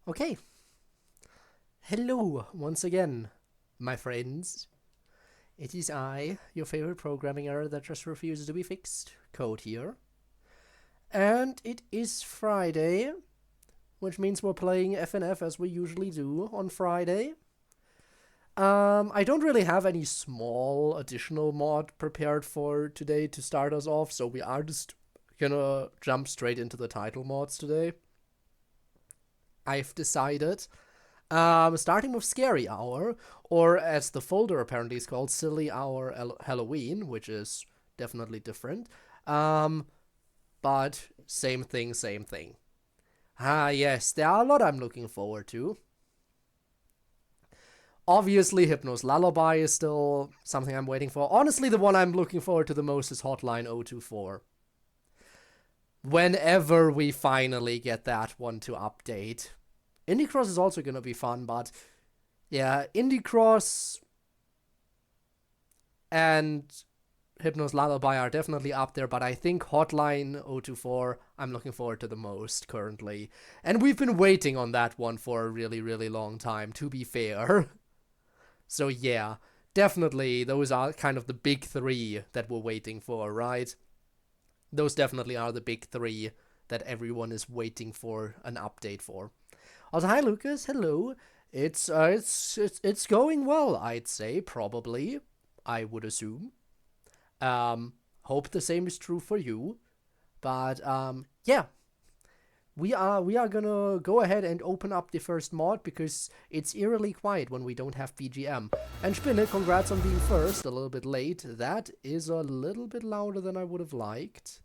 Okay. Hello, once again, my friends. It is I, your favorite programming error that just refuses to be fixed, CodeErr. And it is Friday, which means we're playing FNF as we usually do on Friday. I don't really have any small additional mod prepared for today to start us off, so we are just gonna jump straight into the title mods today. I've decided, starting with Scary Hour, or as the folder apparently is called, Silly Hour Halloween, which is definitely different. But same thing, same thing. Ah, yes, there are a lot I'm looking forward to. Obviously, Hypno's Lullaby is still something I'm waiting for. Honestly, the one I'm looking forward to the most is Hotline 024. Whenever we finally get that one to update. Indie Cross is also going to be fun, but yeah, Indie Cross and Hypno's Lullaby are definitely up there, but I think Hotline 024 I'm looking forward to the most currently. And we've been waiting on that one for a really, really long time, to be fair. So yeah, definitely those are kind of the big three that we're waiting for, right? Those definitely are the big three that everyone is waiting for an update for. Also, hi Lucas, hello. It's going well, I'd say, probably. I would assume. Hope the same is true for you. But yeah. We are gonna go ahead and open up the first mod because it's eerily quiet when we don't have BGM. And Spinne, congrats on being first, a little bit late. That is a little bit louder than I would have liked.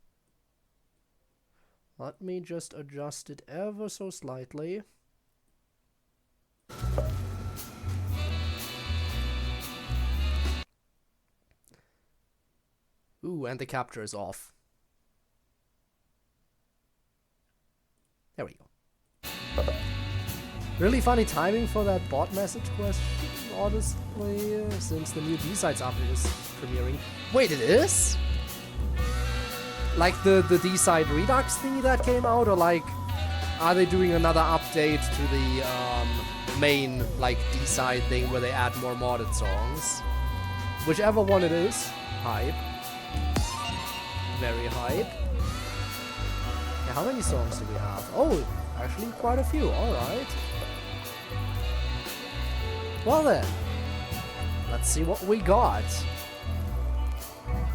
Let me just adjust it ever so slightly. Ooh, and the capture is off. There we go. Really funny timing for that bot message question, honestly, since the new B-Sides update is premiering. Wait, it is? Like the D-Side Redux thingy that came out, or like, are they doing another update to the main, like, D-Side thing where they add more modded songs? Whichever one it is, hype. Very hype. Yeah, how many songs do we have? Oh, actually quite a few, alright. Well then, let's see what we got.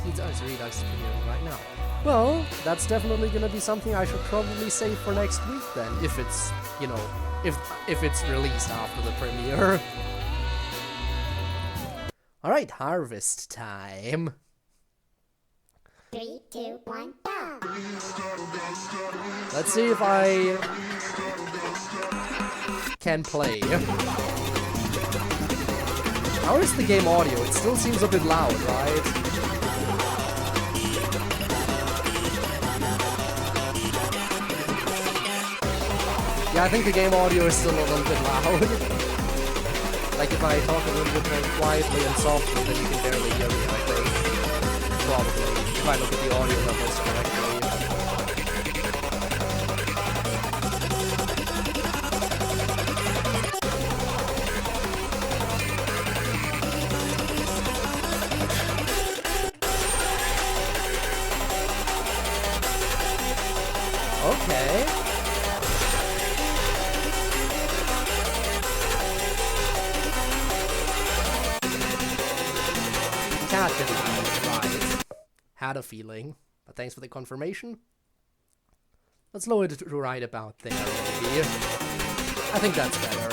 It's Redux premiering right now. Well, that's definitely gonna be something I should probably save for next week then, if it's, you know, if it's released after the premiere. Alright, harvest time. 3, 2, 1, go! Let's see if I can play. How is the game audio? It still seems a bit loud, right? Yeah, I think the game audio is still a little bit loud. Like if I talk a little bit more quietly and softly, then you can barely hear me, I think. Probably. If I look at the audio levels correctly. Okay. Cat didn't right. Had a feeling, but thanks for the confirmation. Let's lower it to right about there, maybe. I think that's better.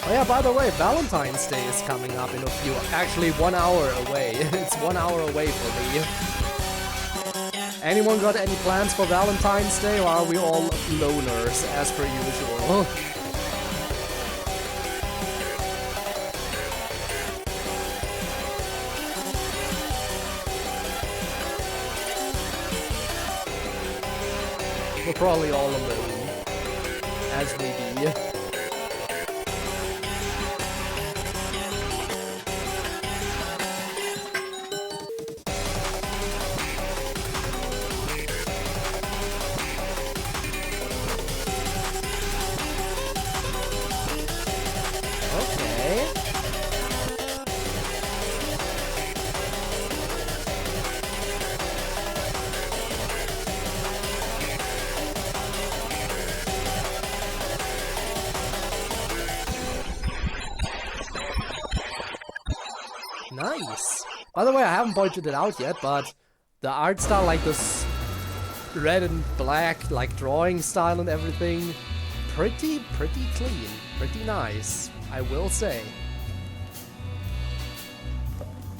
Oh yeah, by the way, Valentine's Day is coming up in a few... Actually, 1 hour away. It's 1 hour away for me. Anyone got any plans for Valentine's Day, or are we all loners, as per usual? We're probably all alone, as we be. Okay. Nice. By the way, I haven't pointed it out yet, but the art style, like this red and black, like drawing style and everything, pretty clean, pretty nice, I will say.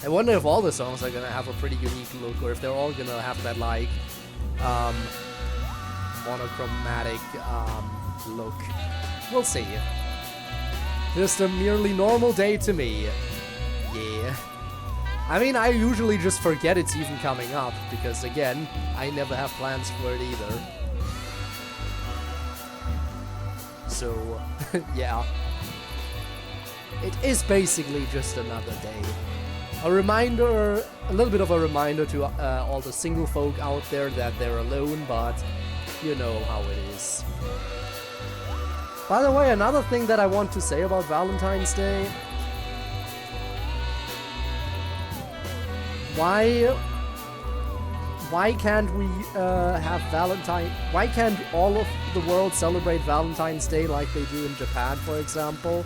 I wonder if all the songs are gonna have a pretty unique look, or if they're all gonna have that like monochromatic look. We'll see. Just a merely normal day to me. Yeah. I mean, I usually just forget it's even coming up, because again, I never have plans for it either. So, yeah. It is basically just another day. A reminder, a little bit of a reminder to all the single folk out there that they're alone, but you know how it is. By the way, another thing that I want to say about Valentine's Day. Why can't we have why can't all of the world celebrate Valentine's Day like they do in Japan, for example?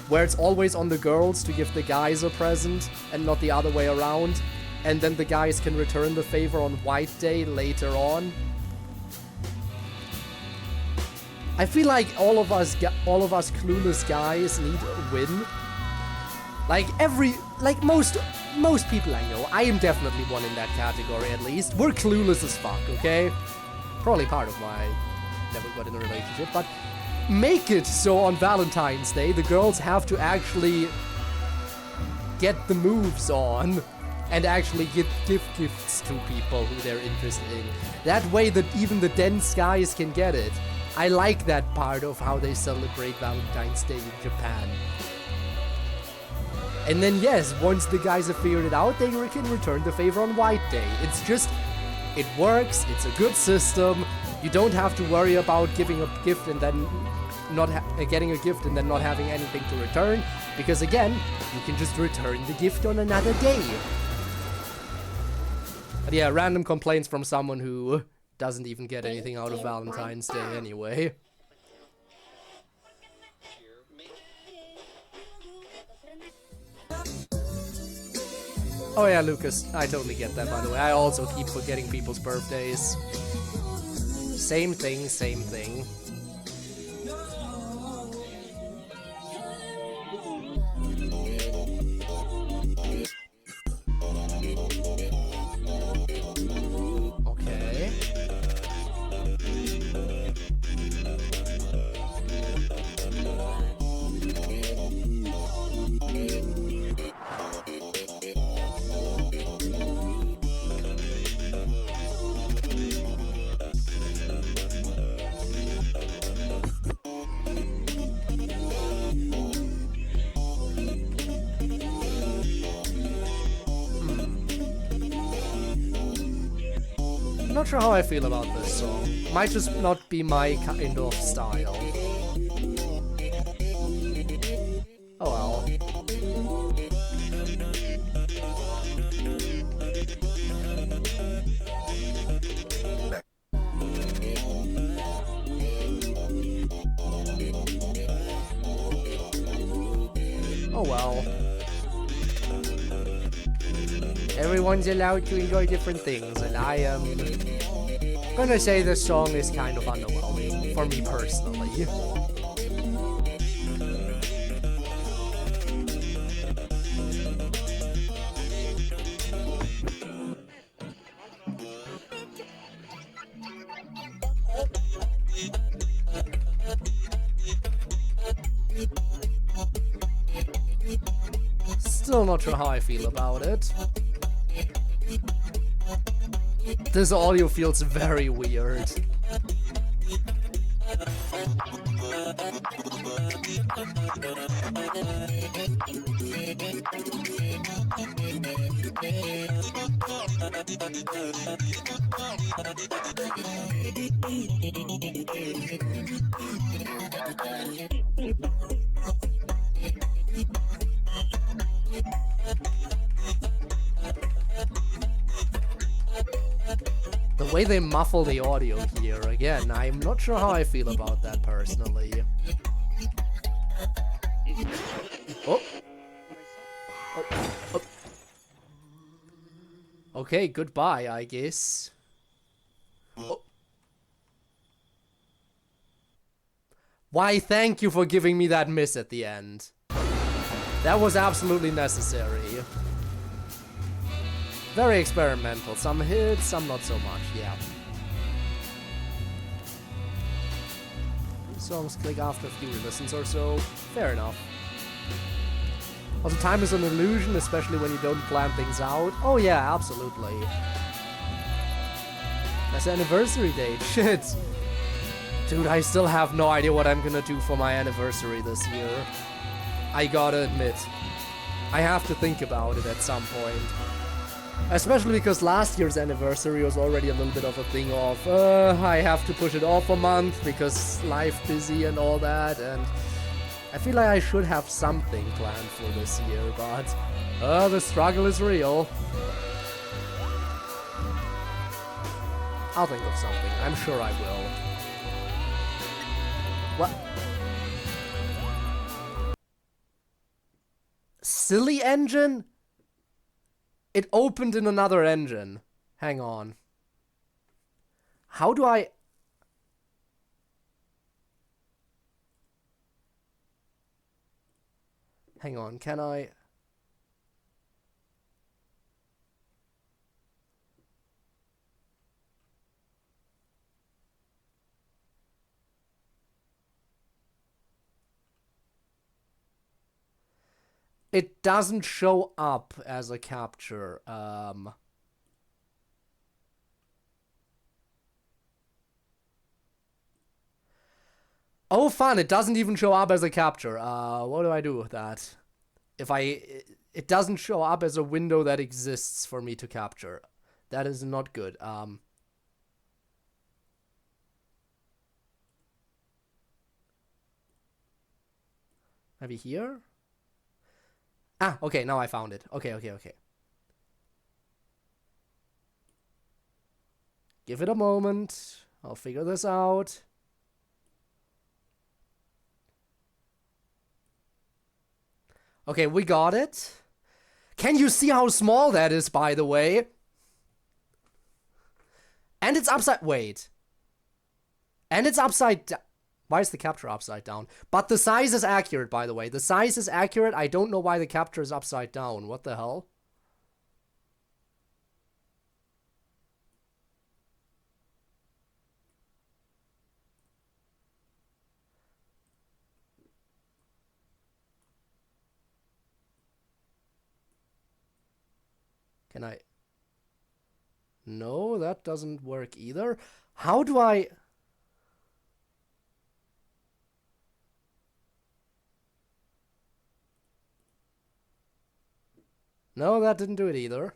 Where it's always on the girls to give the guys a present and not the other way around, and then the guys can return the favor on White Day later on. I feel like all of us clueless guys need a win. Like most people I know, I am definitely one in that category at least. We're clueless as fuck, okay? Probably part of why I never got in a relationship, but make it so on Valentine's Day the girls have to actually get the moves on and actually give gifts to people who they're interested in. That way that even the dense guys can get it. I like that part of how they celebrate Valentine's Day in Japan. And then yes, once the guys have figured it out, they can return the favor on White Day. It's just, it works, it's a good system. You don't have to worry about giving a gift and then not getting a gift and then not having anything to return, because again, you can just return the gift on another day. But yeah, random complaints from someone who doesn't even get anything out of Valentine's Day anyway. Oh yeah, Lucas, I totally get that, by the way. I also keep forgetting people's birthdays. Same thing, same thing. Okay. I'm not sure how I feel about this song. Might just not be my kind of style. Oh well. Oh well. Everyone's allowed to enjoy different things, and I am gonna say this song is kind of underwhelming, for me personally. Still not sure how I feel about it. This audio feels very weird. The way they muffle the audio here, again, I'm not sure how I feel about that personally. Oh. Oh. Okay, goodbye, I guess. Oh. Why, thank you for giving me that miss at the end. That was absolutely necessary. Very experimental. Some hits, some not so much, yeah. Songs click after a few listens or so. Fair enough. Also, time is an illusion, especially when you don't plan things out. Oh yeah, absolutely. That's the anniversary date. Shit. Dude, I still have no idea what I'm gonna do for my anniversary this year. I gotta admit. I have to think about it at some point. Especially because last year's anniversary was already a little bit of a thing of, I have to push it off a month because life busy and all that, and I feel like I should have something planned for this year, but the struggle is real. I'll think of something. I'm sure I will. What? Silly engine? It opened in another engine. Hang on. How do I... Hang on, can I... It doesn't show up as a capture. Oh, fun. It doesn't even show up as a capture. What do I do with that? It doesn't show up as a window that exists for me to capture. That is not good. Maybe here? Ah, okay, now I found it. Okay. Give it a moment. I'll figure this out. Okay, we got it. Can you see how small that is, by the way? And it's upside... Wait. And it's upside down. Why is the capture upside down? But the size is accurate, by the way. The size is accurate. I don't know why the capture is upside down. What the hell? Can I... No, that doesn't work either. How do I... No, that didn't do it either.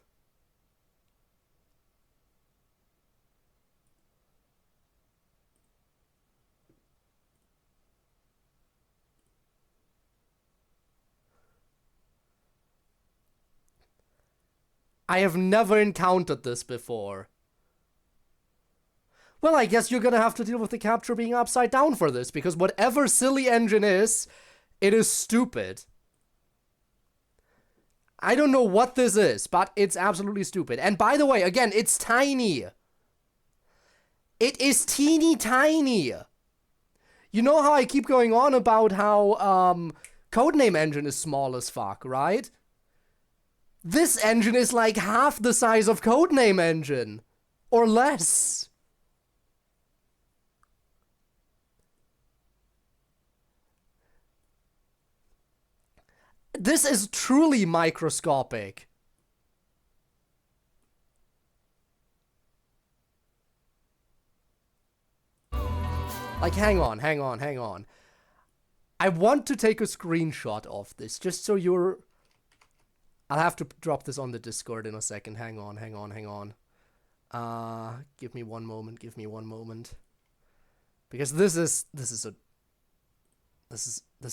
I have never encountered this before. Well, I guess you're gonna have to deal with the capture being upside down for this, because whatever silly engine is, it is stupid. I don't know what this is, but it's absolutely stupid. And by the way, again, it's tiny. It is teeny tiny. You know how I keep going on about how Codename Engine is small as fuck, right? This engine is like half the size of Codename Engine. Or less. This is truly microscopic. Like, hang on, hang on, hang on. I want to take a screenshot of this, just so you're... I'll have to drop this on the Discord in a second. Hang on, hang on, hang on. Give me one moment, give me one moment. Because this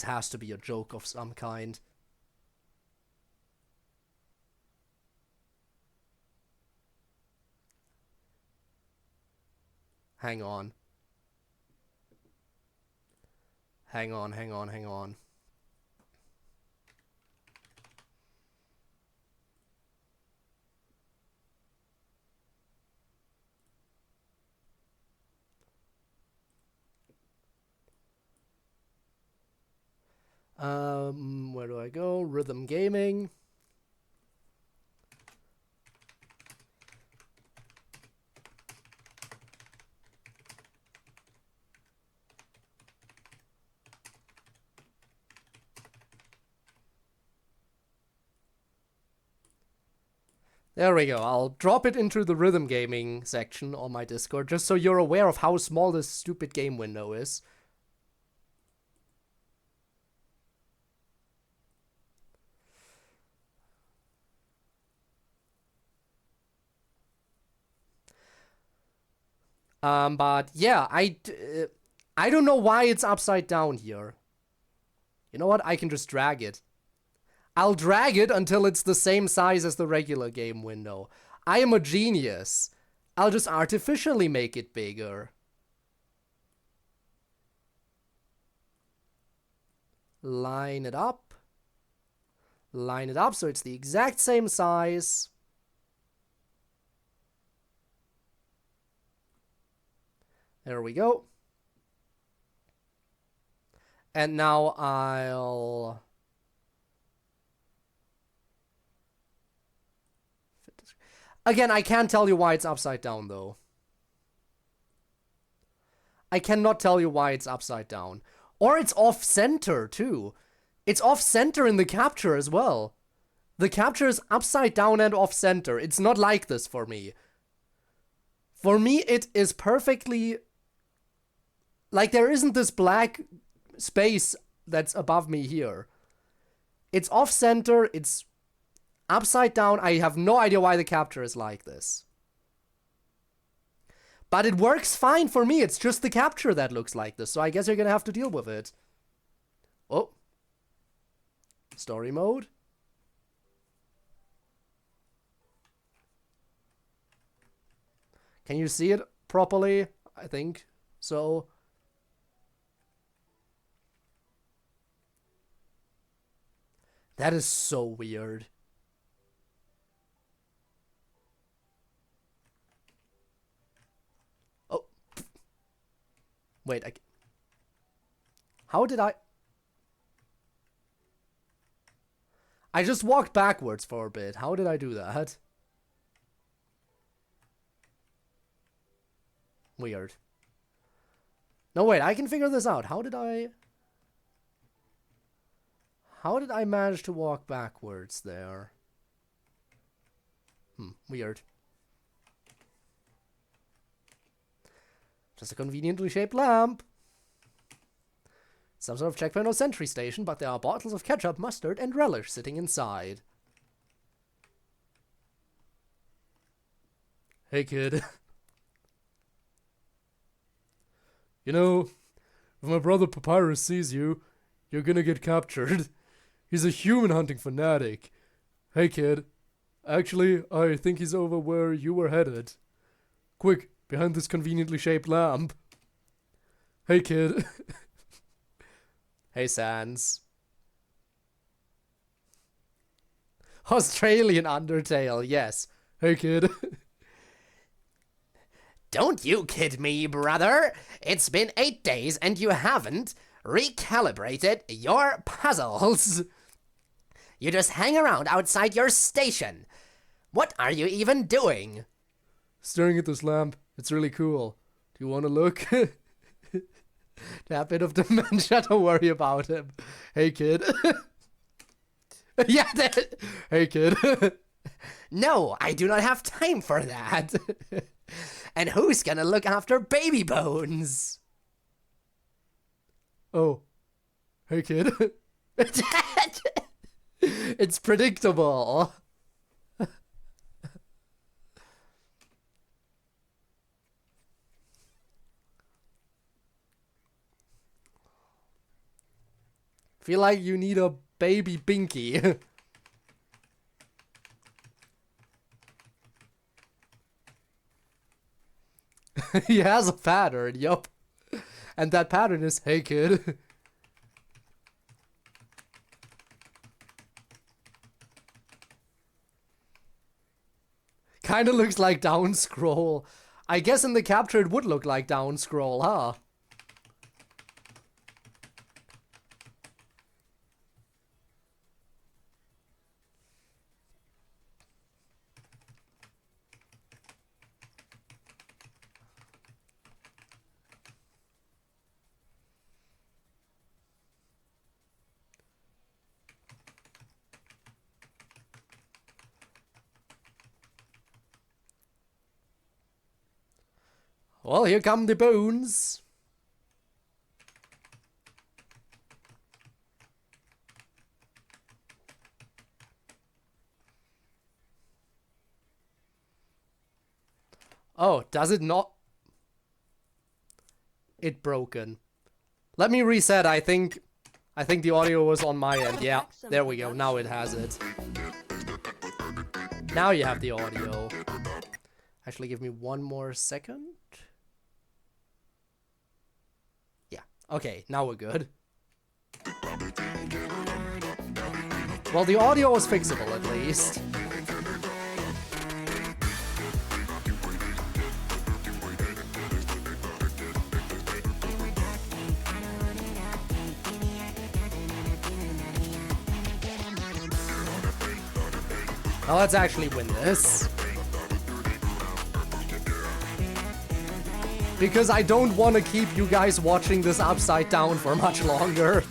has to be a joke of some kind. Hang on. Hang on, hang on, hang on. Where do I go? Rhythm Gaming. There we go. I'll drop it into the Rhythm Gaming section on my Discord, just so you're aware of how small this stupid game window is. But yeah, I don't know why it's upside down here. You know what? I can just drag it. I'll drag it until it's the same size as the regular game window. I am a genius. I'll just artificially make it bigger. Line it up. Line it up so it's the exact same size. There we go. And now I'll... Again, I can't tell you why it's upside down, though. I cannot tell you why it's upside down. Or it's off-center, too. It's off-center in the capture as well. The capture is upside down and off-center. It's not like this for me. For me, it is perfectly... Like, there isn't this black space that's above me here. It's off-center, it's upside down. I have no idea why the capture is like this. But it works fine for me. It's just the capture that looks like this. So I guess you're gonna have to deal with it. Oh. Story mode. Can you see it properly? I think so. That is so weird. Oh. Wait, how did I just walked backwards for a bit. How did I do that? Weird. No, wait, I can figure this out. How did I manage to walk backwards there? Weird. Just a conveniently shaped lamp. Some sort of checkpoint or sentry station, but there are bottles of ketchup, mustard, and relish sitting inside. Hey, kid. You know, if my brother Papyrus sees you, you're gonna get captured. He's a human hunting fanatic. Hey, kid. Actually, I think he's over where you were headed. Quick, behind this conveniently shaped lamp. Hey, kid. Hey, Sans. Australian Undertale, yes. Hey, kid. Don't you kid me, brother. It's been 8 days and you haven't recalibrated your puzzles. You just hang around outside your station. What are you even doing? Staring at this lamp. It's really cool. Do you want to look? That bit of dementia, don't worry about him. Hey, kid. Yeah, hey, kid. No, I do not have time for that. And who's gonna look after baby bones? Oh. Hey, kid. It's predictable. Feel like you need a baby binky. He has a pattern, yup. And that pattern is, hey kid. Kinda looks like down scroll. I guess in the capture it would look like down scroll, huh? Well, here come the bones. Oh, does it not? It broken. Let me reset. I think the audio was on my end. Yeah, there we go. Now it has it. Now you have the audio. Actually, give me one more second. Yeah. Okay, now we're good. Well, the audio was fixable at least. Now let's actually win this. Because I don't want to keep you guys watching this upside down for much longer.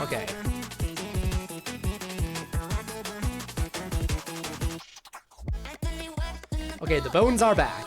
Okay. Okay, the bones are back.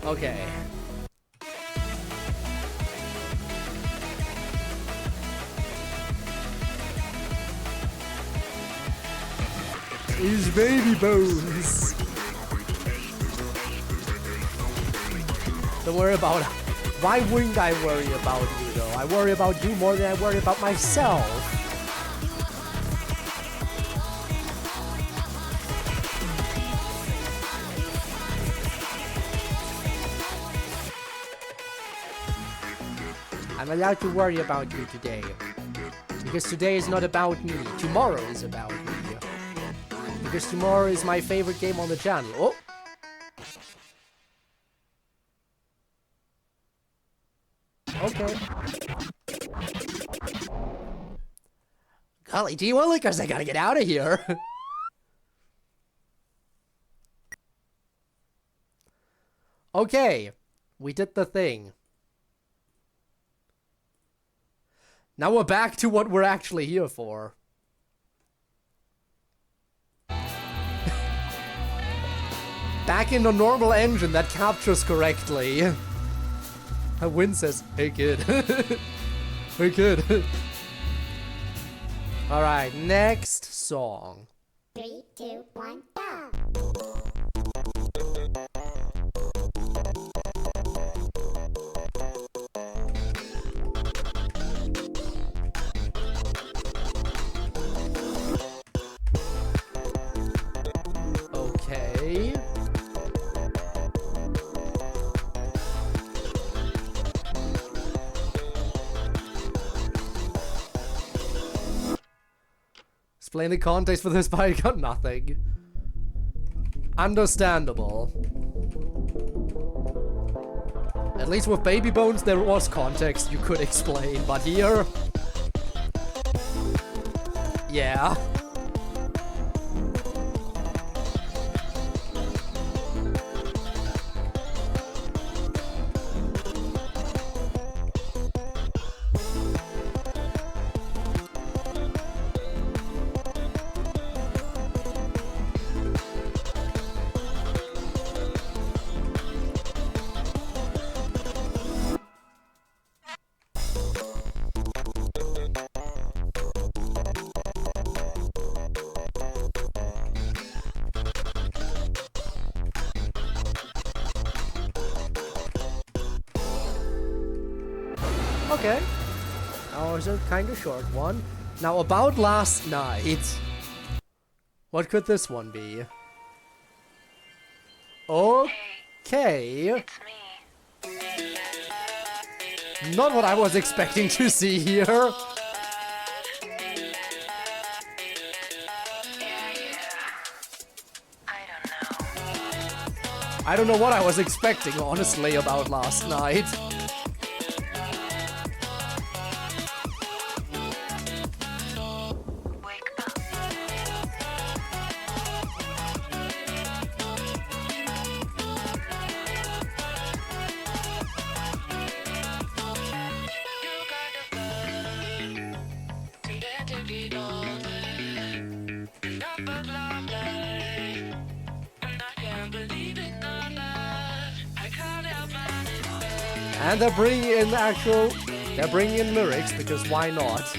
Okay. These baby bones. Don't worry about... Why wouldn't I worry about you, though? I worry about you more than I worry about myself. I'm allowed to worry about you today. Because today is not about me. Tomorrow is about me. Because tomorrow is my favorite game on the channel. Oh! Okay. Golly gee willikers, I gotta get out of here. Okay. We did the thing. Now we're back to what we're actually here for. Back in the normal engine that captures correctly. Win says, hey kid. Hey kid. Alright, next song. 3, 2, 1, go! Okay. Explain the context for this, but I got nothing. Understandable. At least with Baby Bones there was context you could explain, but here... yeah. Okay. That was a kind of short one. Now, about last night. What could this one be? Okay. It's me. Not what I was expecting to see here. Yeah. I don't know what I was expecting, honestly, about last night. Wake up. And they're bringing in lyrics, because why not?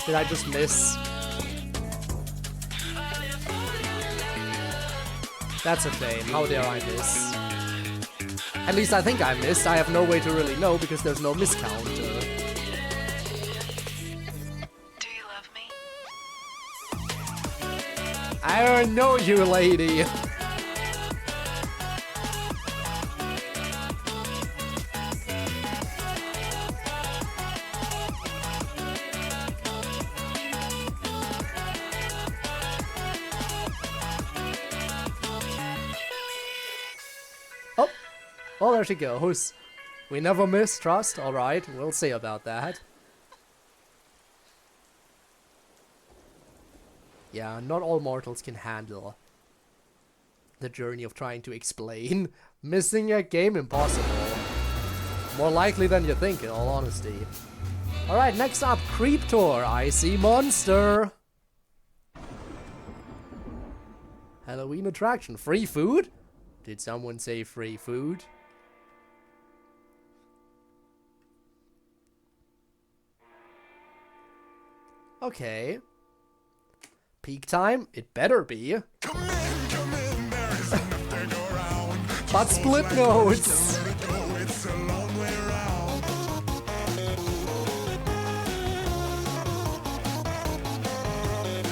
Did I just miss? That's a shame. How dare I miss? At least I think I missed. I have no way to really know because there's no miscount. Do you love me? I don't know you, lady. Oh, there she goes. We never miss, trust. Alright, we'll see about that. Yeah, not all mortals can handle the journey of trying to explain missing a game impossible. More likely than you think, in all honesty. Alright, next up, Creep Tour. I see monster. Halloween attraction. Free food? Did someone say free food? Okay. Peak time? It better be. Come in, there's enough to go around. But split notes. It's a long way around.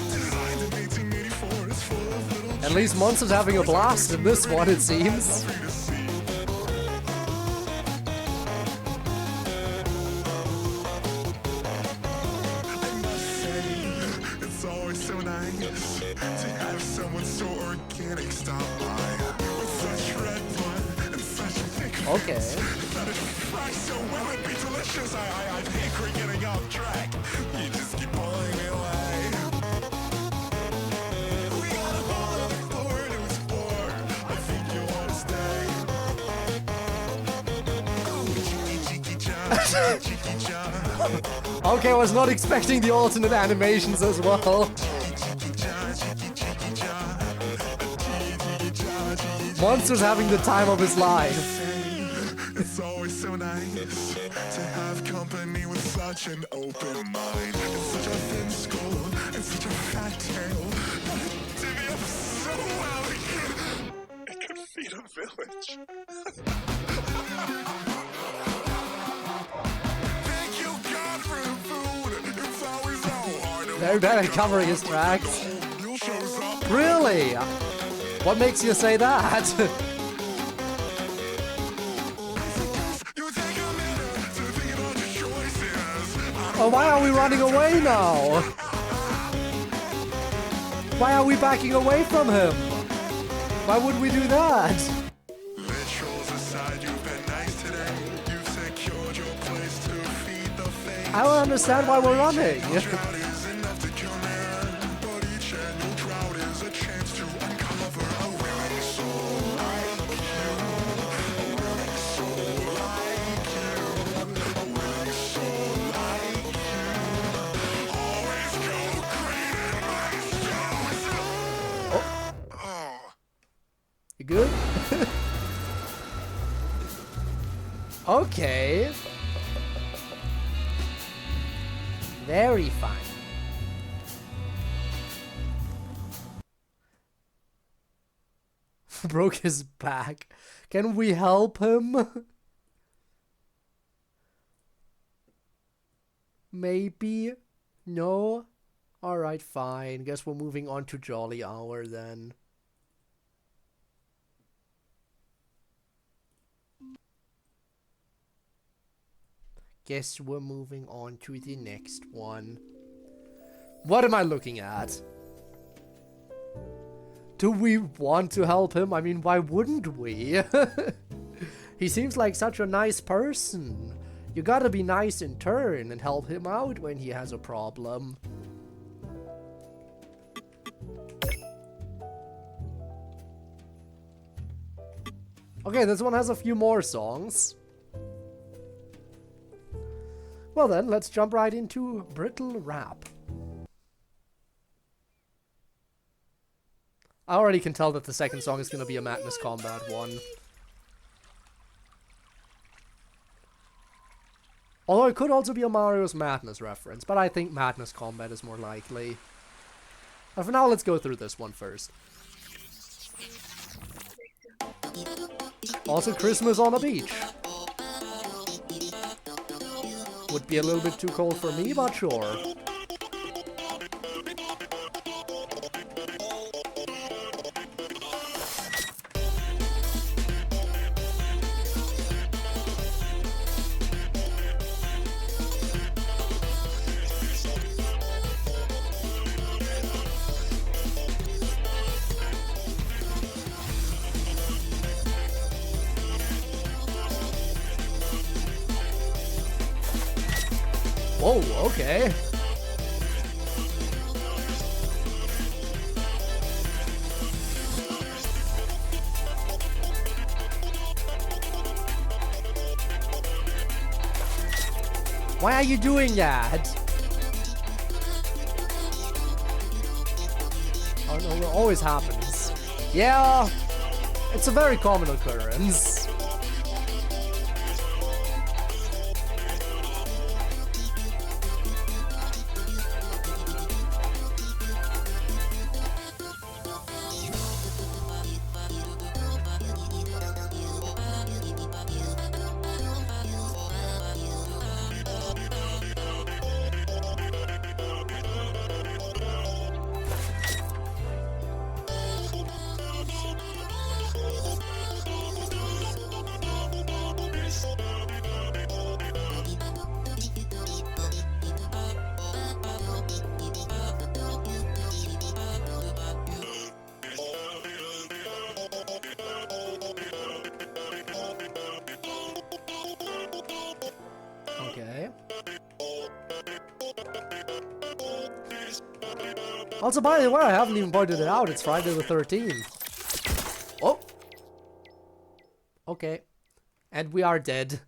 Designed in 1884, it's full of little At least Monster's having a blast in this one, it seems. free to see. I must say, it's always so nice to have someone so organic stop by with such red blood and such a thick Okay. that it fries so well it'd be delicious. I've hate getting off track. You just keep pulling me away. We got a whole other floor to explore. I think you want to stay. Oh, cheeky cha, cheeky cha. Okay, I was not expecting the alternate animations as well. Monster's having the time of his life. It's always so nice to have company with such an open mind. It's such a thin skull and such a fat tail. Divvy up so well it could feed a village. Thank you, God, for the food. It's always so hard to Very bad at covering his tracks. you shows up. Really? What makes you say that? You take a minute to think about your choices. Oh, why are we running away now? Why are we backing away from him? Why would we do that? I don't understand why we're running. You good? Okay. Very fine. Broke his back. Can we help him? Maybe? No? Alright, fine. Guess we're moving on to Jolly Hour then. Guess we're moving on to the next one. What am I looking at? Do we want to help him? I mean, why wouldn't we? He seems like such a nice person. You gotta be nice in turn and help him out when he has a problem. Okay, this one has a few more songs. Well then, let's jump right into Brittle Rap. I already can tell that the second song is going to be a Madness Combat one. Although it could also be a Mario's Madness reference, but I think Madness Combat is more likely. But for now, let's go through this one first. Also, Christmas on the beach. Would be a little bit too cold for me, but sure. Whoa, okay. Why are you doing that? Oh no, it always happens. Yeah, it's a very common occurrence. Okay. Also, by the way, I haven't even pointed it out. It's Friday the 13th. Oh. Okay. And we are dead.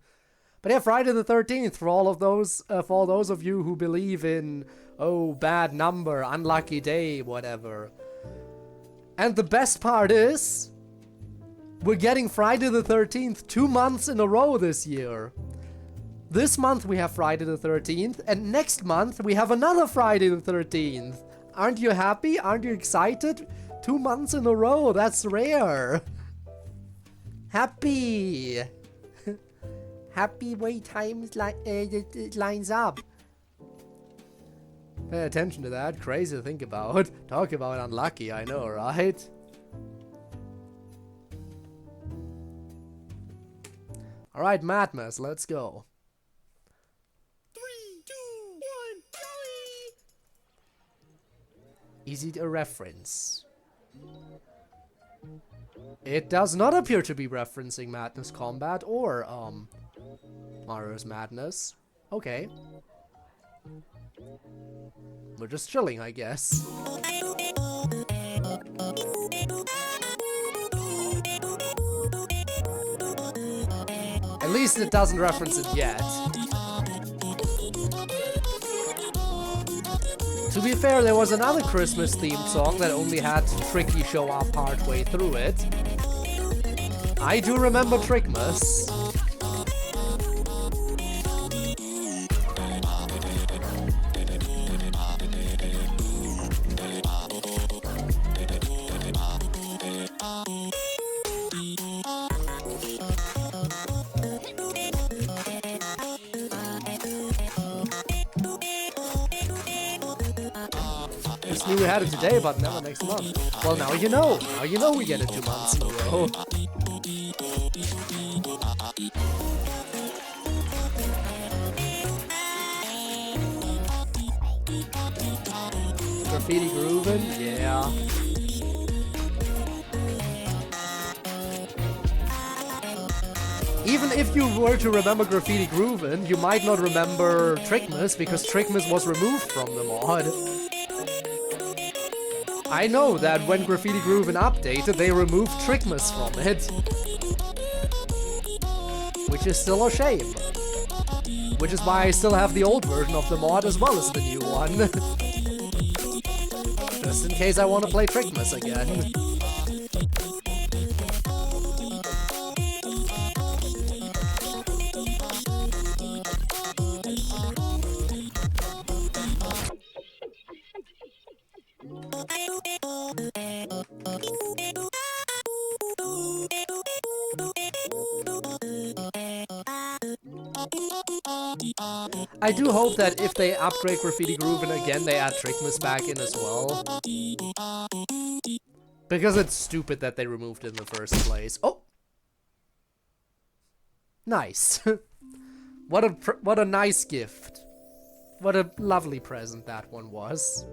But yeah, Friday the 13th for all of those, of you who believe in, oh, bad number, unlucky day, whatever. And the best part is, we're getting Friday the 13th 2 months in a row this year. This month we have Friday the 13th, and next month we have another Friday the 13th. Aren't you happy? Aren't you excited? 2 months in a row, that's rare. Happy. Happy way times lines up. Pay attention to that, crazy to think about. Talk about unlucky, I know, right? Alright, Madness, let's go. 3, 2, Is it a reference? It does not appear to be referencing Madness Combat or, Mario's Madness. Okay. We're just chilling, I guess. At least it doesn't reference it yet. To be fair, there was another Christmas-themed song that only had Tricky show up partway through it. I do remember Trickmas. Just knew we had it today, but never next month. Well, now you know. Now you know we get it 2 months in a row. Graffiti grooving? Yeah. Even if you were to remember Graffiti Groovin', you might not remember Trickmas, because Trickmas was removed from the mod. I know that when Graffiti Groovin' updated, they removed Trickmas from it. Which is still a shame. Which is why I still have the old version of the mod as well as the new one. Just in case I want to play Trickmas again. I do hope that if they upgrade Graffiti Groovin' again, they add Trickmas back in as well. Because it's stupid that they removed it in the first place. Oh! Nice. What a nice gift. What a lovely present that one was.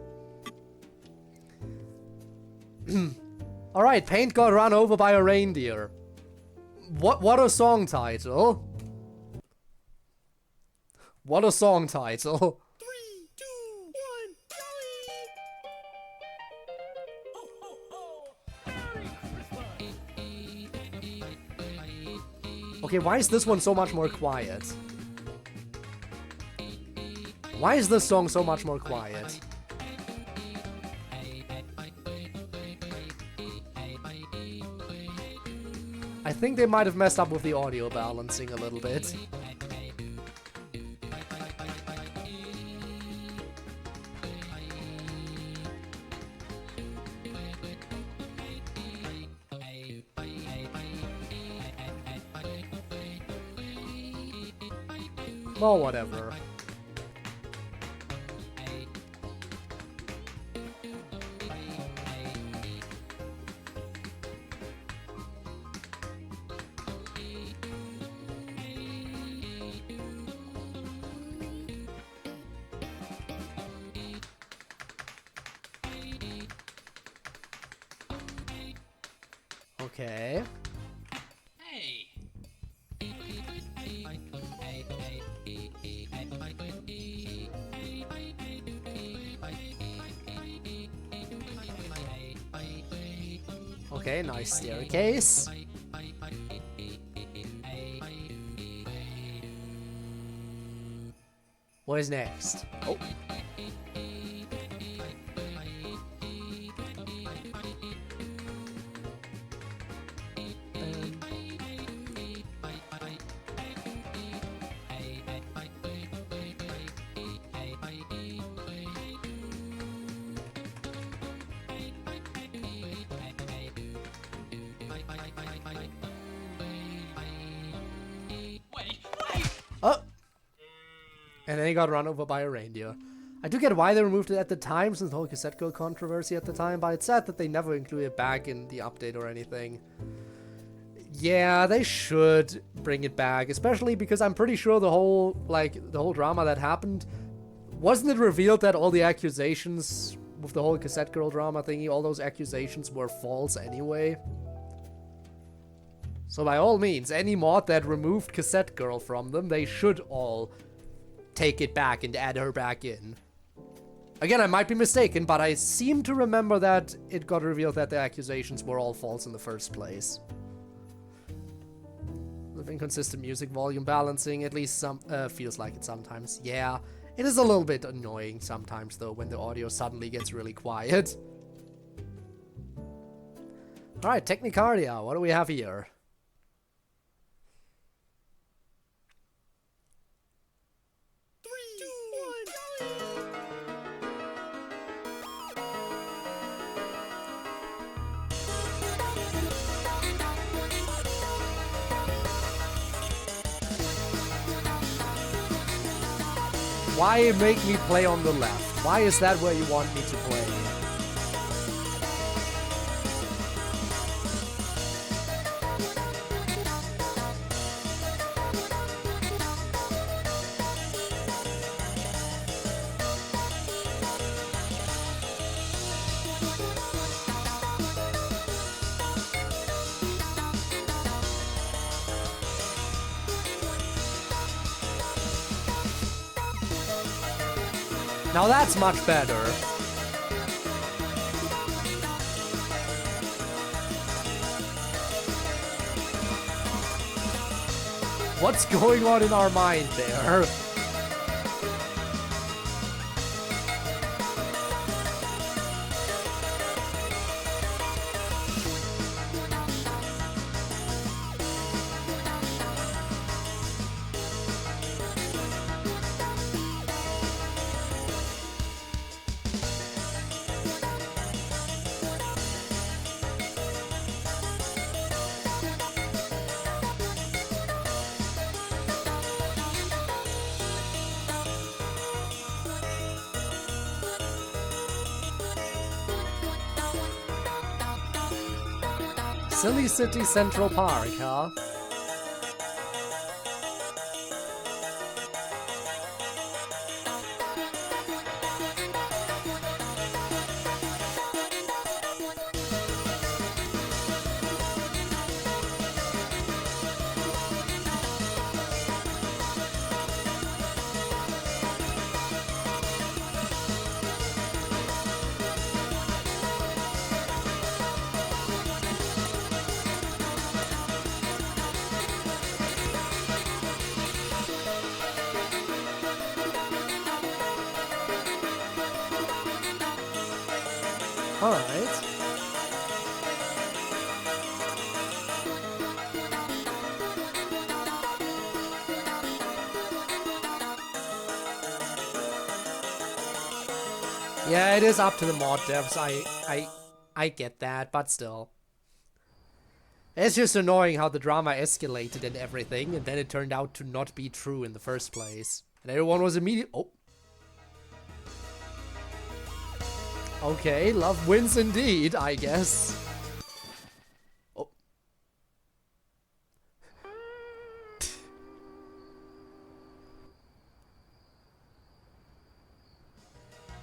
Alright, Paint got run over by a reindeer. What a song title. What a song title. 3, 2, 1, jolly! Okay, why is this one so much more quiet? Why is this song so much more quiet? I think they might have messed up with the audio balancing a little bit. Well, whatever. Okay. Hey! Okay, nice staircase. What is next? Oh. Oh! And then he got run over by a reindeer. I do get why they removed it at the time, since the whole cassette girl controversy at the time, but it's sad that they never included it back in the update or anything. Yeah, they should bring it back, especially because I'm pretty sure the whole drama that happened, wasn't it revealed that all the accusations with the whole cassette girl drama thingy, all those accusations were false anyway. So by all means, any mod that removed cassette girl from them, they should all take it back and add her back in. Again, I might be mistaken, but I seem to remember that it got revealed that the accusations were all false in the first place. With inconsistent music volume balancing, at least some feels like it sometimes. Yeah, it is a little bit annoying sometimes though when the audio suddenly gets really quiet. Alright, Technicardia, what do we have here? Why make me play on the left? Why is that where you want me to play? Now that's much better. What's going on in our mind there? Silly City Central Park, huh? Alright. Yeah, it is up to the mod devs. I get that, but still. It's just annoying how the drama escalated and everything, and then it turned out to not be true in the first place. And everyone was immediately— oh. Okay, love wins indeed, I guess. Oh.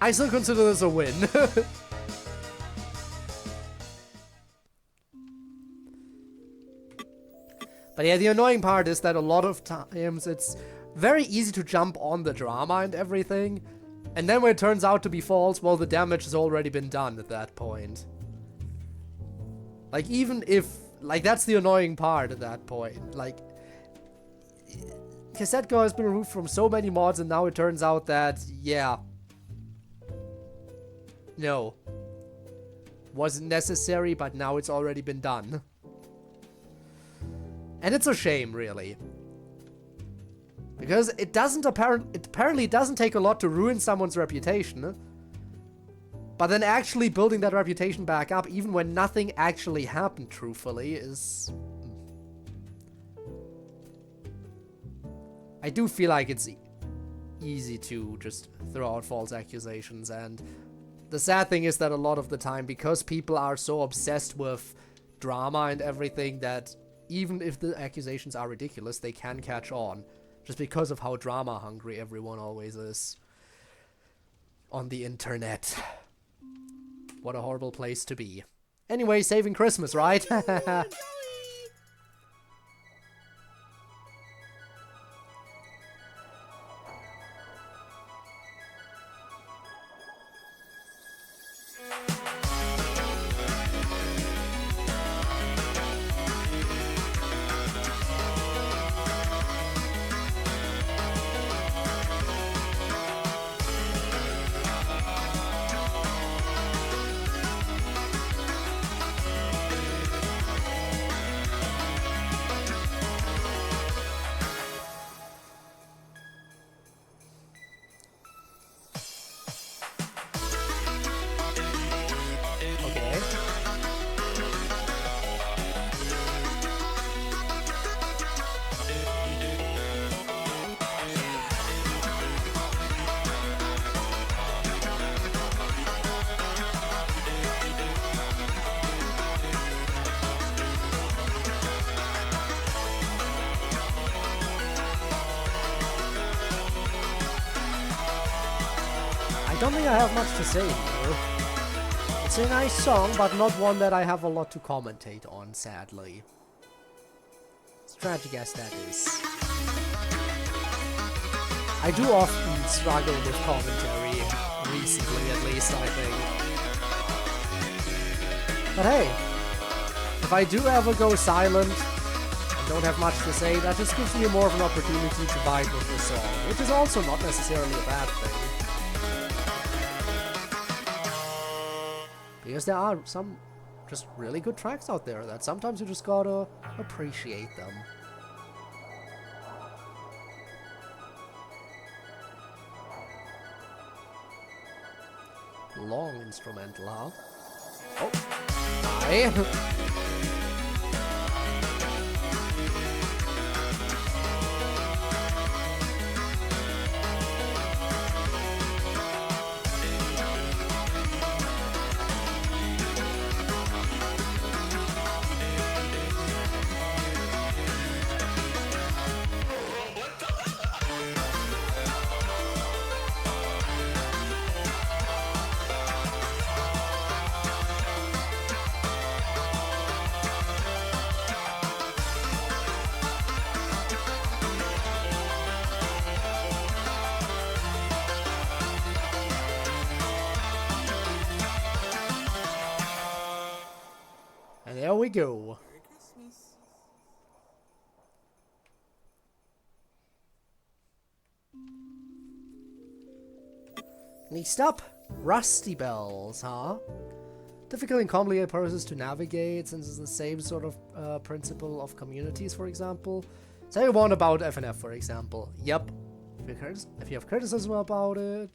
I still consider this a win. But yeah, the annoying part is that a lot of times it's very easy to jump on the drama and everything. And then when it turns out to be false, well, the damage has already been done at that point. Like, even if— like, that's the annoying part at that point. Like, Cassette Girl has been removed from so many mods, and now it turns out that, yeah. No. Wasn't necessary, but now it's already been done. And it's a shame, really. Because it doesn't apparently doesn't take a lot to ruin someone's reputation. But then actually building that reputation back up, even when nothing actually happened, truthfully, is— I do feel like it's easy to just throw out false accusations, and the sad thing is that a lot of the time, because people are so obsessed with drama and everything, that even if the accusations are ridiculous, they can catch on. Just because of how drama hungry everyone always is on the internet. What a horrible place to be. Anyway, saving Christmas, right? Okay. I don't think I have much to say here. It's a nice song, but not one that I have a lot to commentate on, sadly. As tragic as that is. I do often struggle with commentary, recently at least, I think. But hey, if I do ever go silent and don't have much to say, that just gives me more of an opportunity to vibe with the song, which is also not necessarily a bad thing. Because there are some just really good tracks out there that sometimes you just gotta appreciate them. Long instrumental, huh? Oh, hi. And there we go. Merry Christmas. Next up, Rusty Bells, huh? Difficult and complicated process to navigate, since it's the same sort of principle of communities, for example. Say one about FNF, for example. Yep. If you have criticism about it,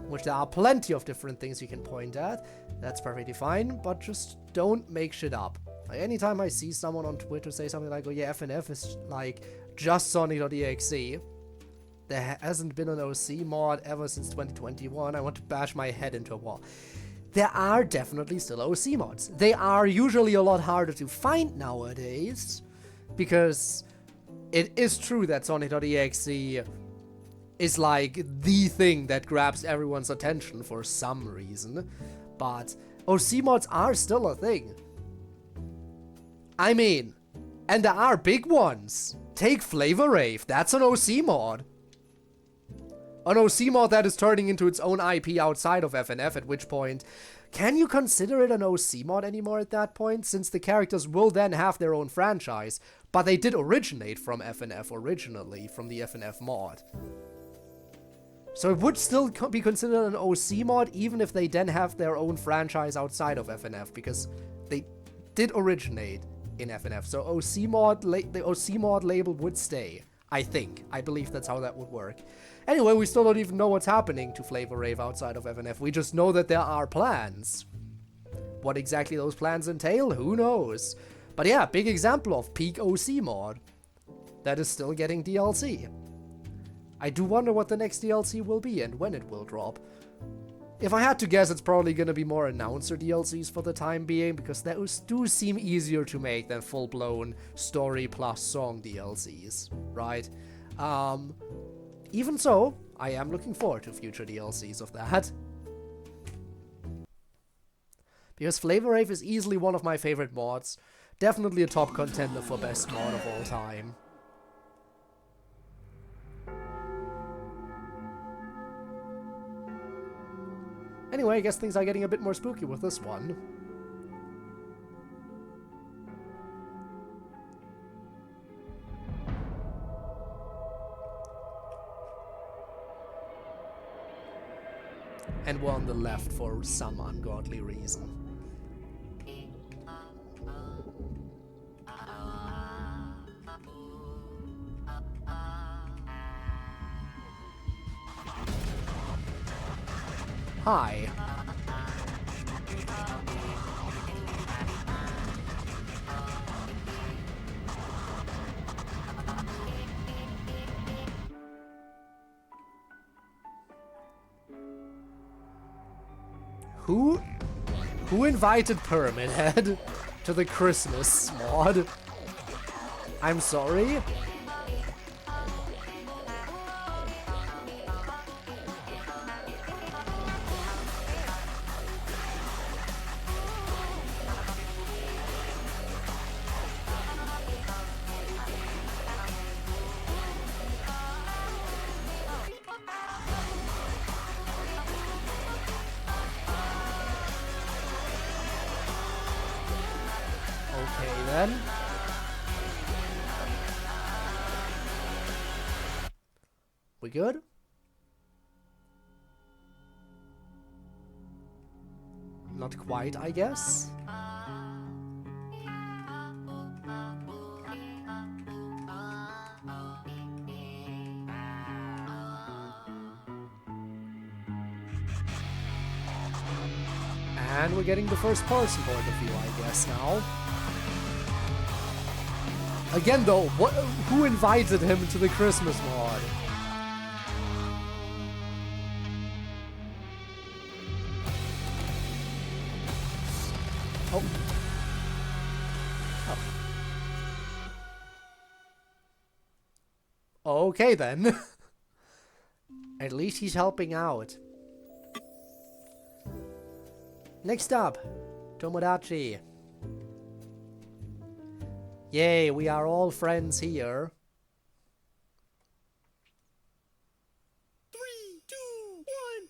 which there are plenty of different things you can point at, that's perfectly fine, but just don't make shit up. Like, anytime I see someone on Twitter say something like, oh yeah, FNF is like just Sonic.exe, there hasn't been an OC mod ever since 2021, I want to bash my head into a wall. There are definitely still OC mods. They are usually a lot harder to find nowadays, because it is true that Sonic.exe is like the thing that grabs everyone's attention for some reason, but OC mods are still a thing. I mean, and there are big ones. Take Flavor Rave, that's an OC mod. An OC mod that is turning into its own IP outside of FNF, at which point, can you consider it an OC mod anymore at that point, since the characters will then have their own franchise, but they did originate from FNF originally, from the FNF mod. So it would still be considered an OC mod, even if they then have their own franchise outside of FNF, because they did originate in FNF. So the OC mod label would stay, I think. I believe that's how that would work. Anyway, we still don't even know what's happening to Flavor Rave outside of FNF. We just know that there are plans. What exactly those plans entail, who knows? But yeah, big example of peak OC mod that is still getting DLC. I do wonder what the next DLC will be and when it will drop. If I had to guess, it's probably gonna be more announcer DLCs for the time being, because those do seem easier to make than full-blown story plus song DLCs, right? Even so, I am looking forward to future DLCs of that. Because Flavor Rave is easily one of my favorite mods. Definitely a top contender for best mod of all time. Anyway, I guess things are getting a bit more spooky with this one. And we're on the left for some ungodly reason. Hi. Who invited Pyramid Head to the Christmas mod? I'm sorry? Okay then. We good? Not quite, I guess. And we're getting the first person point of view, I guess, now. Again, though, who invited him to the Christmas mod? Oh. Oh. Okay, then. At least he's helping out. Next up, Tomodachi. Yay, we are all friends here. 3, 2, 1,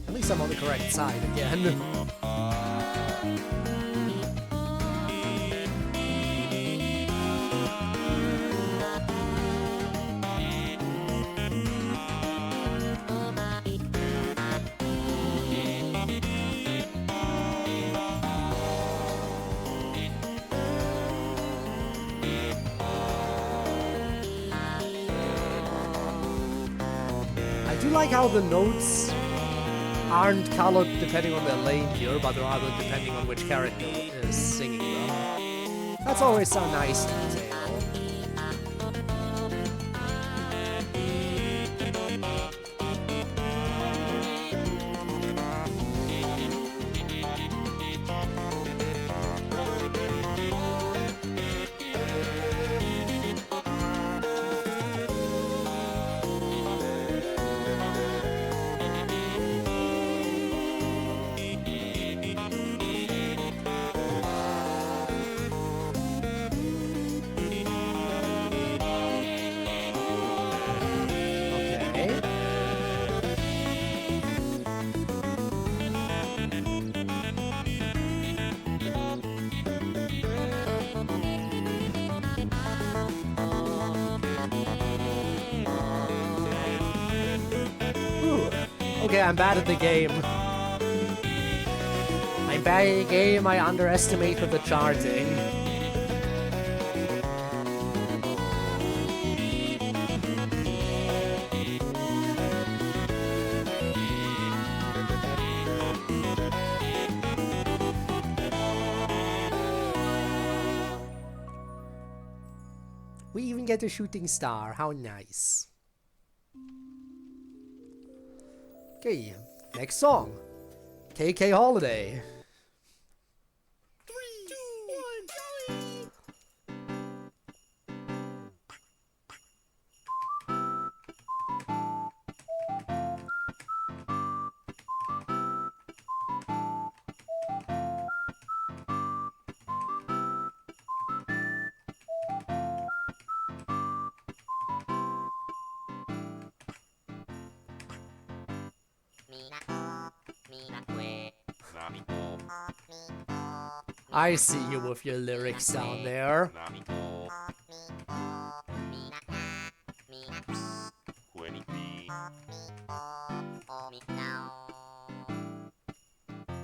At least I'm on the correct side again. I do like how the notes aren't colored depending on their lane here, but rather depending on which character is singing them. That's always a nice detail. Okay, I'm bad at the game. I'm bad at the game, I underestimated the charting. We even get a shooting star, how nice. Okay, next song. KK Holiday. 3, 2, 1, I see you with your lyrics down there.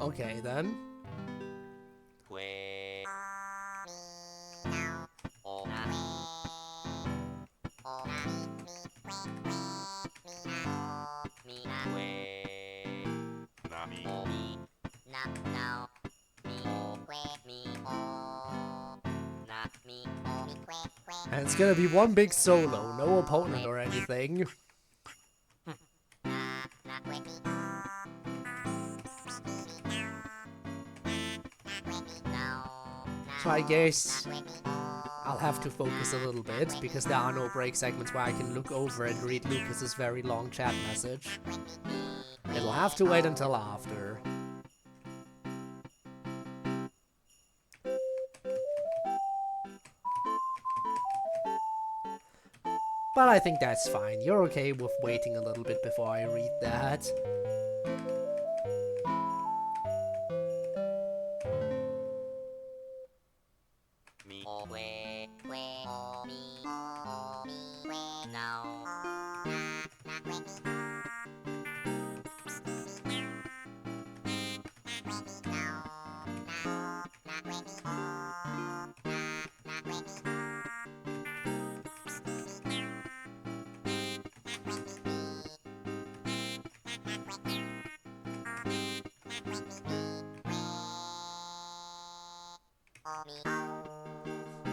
Okay, then. And it's gonna be one big solo, no opponent or anything. So I guess I'll have to focus a little bit, because there are no break segments where I can look over and read Lucas's very long chat message. It'll have to wait until after. But I think that's fine. You're okay with waiting a little bit before I read that.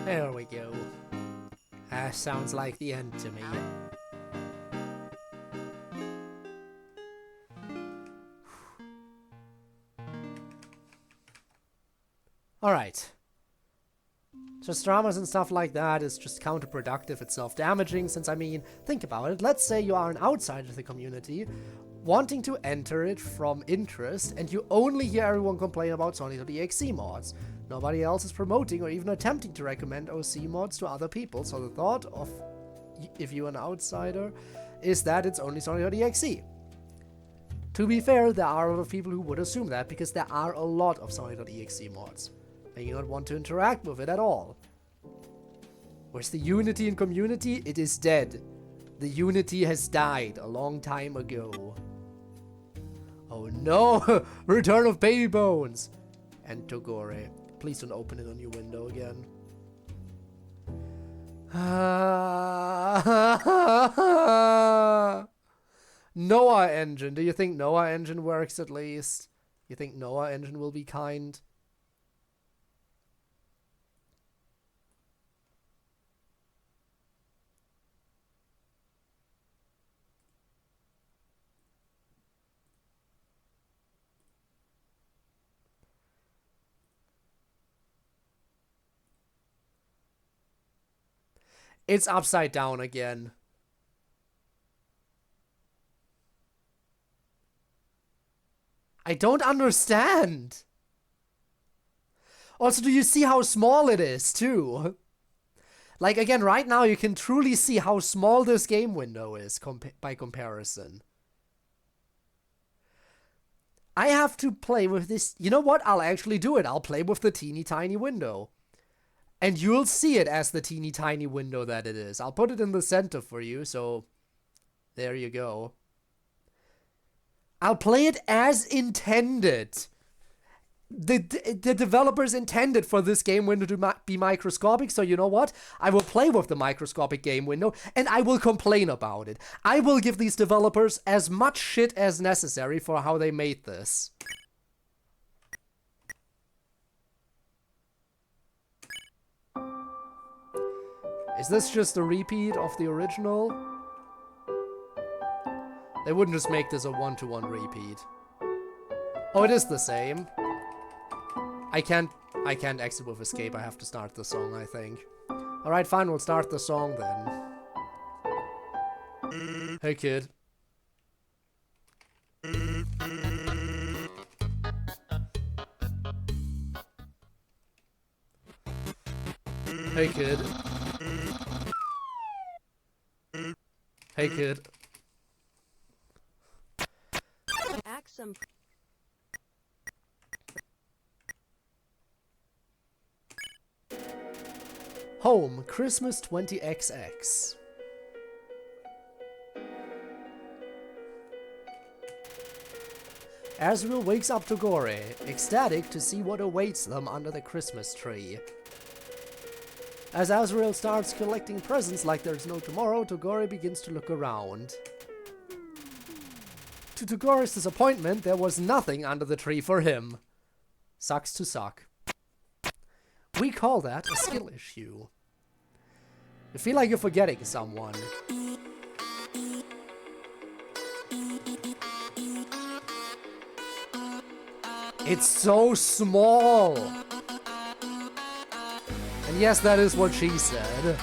There we go. That sounds like the end to me. Alright. Just dramas and stuff like that is just counterproductive, it's self-damaging, since, I mean, think about it. Let's say you are an outsider to the community, wanting to enter it from interest, and you only hear everyone complain about Sonic.exe mods. Nobody else is promoting or even attempting to recommend OC mods to other people, so the thought of, if you're an outsider, is that it's only Sonic.exe. To be fair, there are a lot of people who would assume that, because there are a lot of Sonic.exe mods. And you don't want to interact with it at all. Where's the unity in community? It is dead. The unity has died a long time ago. Oh no! Return of Baby Bones! And Togore. Please don't open it on your window again. Noah Engine. Do you think Noah Engine works at least? You think Noah Engine will be kind? It's upside down again. I don't understand. Also, do you see how small it is, too? Like, again, right now you can truly see how small this game window is by comparison. I have to play with this. You know what? I'll actually do it. I'll play with the teeny tiny window. And you'll see it as the teeny tiny window that it is. I'll put it in the center for you, so there you go. I'll play it as intended. The developers intended for this game window to be microscopic, so you know what? I will play with the microscopic game window, and I will complain about it. I will give these developers as much shit as necessary for how they made this. Is this just a repeat of the original? They wouldn't just make this a one-to-one repeat. Oh, it is the same. I can't exit with escape. I have to start the song, I think. Alright, fine, we'll start the song then. Hey, kid. Hey, kid. Hey, kid. back some. Home, Christmas 20XX. Azrael wakes up Togore, ecstatic to see what awaits them under the Christmas tree. As Azrael starts collecting presents like there's no tomorrow, Togore begins to look around. To Togore's disappointment, there was nothing under the tree for him. Sucks to suck. We call that a skill issue. You feel like you're forgetting someone. It's so small! And yes, that is what she said.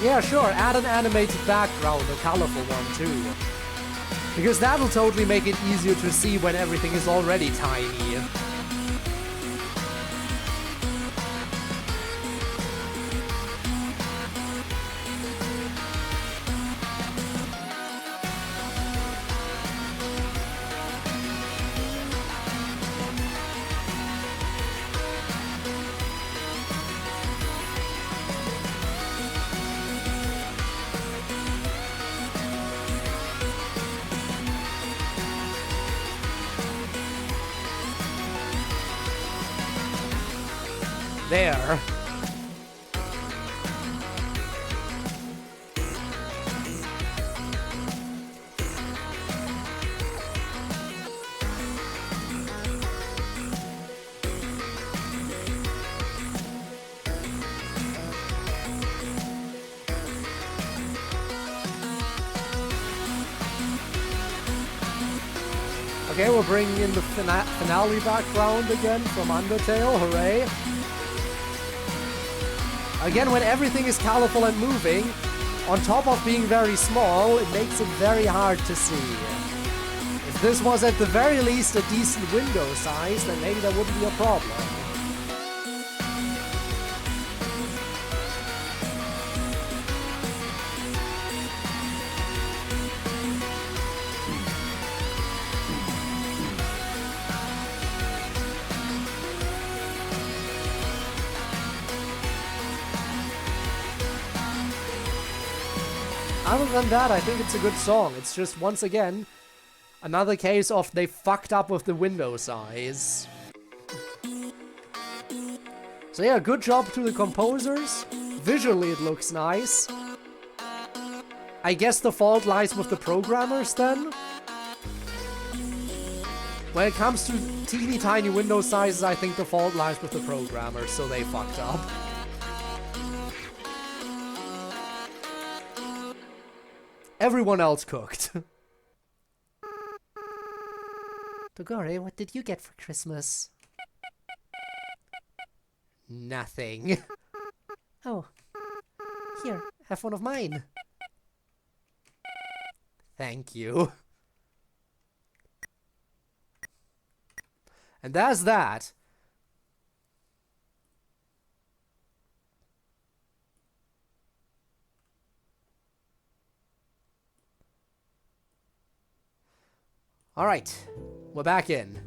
Yeah, sure, add an animated background, a colorful one too. Because that'll totally make it easier to see when everything is already tiny. There. Okay, we're bringing in the finale background again from Undertale, hooray. Again, when everything is colorful and moving, on top of being very small, it makes it very hard to see. If this was at the very least a decent window size, then maybe that wouldn't be a problem. Other than that, I think it's a good song. It's just, once again, another case of they fucked up with the window size. So yeah, good job to the composers. Visually it looks nice. I guess the fault lies with the programmers then. When it comes to teeny tiny window sizes, I think the fault lies with the programmers, so they fucked up. Everyone else cooked. Togore, what did you get for Christmas? Nothing. Oh. Here, have one of mine. Thank you. And that's that. Alright, we're back in.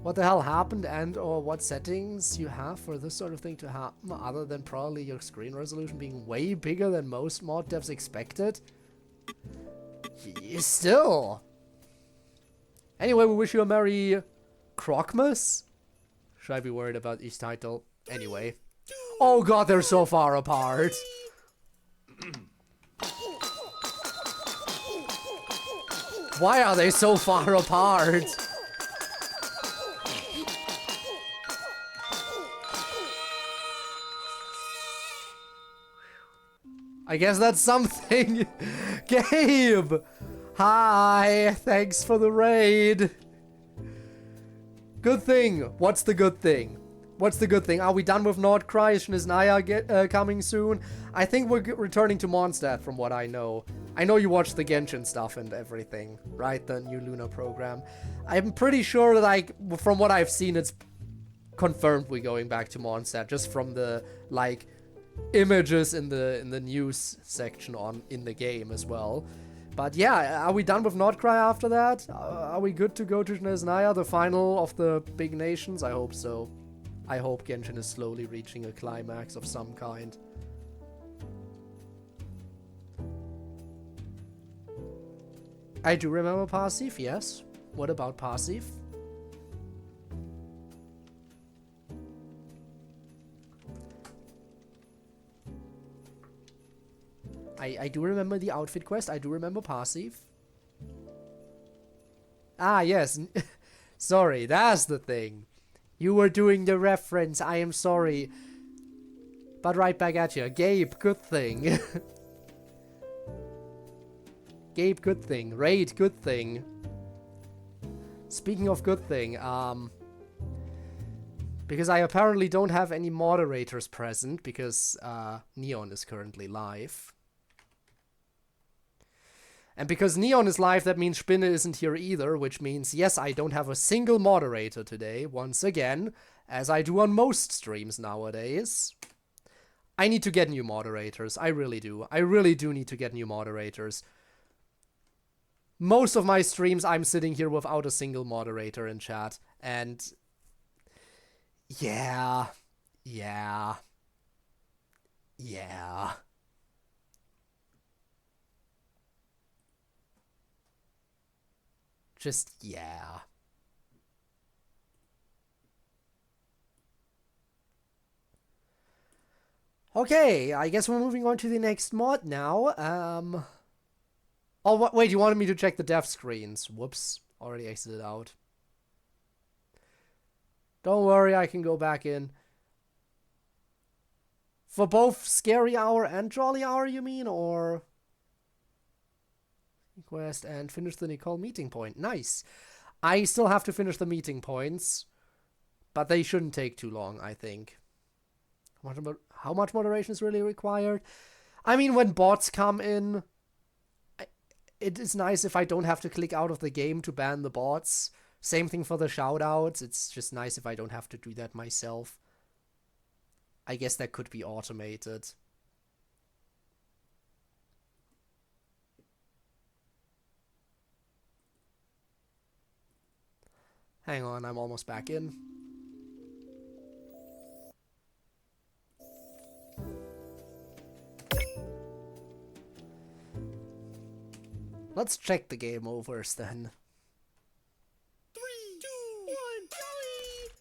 What the hell happened and or what settings you have for this sort of thing to happen other than probably your screen resolution being way bigger than most mod devs expected? Still. Anyway, we wish you a Merry Crocmas? Should I be worried about each title? Anyway. Oh god, they're so far apart. Why are they so far apart? I guess that's something. Gabe! Hi! Thanks for the raid. Good thing. What's the good thing? what's the good thing? Are we done with Nordkreis? Is Naya coming soon? I think we're returning to Mondstadt from what I know. I know you watched the Genshin stuff and everything, right? The new Luna program. I'm pretty sure that, like, from what I've seen, it's confirmed we're going back to Mondstadt, just from the, like, images in the news section in the game as well. But yeah, are we done with Nordkreis after that? Are we good to go to Nesnaya, the final of the big nations? I hope so. I hope Genshin is slowly reaching a climax of some kind. I do remember Parsif, yes. What about Parsif? I do remember the outfit quest. I do remember Parsif. Ah, yes. Sorry, that's the thing. You were doing the reference. I am sorry. But right back at you. Gabe, good thing. Gabe, good thing. Raid, good thing. Speaking of good thing, because I apparently don't have any moderators present because Neon is currently live. And because Neon is live, that means Spinne isn't here either, which means, yes, I don't have a single moderator today, once again, as I do on most streams nowadays. I need to get new moderators, I really do. I really do need to get new moderators. Most of my streams, I'm sitting here without a single moderator in chat, and yeah. Just, yeah. Okay, I guess we're moving on to the next mod now. Oh, wait, you wanted me to check the dev screens. Whoops, already exited out. Don't worry, I can go back in. For both Scary Hour and Jolly Hour, you mean, or... Quest and finish the Nicole meeting point. Nice. I still have to finish the meeting points, but they shouldn't take too long, I think. How much moderation is really required? I mean, when bots come in, it is nice if I don't have to click out of the game to ban the bots. Same thing for the shoutouts. It's just nice if I don't have to do that myself. I guess that could be automated. Hang on, I'm almost back in. Let's check the game overs then. 3, 2,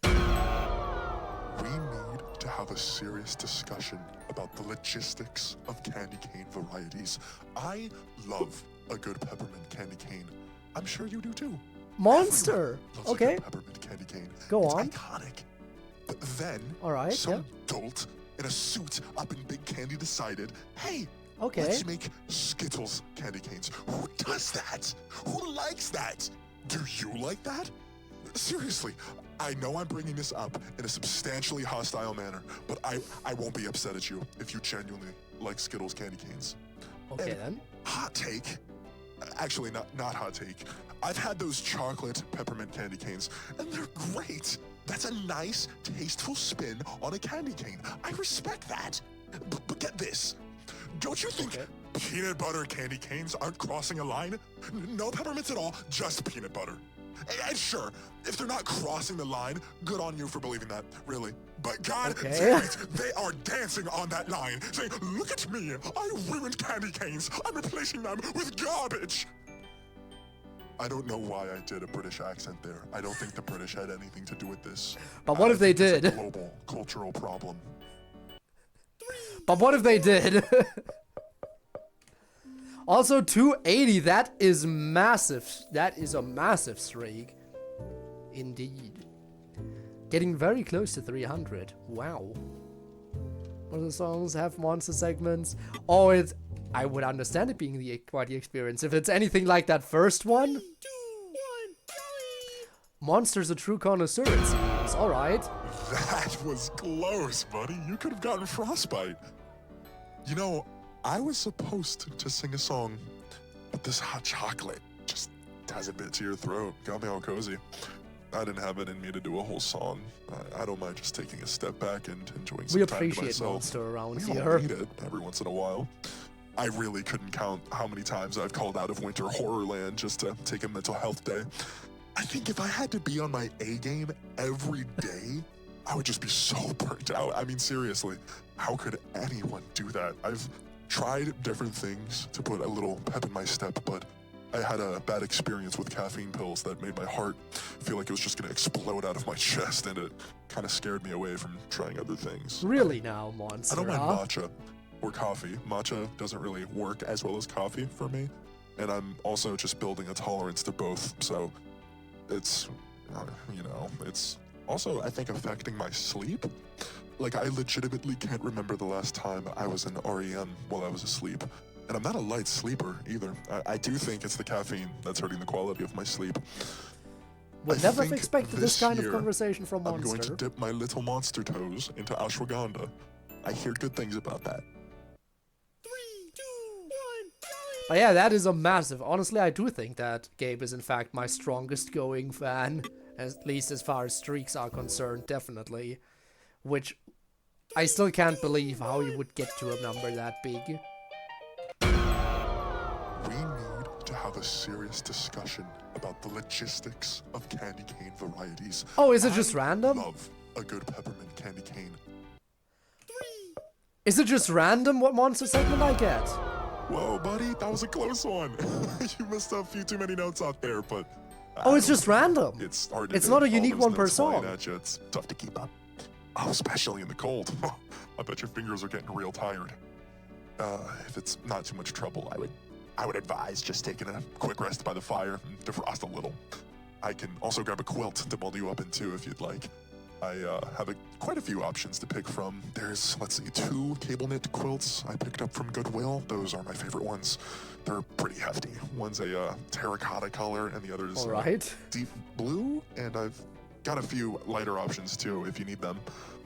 1, Joey! We need to have a serious discussion about the logistics of candy cane varieties. I love a good peppermint candy cane. I'm sure you do too. Monster! Loves Okay. a good peppermint candy cane. Go It's on. iconic. But then, Alright, some dolt in a suit up in Big Candy decided, hey, Okay. let's make Skittles candy canes. Who does that? Who likes that? Do you like that? Seriously, I know I'm bringing this up in a substantially hostile manner, but I won't be upset at you if you genuinely like Skittles candy canes. Okay, And then. hot take. Actually, not hot take. I've had those chocolate peppermint candy canes, and they're great. That's a nice, tasteful spin on a candy cane. I respect that. But get this. Don't you think peanut butter candy canes aren't crossing a line? No peppermints at all, just peanut butter. And sure, if they're not crossing the line, good on you for believing that, really. But god damn it, they are dancing on that line, saying, look at me, I ruined candy canes, I'm replacing them with garbage. I don't know why I did a British accent there. I don't think the British had anything to do with this. But what if they think it's did? a global cultural problem. But what if they did? Also, 280, that is massive. That is a massive streak. Indeed. Getting very close to 300. Wow. What do the songs have monster segments? Oh, I would understand it being quite the experience. If it's anything like that first one. 2, 1, Joey! Monster's a true connoisseur, it seems. Jeez, alright. That was close, buddy. You could have gotten frostbite. You know, I was supposed to sing a song, but this hot chocolate just has a bit to your throat. Got me all cozy. I didn't have it in me to do a whole song. I don't mind just taking a step back and enjoying some We time to appreciate myself. Monster around We all here. need it every once in a while. I really couldn't count how many times I've called out of Winter Horrorland just to take a mental health day. I think if I had to be on my A game every day, I would just be so burnt out. I mean, seriously, how could anyone do that? I've tried different things to put a little pep in my step, but I had a bad experience with caffeine pills that made my heart feel like it was just gonna explode out of my chest, and it kind of scared me away from trying other things. Really now, I Monster, don't mind huh? matcha or coffee. Matcha doesn't really work as well as coffee for me, and I'm also just building a tolerance to both, so it's, you know, it's also, I think, affecting my sleep. Like, I legitimately can't remember the last time I was in REM while I was asleep. And I'm not a light sleeper either. I do think it's the caffeine that's hurting the quality of my sleep. Would I never have think expected this kind of year conversation from I'm going to Monster. dip my little monster toes into ashwagandha. I hear good things about that. 3, 2, 1, go! But yeah, that is a massive. Honestly, I do think that Gabe is in fact my strongest going fan, at least as far as streaks are concerned, definitely. Which I still can't believe how you would get to a number that big. We need to have a serious discussion about the logistics of candy cane varieties. Oh, is it just random? Love a good peppermint candy cane. 3, Is it just random what monster segment I get? Whoa, buddy, that was a close one. You missed a few too many notes out there, but Oh, it's just random. it's hard to It's do not a all unique those one per notes flying song. at you. It's tough to keep up. Oh, especially in the cold. I bet your fingers are getting real tired. If it's not too much trouble, I would advise just taking a quick rest by the fire and defrost a little. I can also grab a quilt to bundle you up into if you'd like. I have quite a few options to pick from. There's, let's see, 2 cable knit quilts I picked up from Goodwill. Those are my favorite ones. They're pretty hefty. One's a terracotta color and the other is Alright. deep blue, and I've got a few lighter options too if you need them.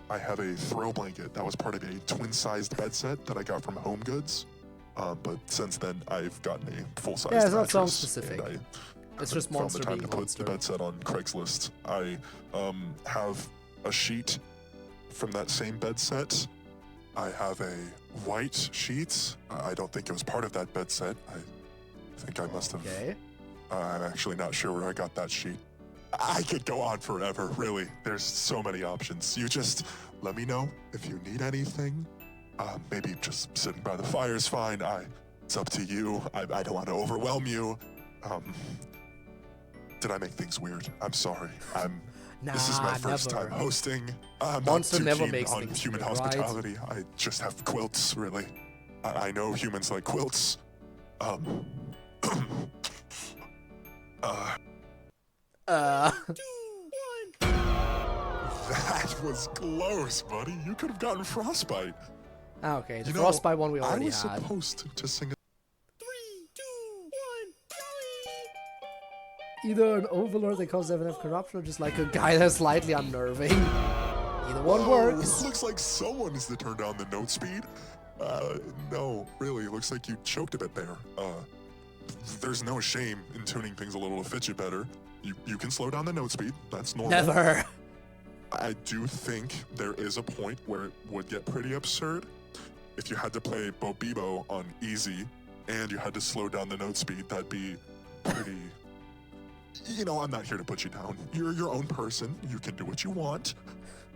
I have a throw blanket that was part of a twin-sized bed set that I got from Home Goods. But since then, I've gotten a full-size Yeah, it's not mattress, song-specific. and It's haven't just found Monster the time being to put Monster. the bed set on Craigslist. I have a sheet from that same bed set. I have a white sheet. I don't think it was part of that bed set. I think I must have. Okay. I'm actually not sure where I got that sheet. I could go on forever, really. There's so many options. You just let me know if you need anything. Maybe just sitting by the fire is fine. It's up to you. I don't want to overwhelm you. Did I make things weird? I'm sorry. This is my Nah, first never. time hosting. I'm Monster not too never keen makes on things human weird, right? hospitality. I just have quilts, really. I know humans like quilts. Uh, 2, 1. That was close, buddy. You could have gotten frostbite. okay, the You know, frostbite one we already I was had. supposed to sing 3, 2, 1, go! Either an overlord that causes FNF corruption or just like a guy that's slightly unnerving. Either one works. Looks like someone needs to turn down the note speed. No, really, looks like you choked a bit there. There's no shame in tuning things a little to fit you better. You can slow down the note speed, that's normal. Never. I do think there is a point where it would get pretty absurd if you had to play Bo Bebo on easy and you had to slow down the note speed. That'd be pretty... You know, I'm not here to put you down. You're your own person. You can do what you want.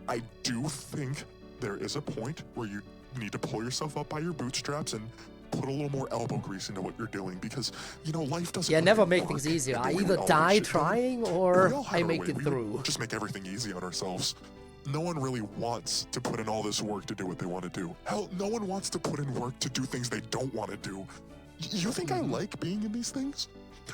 I do think there is a point where you need to pull yourself up by your bootstraps and put a little more elbow grease into what you're doing because, you know, life doesn't Yeah, never really make work things easier. in the I way either we all die should do. trying We or all have I our make way. it We through. just make everything easy on ourselves. No one really wants to put in all this work to do what they want to do. Hell, no one wants to put in work to do things they don't want to do. You think I like being in these things?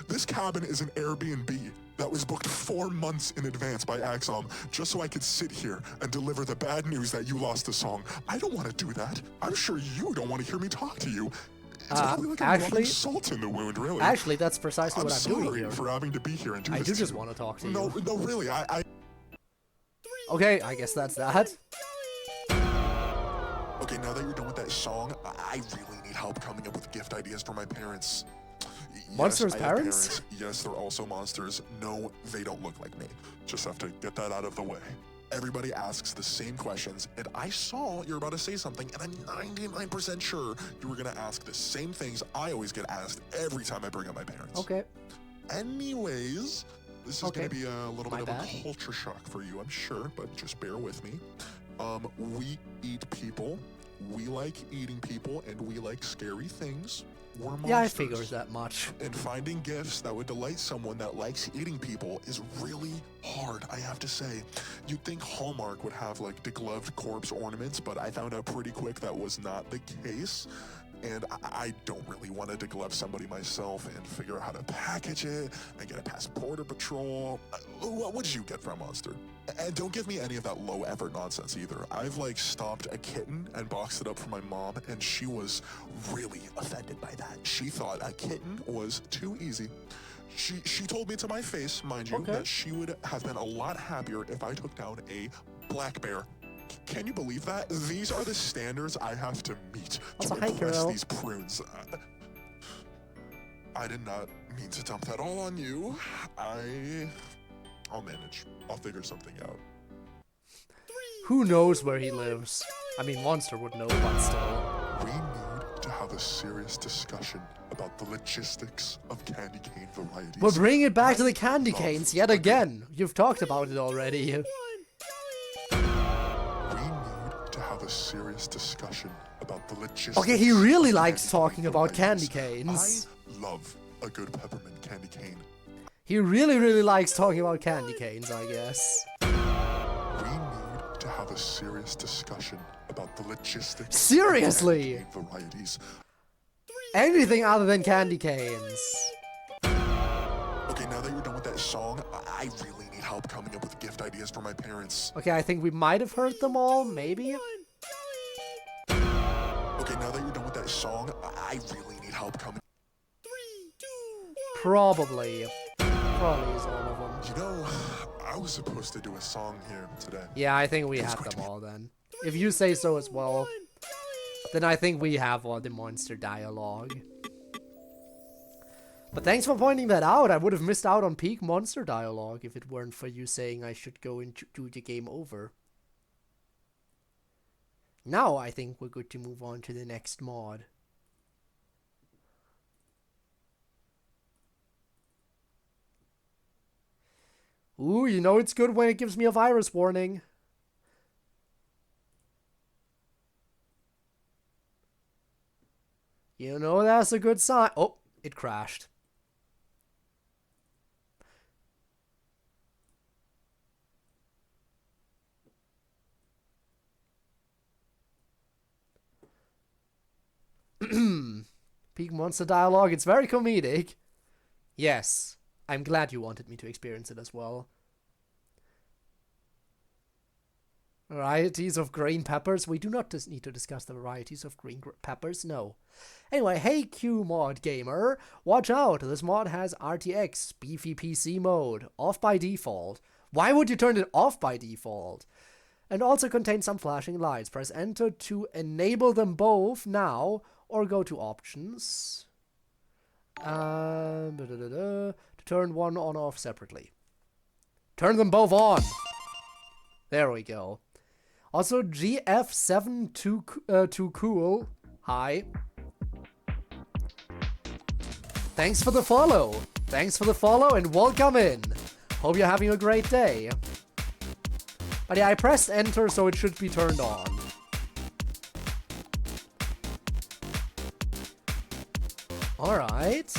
This cabin is an Airbnb that was booked 4 months in advance by Axom just so I could sit here and deliver the bad news that you lost the song. I don't want to do that. I'm sure you don't want to hear me talk to you. It's probably like I'm actually- rubbing salt in the wound, really. Actually, that's precisely I'm what I'm doing sorry here. for having to be here and do I this do to just you. want to talk to No, you. no, really, 3, Okay, I guess that's that. Okay, now that you're done with that song, I really need help coming up with gift ideas for my parents. Monsters' yes, I have parents? Yes, they're also monsters. No, they don't look like me. Just have to get that out of the way. Everybody asks the same questions, and I saw you're about to say something, and I'm 99% sure you were gonna ask the same things I always get asked every time I bring up my parents. Okay. Anyways, this is Okay. gonna be a little My bit bad. of a culture shock for you, I'm sure, but just bear with me. We eat people, we like eating people, and we like scary things. We're monsters. Yeah, I figured that much. And finding gifts that would delight someone that likes eating people is really hard, I have to say. You'd think Hallmark would have like degloved corpse ornaments, but I found out pretty quick that was not the case. And I don't really want to deglove somebody myself and figure out how to package it and get it past Border Patrol. What would you get from Monster? And don't give me any of that low effort nonsense either. I've like stopped a kitten and boxed it up for my mom, and she was really offended by that. She thought a kitten was too easy. She told me to my face, mind you, Okay. that she would have been a lot happier if I took down a black bear. Can you believe that? These are the standards I have to meet Also, to hi, impress girl. these prunes. I did not mean to dump that all on you. I'll manage. I'll figure something out. Who knows where he lives? I mean, Monster would know, but still. We need to have a serious discussion about the logistics of candy cane varieties. We'll bring it back to the candy Love canes yet a good- again. You've talked about it already. We need to have a serious discussion about the logistics. Okay, he really of likes candy talking cane about candy varieties. canes. I love a good peppermint candy cane. He really likes talking about candy canes, I guess. We need to have a serious discussion about the logistics. Seriously? Of candy cane varieties. Anything other than candy canes. Okay, now that you're done with that song, I really need help coming up with gift ideas for my parents. Okay, I think we might have heard them all, maybe? Okay, now that you're done with that song, I really need help coming. Probably. Probably is all of them. You know, I was supposed to do a song here today. Yeah, I think we have them all then. If you say so as well, then I think we have all the monster dialogue. But thanks for pointing that out. I would have missed out on peak monster dialogue if it weren't for you saying I should go into the game over. Now I think we're good to move on to the next mod. Ooh, you know it's good when it gives me a virus warning. You know that's a good sign. Oh, it crashed. Peak monster dialogue, it's very comedic. Yes, I'm glad you wanted me to experience it as well. Varieties of green peppers. We do not need to discuss the varieties of green peppers, no. Anyway, hey Q mod gamer, watch out, this mod has RTX beefy PC mode, off by default. Why would you turn it off by default? And also contains some flashing lights. Press enter to enable them both now, or go to options. To turn one on off separately. Turn them both on! There we go. Also, GF7 too cool. Hi. Thanks for the follow. Thanks for the follow and welcome in. Hope you're having a great day. But yeah, I pressed enter, so it should be turned on. Alright.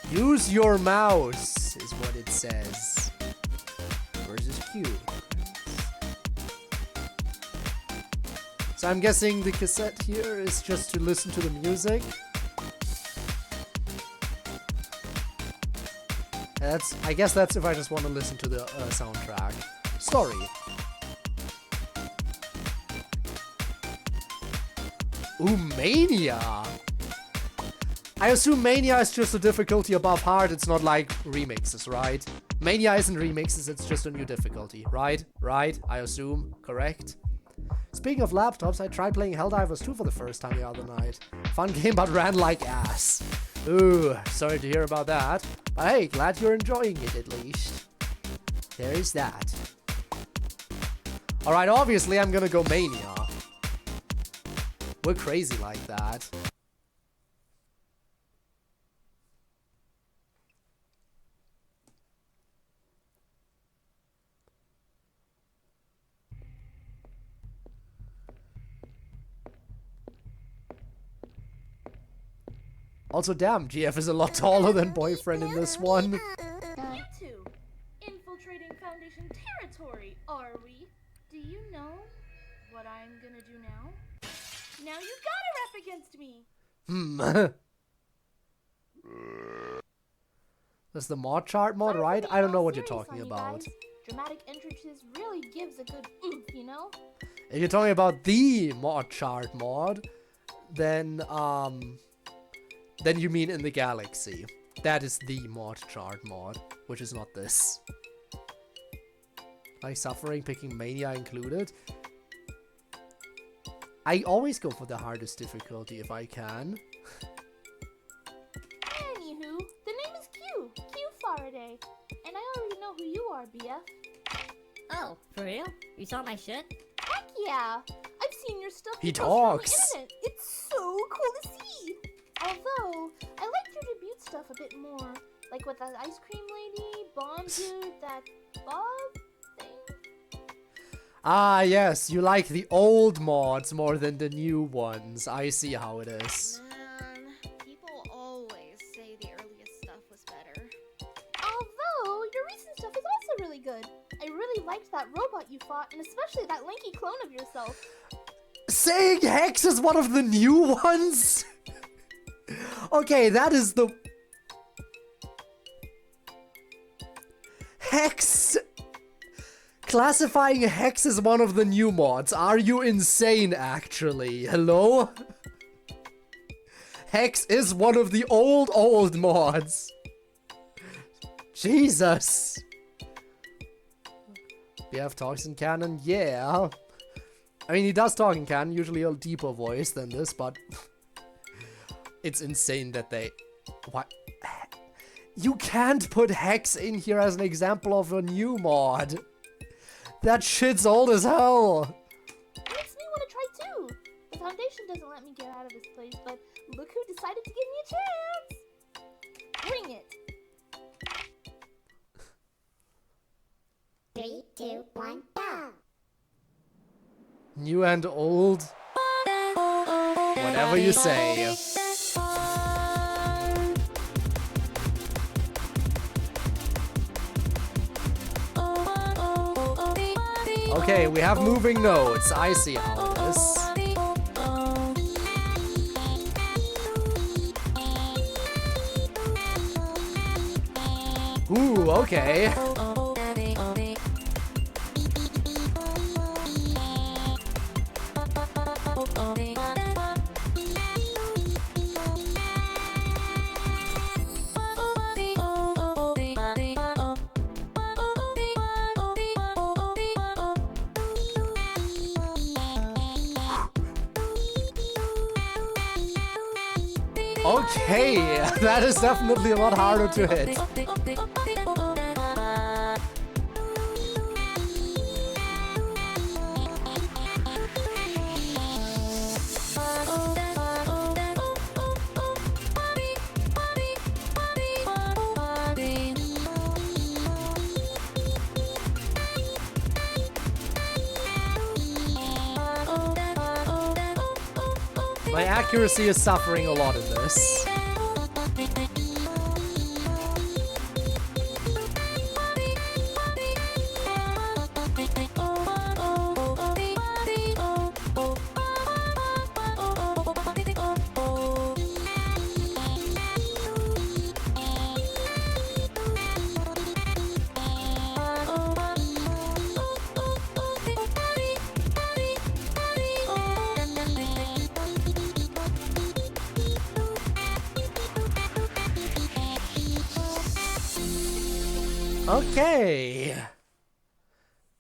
Use your mouse, is what it says. Versus Q. So I'm guessing the cassette here is just to listen to the music. I guess that's if I just want to listen to the soundtrack. Story. Ooh, Mania! I assume Mania is just a difficulty above hard, it's not like remixes, right? Mania isn't remixes, it's just a new difficulty. Right? Right? I assume. Correct? Speaking of laptops, I tried playing Helldivers 2 for the first time the other night. Fun game, but ran like ass. Ooh, sorry to hear about that. But hey, glad you're enjoying it at least. There's that. Alright, obviously I'm gonna go Mania. We're crazy like that. Also, damn, GF is a lot taller than Boyfriend in this one. You two, infiltrating Foundation territory, are we? Do you know what I'm gonna do now? Now you gotta rap against me! That's the mod chart mod, right? I don't know what you're Serious talking on you about. guys. Dramatic entrances really gives a good oomph, you know? If you're talking about the mod chart mod, then you mean in the galaxy. That is the mod chart mod, which is not this. Like suffering, picking Mania included. I always go for the hardest difficulty if I can. Anywho, the name is Q Faraday. And I already know who you are, BF. Oh, for real? You saw my shit? Heck yeah! I've seen your stuff He you posted on the talks. internet. It's so cool to see! Although, I liked your debut stuff a bit more. Like with that ice cream lady, Bomb Dude, that Bob thing. Ah, yes, you like the old mods more than the new ones. I see how it is. Man, people always say the earliest stuff was better. Although, your recent stuff is also really good. I really liked that robot you fought, and especially that lanky clone of yourself. Saying Hex is one of the new ones? Okay, that is the... Hex... Classifying Hex as one of the new mods. Are you insane, actually? Hello? Hex is one of the old mods. Jesus. BF talks in canon? Yeah. I mean, he does talk in canon, usually a deeper voice than this, but... It's insane that they... What? You can't put Hex in here as an example of a new mod. That shit's old as hell. It makes me want to try too. The Foundation doesn't let me get out of this place, but look who decided to give me a chance. Bring it. 3, 2, 1, go! New and old. Whatever you say. Okay, we have moving notes. I see how it is. Ooh, okay. Okay, that is definitely a lot harder to hit. My accuracy is suffering a lot in this. Okay.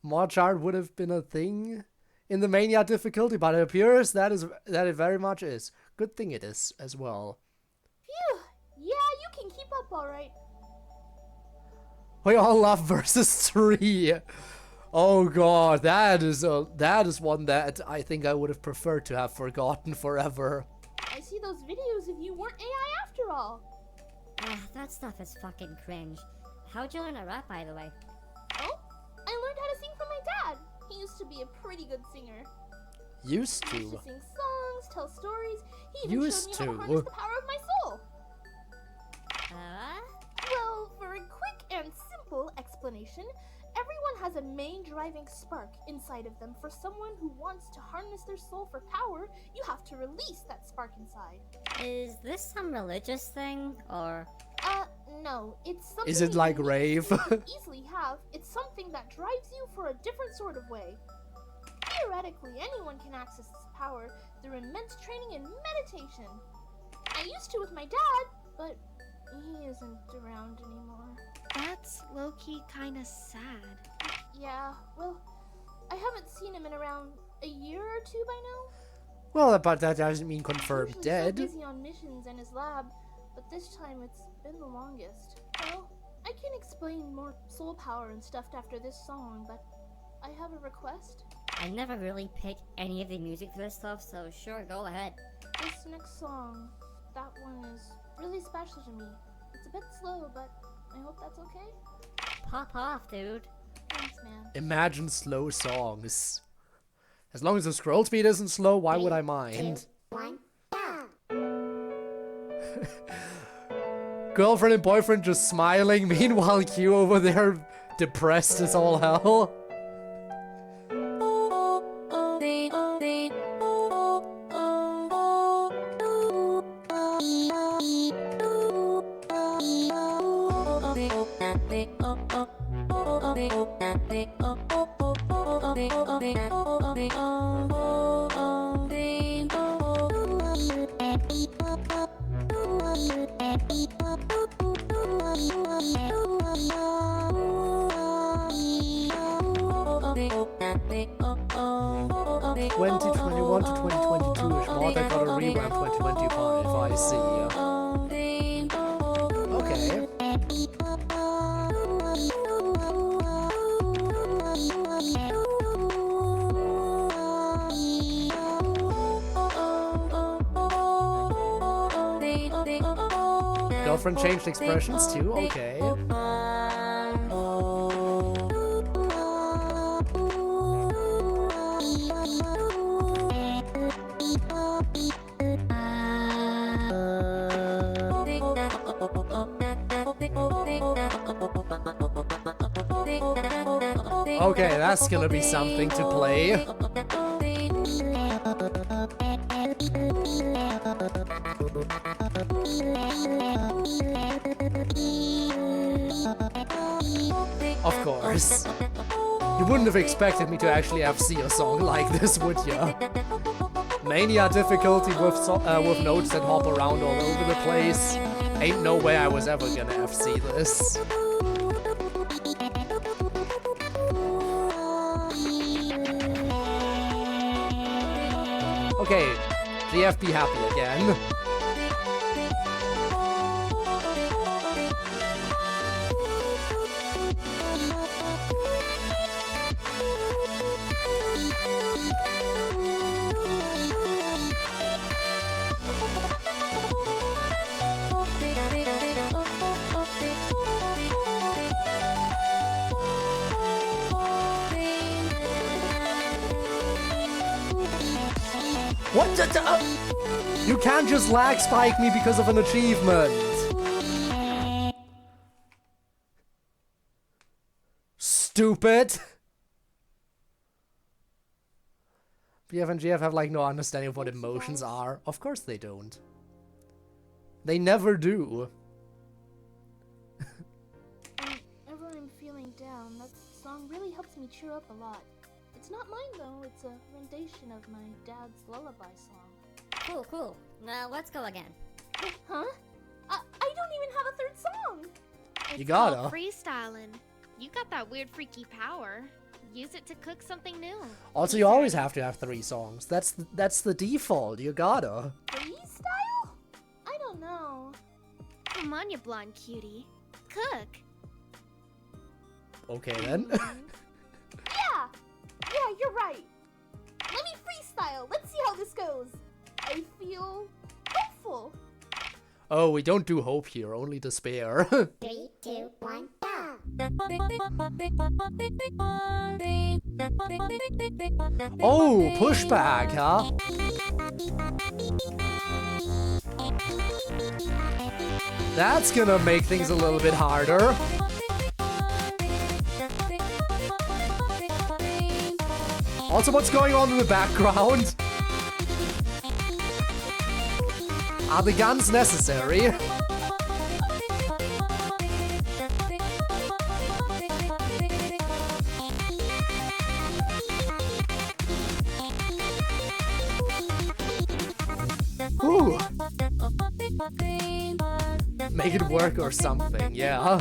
More chart would have been a thing in the Mania difficulty, but it appears that it very much is. Good thing it is as well. Phew! Yeah, you can keep up alright. We all love versus 3. Oh god, that is one that I think I would have preferred to have forgotten forever. I see those videos of you weren't AI after all. That stuff is fucking cringe. How'd you learn to rap, by the way? Oh? I learned how to sing from my dad. He used to be a pretty good singer. Used He used to. to sing songs, tell stories. He even Used showed me how to to. harness the power of my soul. Uh? Well, for a quick and simple explanation, everyone has a main driving spark inside of them. For someone who wants to harness their soul for power, you have to release that spark inside. Is this some religious thing, or? No, it's something Is it that like you rave? can easily have. It's something that drives you for a different sort of way. Theoretically, anyone can access this power through immense training and meditation. I used to with my dad, but he isn't around anymore. That's low-key kinda sad. Yeah, well, I haven't seen him in around a year or two by now. Well, but that doesn't mean confirmed Usually dead. so busy on missions and his lab, but this time it's been the longest. Well, I can explain more soul power and stuff after this song, but I have a request. I never really pick any of the music for this stuff, so sure, go ahead. This next song, that one is really special to me. It's a bit slow, but I hope that's okay. Pop off, dude. Thanks, man. Imagine slow songs. As long as the scroll speed isn't slow, why would I mind? 1, go! Girlfriend and boyfriend just smiling, meanwhile Kyu over there depressed as all hell. To 2022 is more they got a revamp 2025, I see. Okay. Girlfriend changed expressions too, okay. Okay, that's gonna be something to play. Of course. You wouldn't have expected me to actually FC a song like this, would ya? Mania difficulty with notes that hop around all over the place. Ain't no way I was ever gonna FC this. Okay, GF be happy again. What the You can't just lag spike me because of an achievement. Stupid. BF and GF have like no understanding of what emotions are. Of course they don't. They never do. Whenever I'm feeling down, that song really helps me cheer up a lot. It's not mine though, it's a rendition of my dad's lullaby song. Cool, cool. Now let's go again. Huh? I don't even have a third song! It's You gotta. called freestyling. You got that weird freaky power. Use it to cook something new. Also, you always have to have 3 songs. That's the default. You gotta. Freestyle? I don't know. Come on, you blonde cutie. Cook. Okay then. Yeah! Yeah, you're right. Let me freestyle. Let's see how this goes. I feel hopeful. Oh, we don't do hope here, only despair. 3, 2, 1, go! Oh, pushback, huh? That's gonna make things a little bit harder. Also, what's going on in the background? Are the guns necessary? Ooh. Make it work or something, yeah.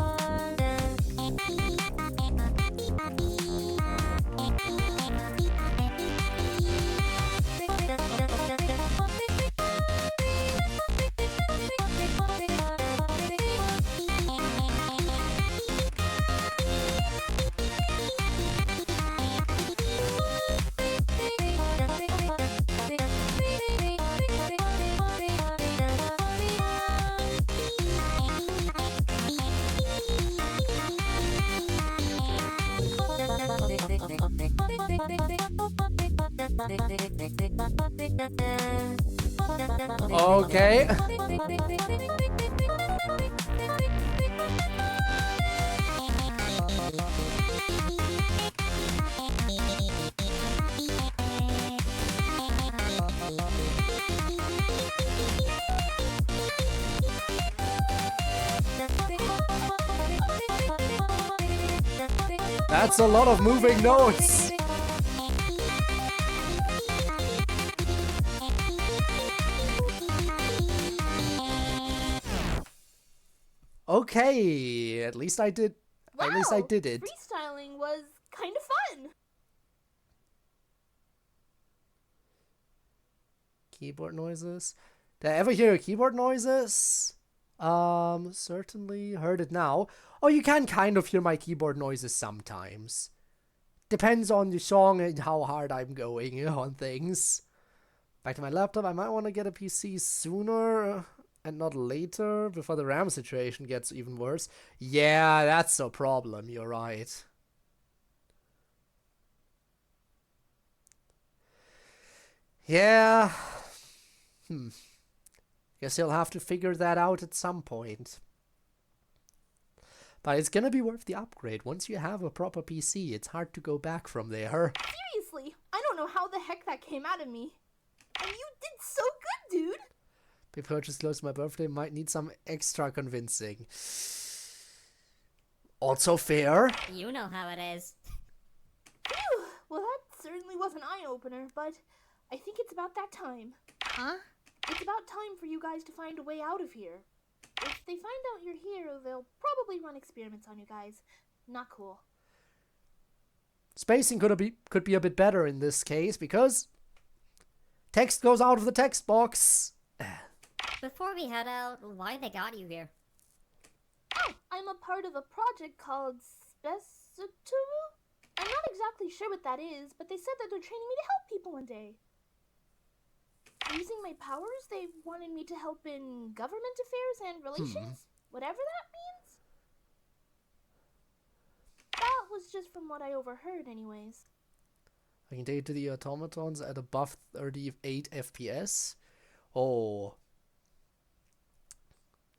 Okay. That's a lot of moving notes. Okay, at least I did. Wow, At least I did it. Freestyling was kind of fun. Keyboard noises. Did I ever hear keyboard noises? Certainly heard it now. Oh, you can kind of hear my keyboard noises sometimes. Depends on the song and how hard I'm going on things. Back to my laptop. I might want to get a PC sooner and not later before the RAM situation gets even worse. Yeah, that's a problem. You're right. Yeah. Guess you'll have to figure that out at some point. But it's gonna be worth the upgrade. Once you have a proper PC, it's hard to go back from there. Seriously, I don't know how the heck that came out of me. And you did so good, dude. Big purchase close to my birthday, might need some extra convincing. Also fair. You know how it is. Phew, well, that certainly was an eye-opener, but I think it's about that time. Huh? It's about time for you guys to find a way out of here. If they find out you're here, they'll probably run experiments on you guys. Not cool. Spacing could be a bit better in this case, because text goes out of the text box. Before we head out, why they got you here? Oh, I'm a part of a project called Spesituru? I'm not exactly sure what that is, but they said that they're training me to help people one day. Using my powers, they wanted me to help in government affairs and relations, whatever that means. That was just from what I overheard anyways. I can take it to the automatons at above 38 FPS. Oh.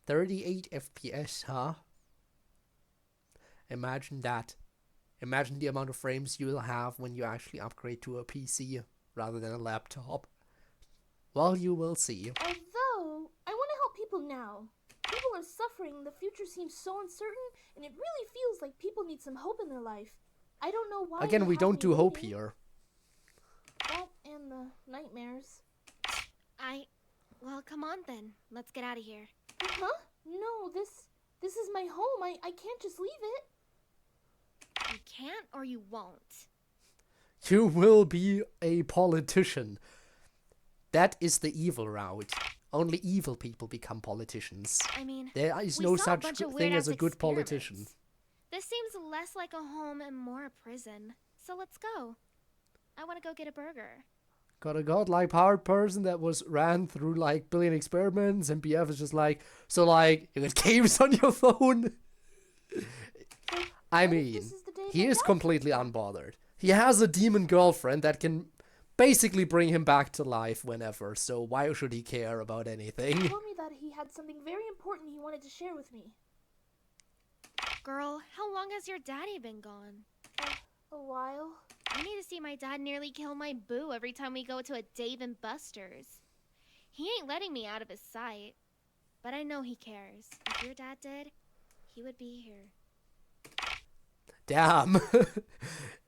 38 FPS, huh? Imagine that. Imagine the amount of frames you'll have when you actually upgrade to a PC rather than a laptop. Well, you will see. Although, I want to help people now. People are suffering, the future seems so uncertain, and it really feels like people need some hope in their life. I don't know why. Again, they we have don't me do hope waiting. here. That and the nightmares. Well, come on then. Let's get out of here. Huh? No, this is my home. I can't just leave it. You can't or you won't. You will be a politician. That is the evil route. Only evil people become politicians. I mean, There is we no saw a such bunch of thing as weird-ass a good politician. experiments. This seems less like a home and more a prison. So let's go. I want to go get a burger. Got a godlike powered person that was ran through like billion experiments, and BF is just like, so like, you got games on your phone? I mean, he is completely unbothered. He has a demon girlfriend that can basically bring him back to life whenever, so why should he care about anything? He told me that he had something very important he wanted to share with me. Girl, how long has your daddy been gone? A while. I need to see my dad nearly kill my boo every time we go to a Dave and Buster's. He ain't letting me out of his sight. But I know he cares. If your dad did, he would be here. Damn.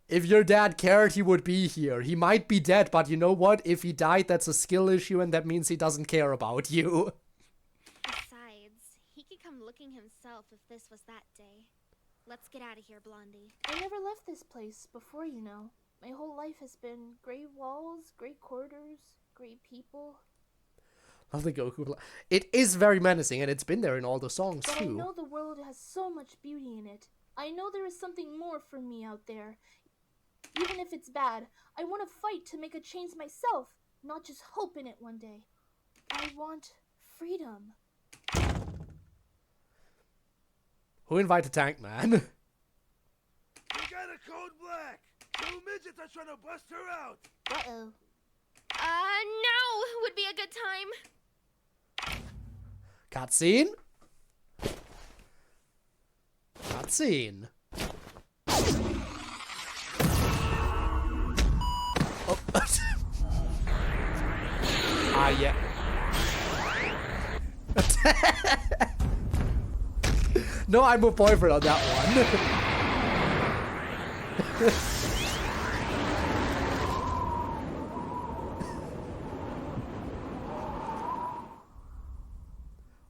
If your dad cared, he would be here. He might be dead, but you know what? If he died, that's a skill issue, and that means he doesn't care about you. Besides, he could come looking himself if this was that day. Let's get out of here, Blondie. I never left this place before, you know. My whole life has been gray walls, gray corridors, gray people. Love the Goku. It is very menacing, and it's been there in all the songs, But I too. know the world has so much beauty in it. I know there is something more for me out there. Even if it's bad, I want to fight to make a change myself, not just hope in it one day. I want freedom. Who invited Tank Man? We got a code black. Two midgets are trying to bust her out. Uh-oh. Now would be a good time. Cutscene? Cutscene. Oh. Ah, yeah. No, I'm a boyfriend on that one.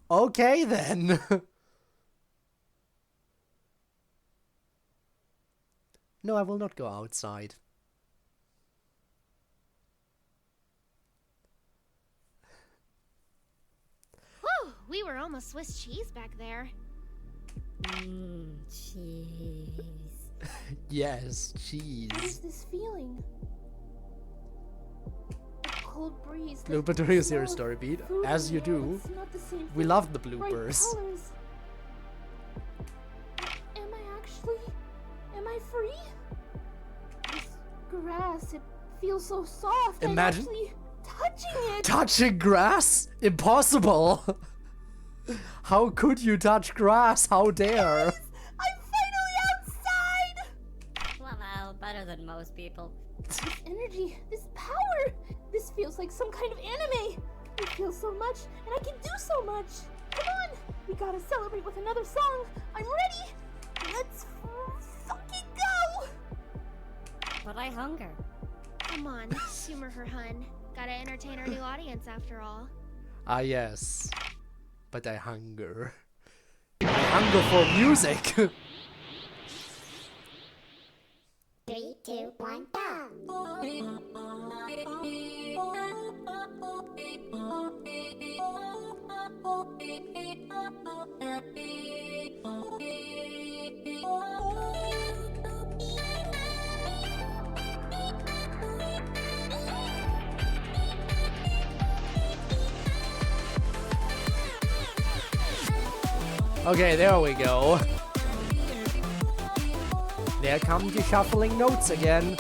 Okay, then. No, I will not go outside. Whew, we were almost Swiss cheese back there. Cheese. Yes, cheese. What is this feeling? A cold breeze. the Blooper to your smell of story beat, food as in you the air, do. it's not the same We thing. love the Bright bloopers. colors. Am I free? This grass, it feels so soft. Imagine- I'm actually touching it. Touching grass? Impossible! How could you touch grass? How dare? I'm finally outside. Well, better than most people. This energy, this power, this feels like some kind of anime. I feel so much, and I can do so much. Come on, we gotta celebrate with another song. I'm ready. Let's fucking go. But I hunger. Come on, humor her, hun. Gotta entertain our new audience after all. Ah, yes. But I hunger. I hunger for music! 3, 2, 1, go! Okay, there we go. There come the shuffling notes again.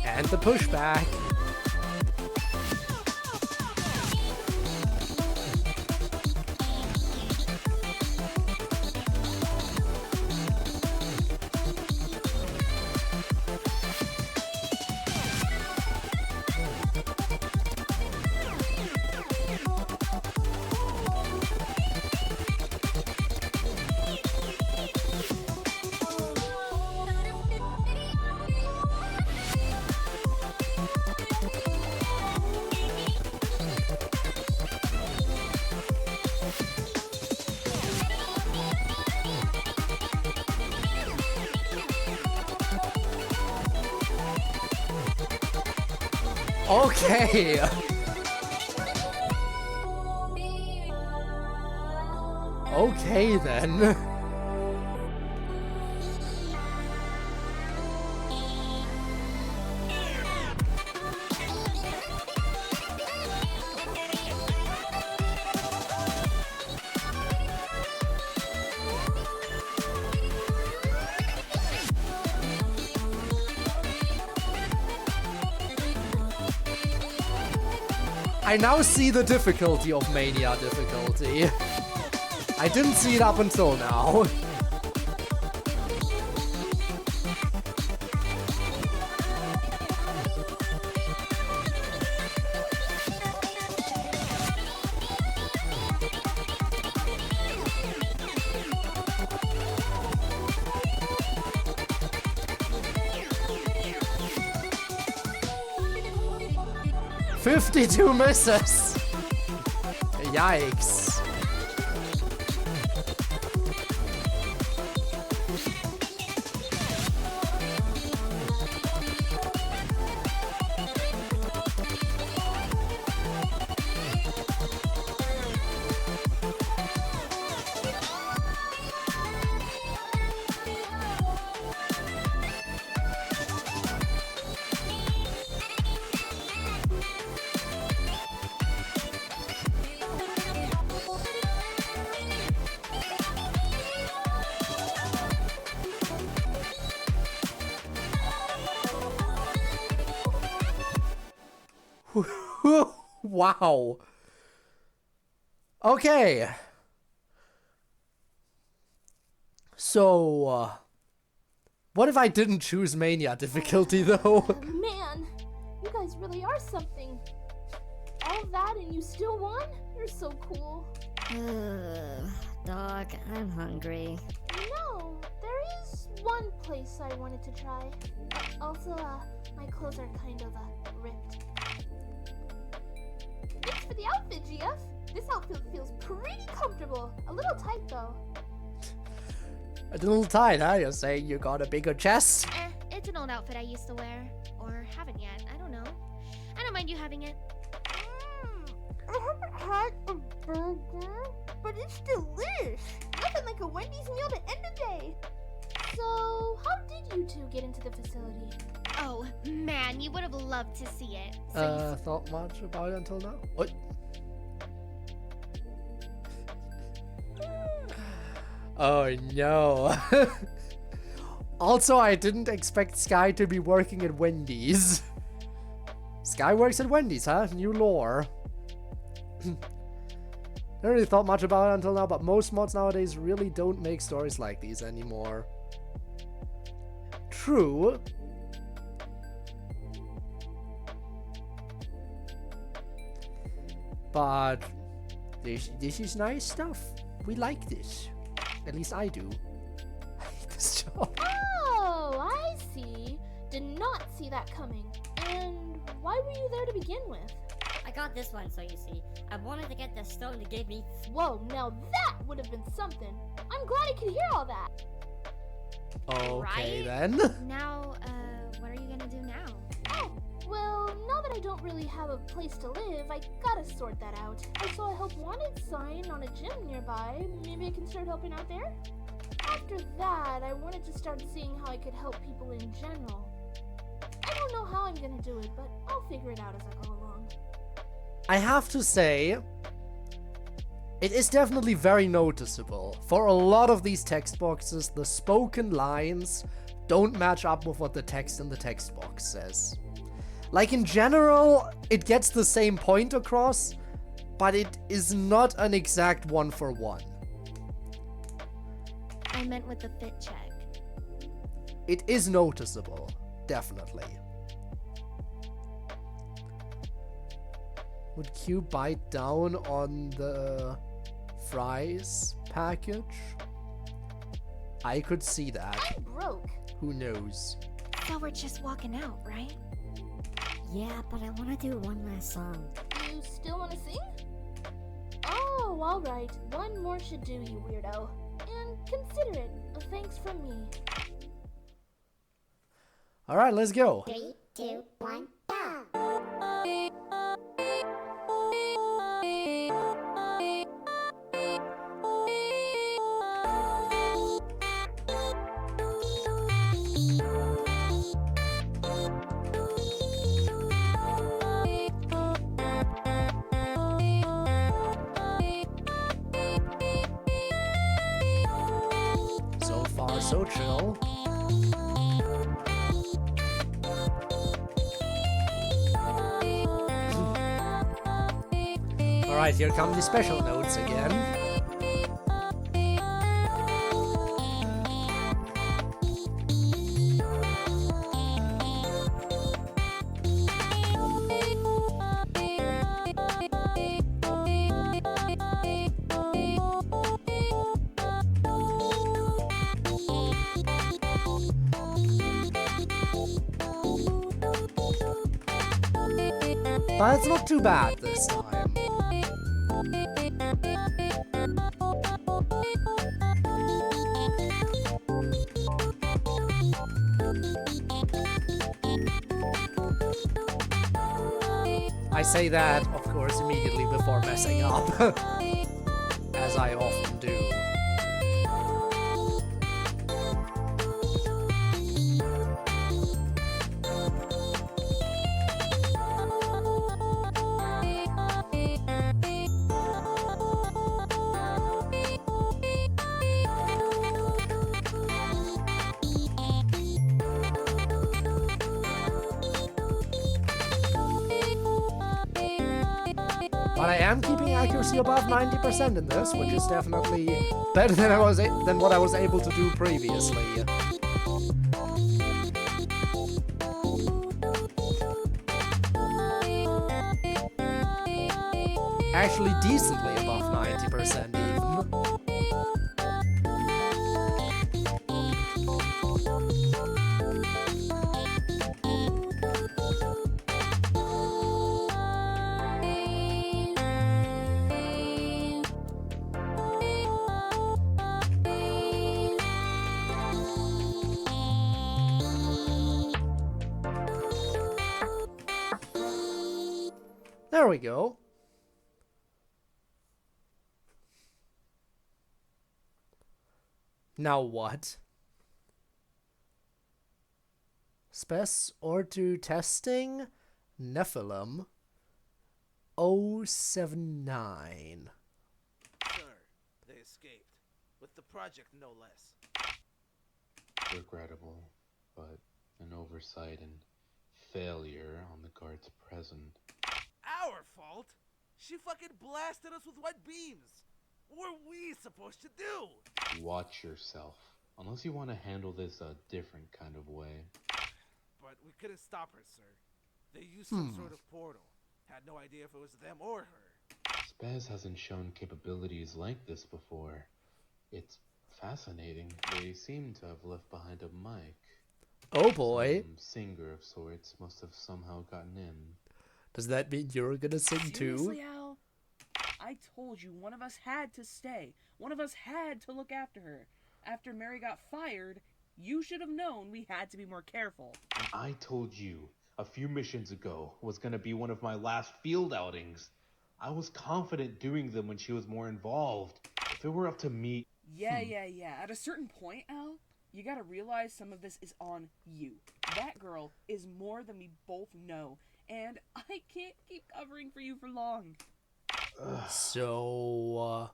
And the pushback. Okay. Okay then. I now see the difficulty of Mania difficulty. I didn't see it up until now. "52 misses. Yikes. Wow. Okay. So, what if I didn't choose Mania difficulty, though? Man, you guys really are something. All that and you still won? You're so cool. Dog, I'm hungry. No, there is one place I wanted to try. Also, my clothes are kind of ripped. Thanks for the outfit, GF. This outfit feels pretty comfortable. A little tight, though. A little tight, huh? You're saying you got a bigger chest? It's an old outfit I used to wear. Or haven't yet. I don't know. I don't mind you having it. I haven't had a burger, but it's delish. Nothing like a Wendy's meal to end the day. So, how did you two get into the facility? Oh, man, you would have loved to see it. So Thought much about it until now? What? Oh no. Also, I didn't expect Sky to be working at Wendy's. Sky works at Wendy's, huh? New lore. Never really thought much about it until now, but most mods nowadays really don't make stories like these anymore. True. But this is nice stuff. We like this. At least I do. I hate this job. Oh, I see. Did not see that coming. And why were you there to begin with? I got this one, so you see. I wanted to get the stone to give me. Whoa, now that would have been something. I'm glad I could hear all that. Okay Right? then. now, what are you gonna do now? Oh, well, now that I don't really have a place to live, I gotta sort that out. I saw a help wanted sign on a gym nearby. Maybe I can start helping out there? After that, I wanted to start seeing how I could help people in general. I don't know how I'm gonna do it, but I'll figure it out as I go along. I have to say, it is definitely very noticeable. For a lot of these text boxes, the spoken lines don't match up with what the text in the text box says. Like in general, it gets the same point across, but it is not an exact one-for-one. I meant with the fit check. It is noticeable, definitely. Would Q bite down on the fries package? I could see that. I'm broke. Who knows? So we're just walking out, right? Yeah, but I want to do one last song. You still want to sing? Oh, alright. One more should do, you weirdo. And consider it a thanks from me. Alright, let's go. 3, 2, 1, go! so chill. Alright, here come the special notes again. But it's not too bad this time. I say that, of course, immediately before messing up, as I often do. But I am keeping accuracy above 90% in this, which is definitely better than what I was able to do previously. Actually decently above 90% even. There we go. Now what? Spec Ortu testing Nephilim 079. Sir, they escaped. With the project, no less. Regrettable, but an oversight and failure on the guard's present. Our fault? She fucking blasted us with white beams. What were we supposed to do? Watch yourself. Unless you want to handle this a different kind of way. But we couldn't stop her, sir. They used some sort of portal. Had no idea if it was them or her. Spaz hasn't shown capabilities like this before. It's fascinating. They seem to have left behind a mic. Oh boy. Some singer of sorts must have somehow gotten in. Does that mean you're gonna sing Seriously, too? Al? I told you one of us had to stay. One of us had to look after her. After Mary got fired, you should have known we had to be more careful. And I told you a few missions ago was gonna be one of my last field outings. I was confident doing them when she was more involved. If it were up to me... Yeah. At a certain point, Al, you gotta realize some of this is on you. That girl is more than we both know, and I can't keep covering for you for long. So,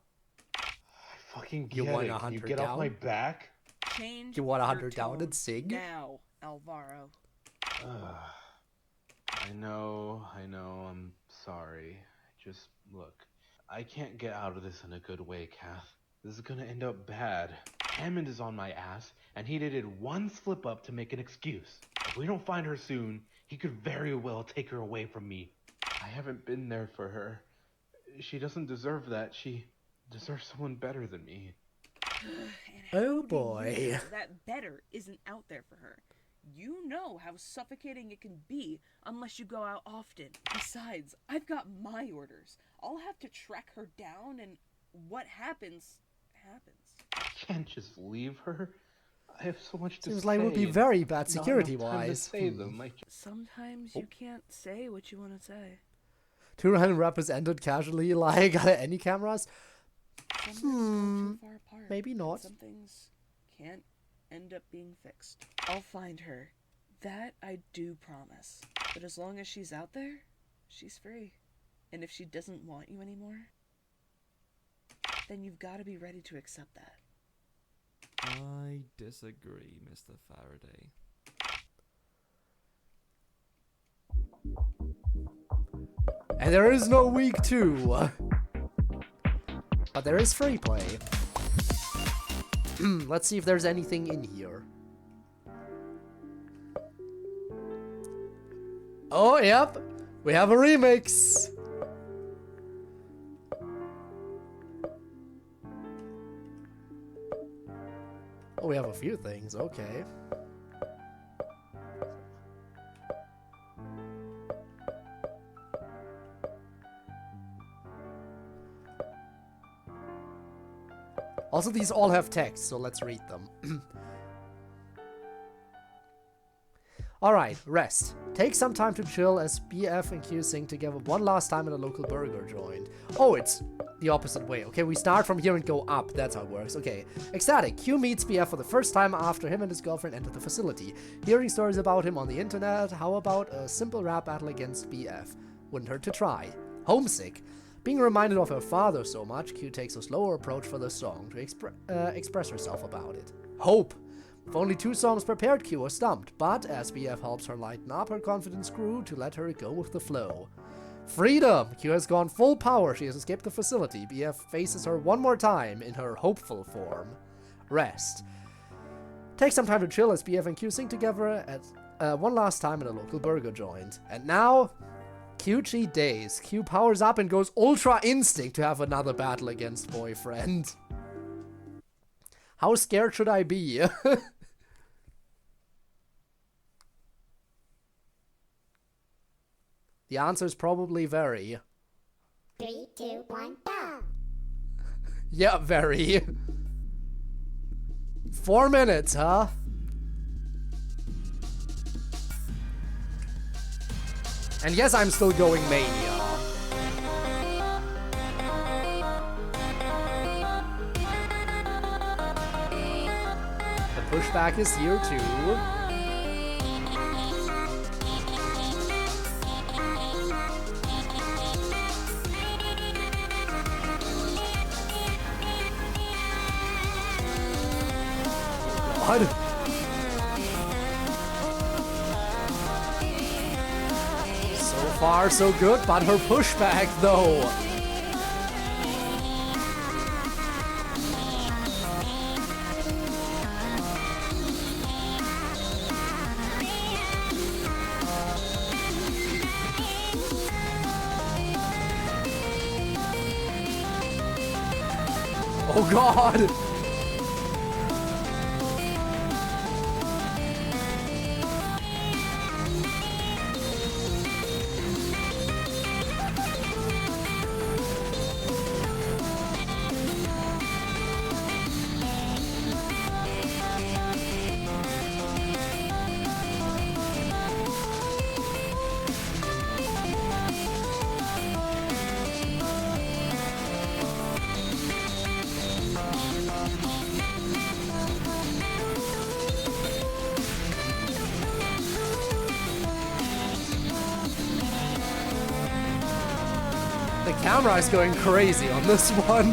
I fucking You get want it. 100 You get down? off my back? Change You want your 100 down tone and sing? now, Alvaro. I know, I'm sorry. Just, look, I can't get out of this in a good way, Kath. This is gonna end up bad. Hammond is on my ass, and he needed one slip up to make an excuse. If we don't find her soon, he could very well take her away from me. I haven't been there for her. She doesn't deserve that. She deserves someone better than me. oh boy. That better isn't out there for her. You know how suffocating it can be unless you go out often. Besides, I've got my orders. I'll have to track her down, and what happens, happens. I can't just leave her. I have so much to Seems say. like it would be and very bad not enough time to security-wise. say them. Sometimes you can't say what you want to say. Two random represented casually, like, any cameras? Some things go too far apart. maybe and not. Some things can't end up being fixed. I'll find her. That I do promise. But as long as she's out there, she's free. And if she doesn't want you anymore, then you've got to be ready to accept that. I disagree, Mr. Faraday. And there is no week 2. But there is free play. Let's see if there's anything in here. Oh, yep. We have a remix. Oh, we have a few things. Okay. Also, these all have text, so let's read them. Alright, rest. Take some time to chill as BF and Kyu sing together one last time at a local burger joint. Oh, it's the opposite way. Okay, we start from here and go up. That's how it works. Okay. Ecstatic. Kyu meets BF for the first time after him and his girlfriend entered the facility. Hearing stories about him on the internet, how about a simple rap battle against BF? Wouldn't hurt to try. Homesick. Being reminded of her father so much, Kyu takes a slower approach for the song to express herself about it. Hope. With only 2 songs prepared, Kyu was stumped, but as BF helps her lighten up, her confidence grew to let her go with the flow. Freedom! Kyu has gone full power. She has escaped the facility. BF faces her one more time in her hopeful form. Rest. Take some time to chill as BF and Kyu sing together at one last time at a local burger joint. And now, Kyu cheat days. Kyu powers up and goes Ultra Instinct to have another battle against boyfriend. How scared should I be? The answer is probably very. 3, 2, 1, go! Yeah, very. 4 minutes, huh? And yes, I'm still going Mania. The pushback is here too. God. So far, so good, but her pushback, though. Oh, God. The camera is going crazy on this one.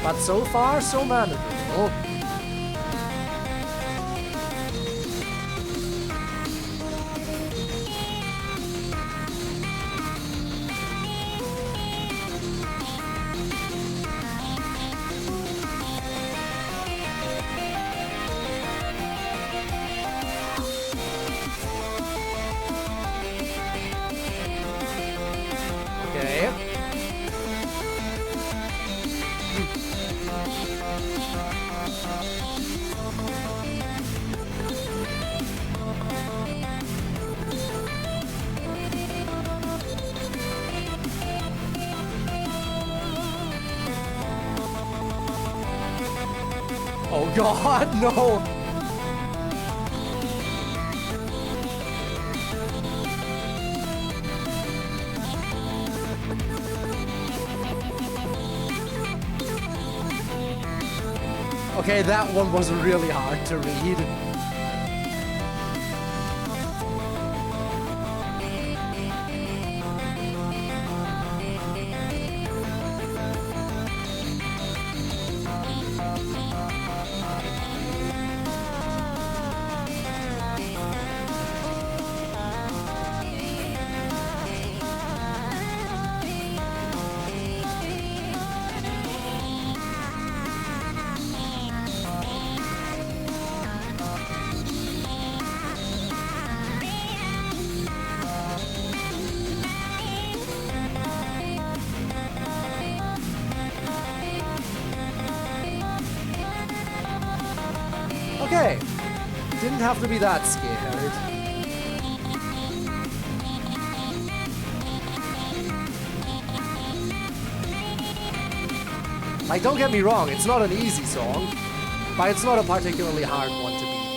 But so far, so manageable. Okay. Oh God, no! Okay, that one was really hard to read. Okay, didn't have to be that scared. Like, don't get me wrong, it's not an easy song, but it's not a particularly hard one to beat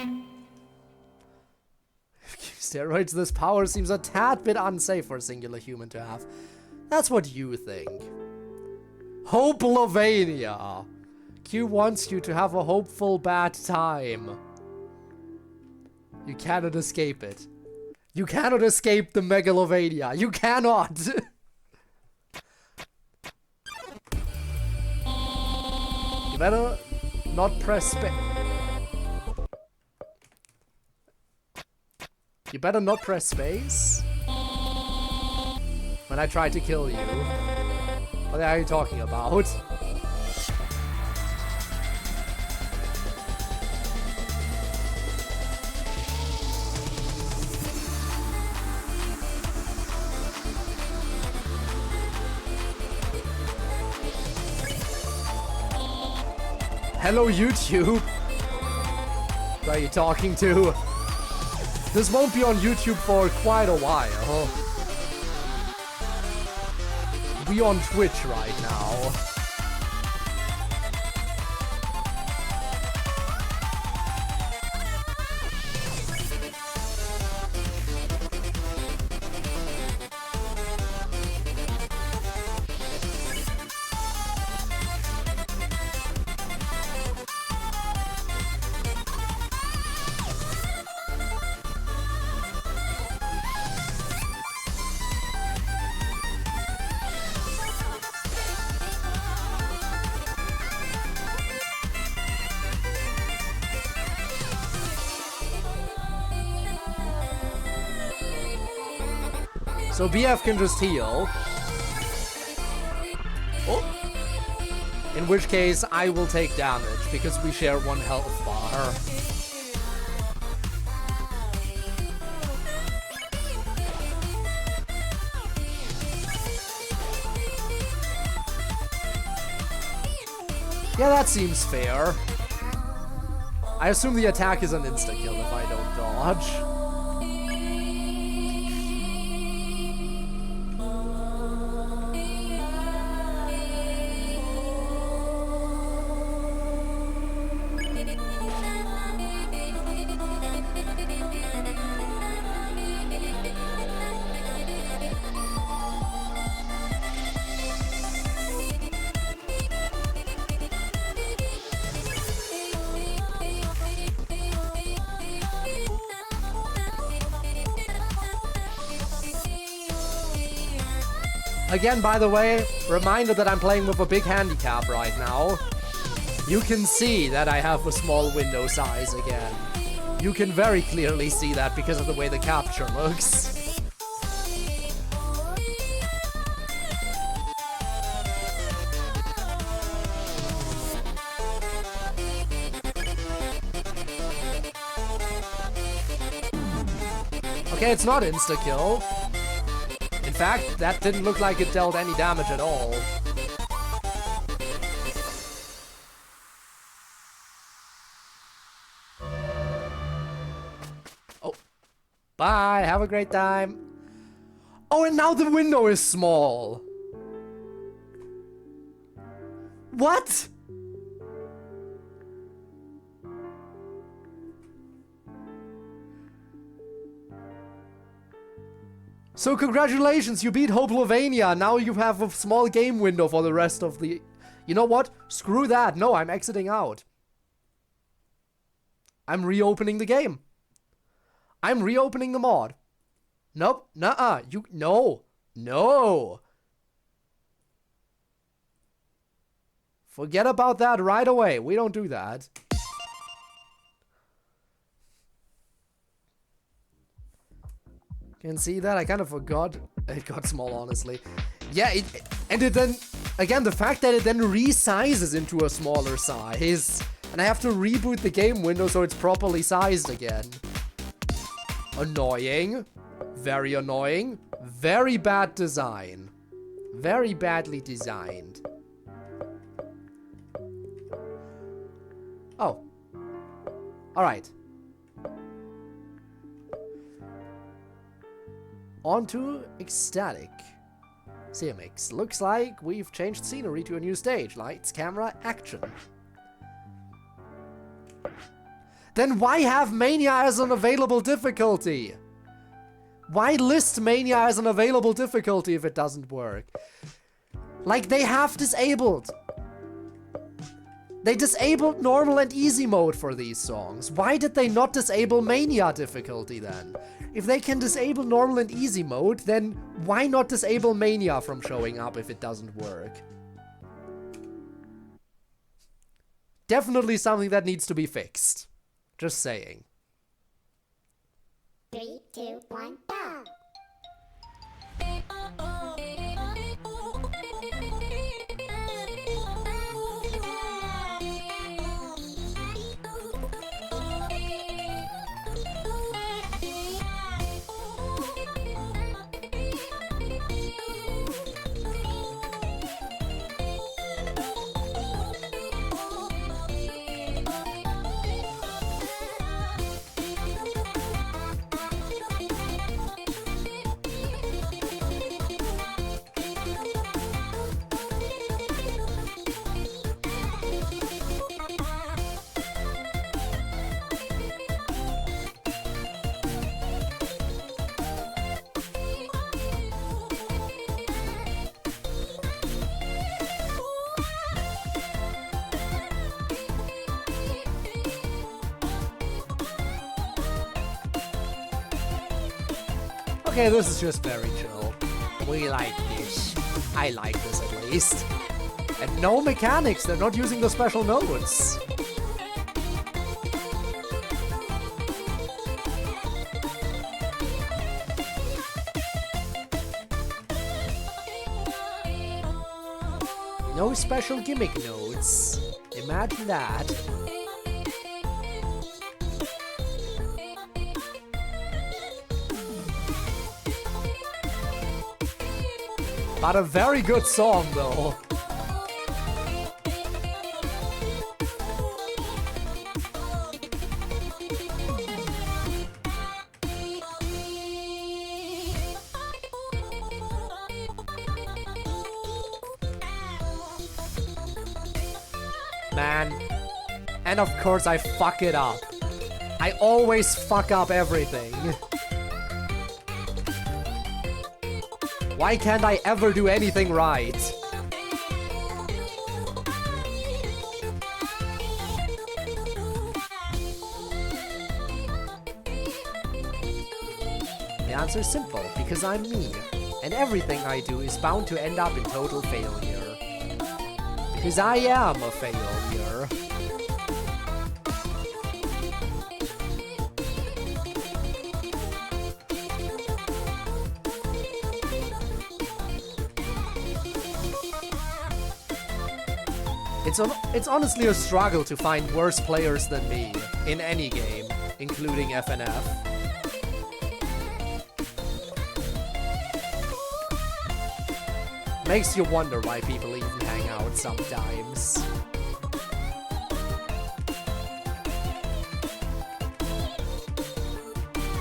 either. Steroids, this power seems a tad bit unsafe for a singular human to have. That's what you think. Hopelovania! Q wants you to have a hopeful bad time. You cannot escape it. You cannot escape the Megalovania. You cannot! You better not press space. You better not press space when I try to kill you. What are you talking about? Hello, YouTube. Who are you talking to? This won't be on YouTube for quite a while. We on Twitch right now. So BF can just heal. Oh. In which case, I will take damage, because we share one health bar. Yeah, that seems fair. I assume the attack is an insta-kill if I don't dodge. Again, by the way, reminder that I'm playing with a big handicap right now. You can see that I have a small window size again. You can very clearly see that because of the way the capture looks. Okay, it's not insta-kill. In fact, that didn't look like it dealt any damage at all. Oh. Bye, have a great time. Oh, and now the window is small. What? So congratulations, you beat Hoplovania. Now you have a small game window for the rest of the... You know what? Screw that. No, I'm exiting out. I'm reopening the game. I'm reopening the mod. Nope. Nuh-uh. No. No. Forget about that right away. We don't do that. Can see that? I kind of forgot. It got small, honestly. Yeah, and it then... Again, the fact that it then resizes into a smaller size. And I have to reboot the game window so it's properly sized again. Annoying. Very annoying. Very bad design. Very badly designed. Oh. Alright. On to Ecstatic. CMX. Looks like we've changed scenery to a new stage. Lights, camera, action. Then why have Mania as an available difficulty? Why list Mania as an available difficulty if it doesn't work? Like, they have disabled. They disabled normal and easy mode for these songs. Why did they not disable Mania difficulty then? If they can disable normal and easy mode, then why not disable Mania from showing up if it doesn't work? Definitely something that needs to be fixed. Just saying. 3, 2, 1, go! Okay, this is just very chill. We like this. I like this at least. And no mechanics, they're not using the special notes. No special gimmick notes. Imagine that. But a very good song, though. Man. And of course I fuck it up. I always fuck up everything. Why can't I ever do anything right? The answer is simple, because I'm me. And everything I do is bound to end up in total failure. Because I am a failure. It's honestly a struggle to find worse players than me in any game, including FNF. Makes you wonder why people even hang out sometimes.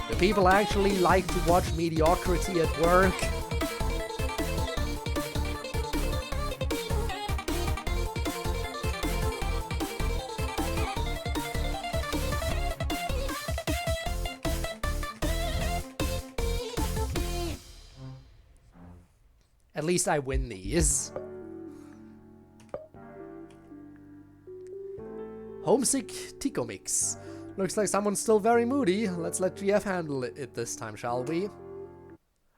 Do people actually like to watch mediocrity at work? At least I win these. Homesick Tico Mix. Looks like someone's still very moody. Let's let GF handle it this time, shall we?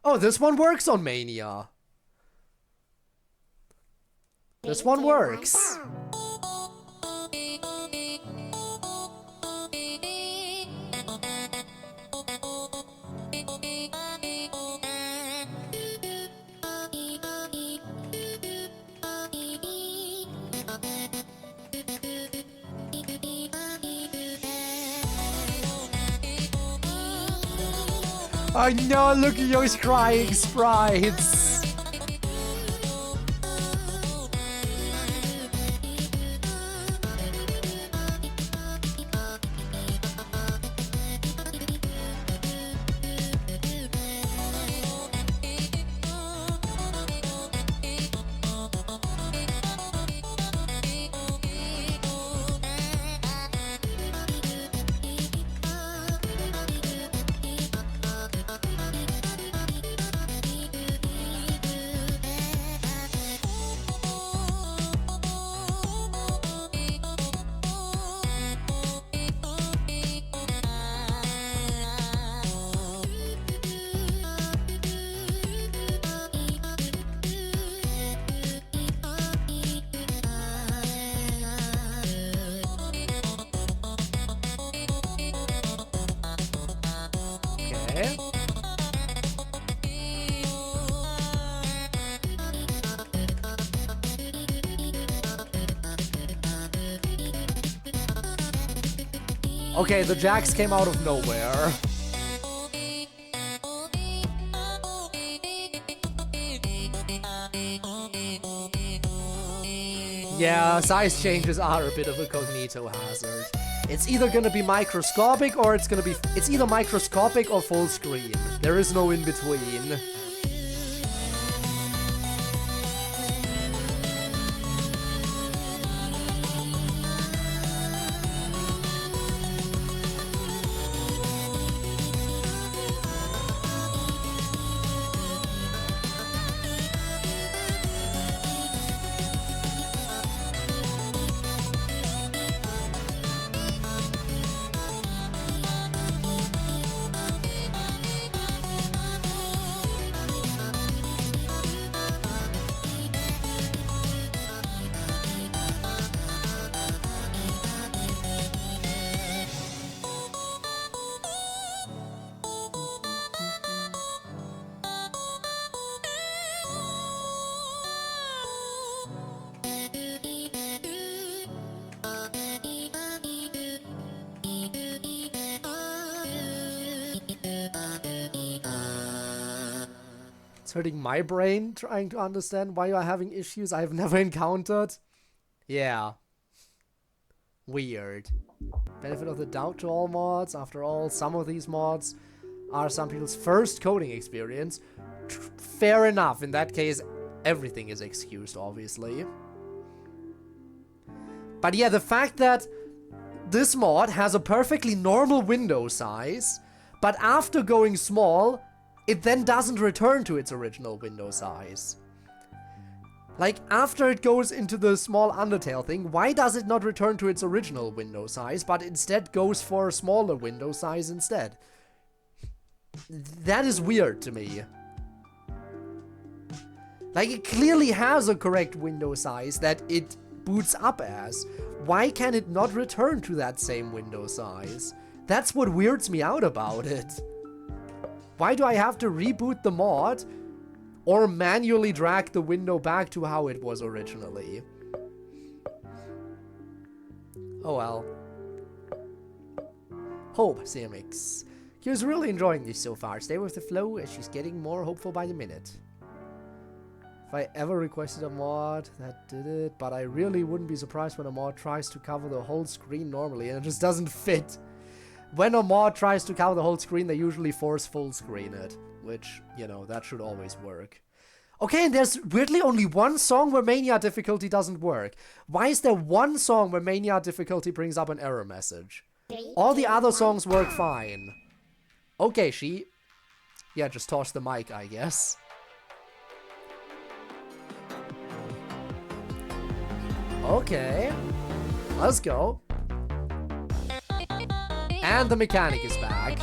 Oh, this one works on Mania. This one works. Oh no, look at those crying sprites! Okay, the jacks came out of nowhere. Yeah, size changes are a bit of a cognito hazard. It's either gonna be microscopic or it's either microscopic or full screen. There is no in between. It's hurting my brain trying to understand why you're having issues I've never encountered. Yeah. Weird. Benefit of the doubt to all mods. After all, some of these mods are some people's first coding experience. Fair enough. In that case, everything is excused, obviously. But yeah, the fact that this mod has a perfectly normal window size, but after going small, it then doesn't return to its original window size. Like, after it goes into the small Undertale thing, why does it not return to its original window size, but instead goes for a smaller window size instead? That is weird to me. Like, it clearly has a correct window size that it boots up as. Why can it not return to that same window size? That's what weirds me out about it. Why do I have to reboot the mod or manually drag the window back to how it was originally? Oh well. Hope, CMX. Kyu's really enjoying this so far. Stay with the flow as she's getting more hopeful by the minute. If I ever requested a mod, that did it. But I really wouldn't be surprised when a mod tries to cover the whole screen normally and it just doesn't fit. When a mod tries to cover the whole screen, they usually force full screen it. Which, you know, that should always work. Okay, and there's weirdly only one song where Mania difficulty doesn't work. Why is there one song where Mania difficulty brings up an error message? All the other songs work fine. Okay, yeah, just toss the mic, I guess. Okay. Let's go. And the mechanic is back.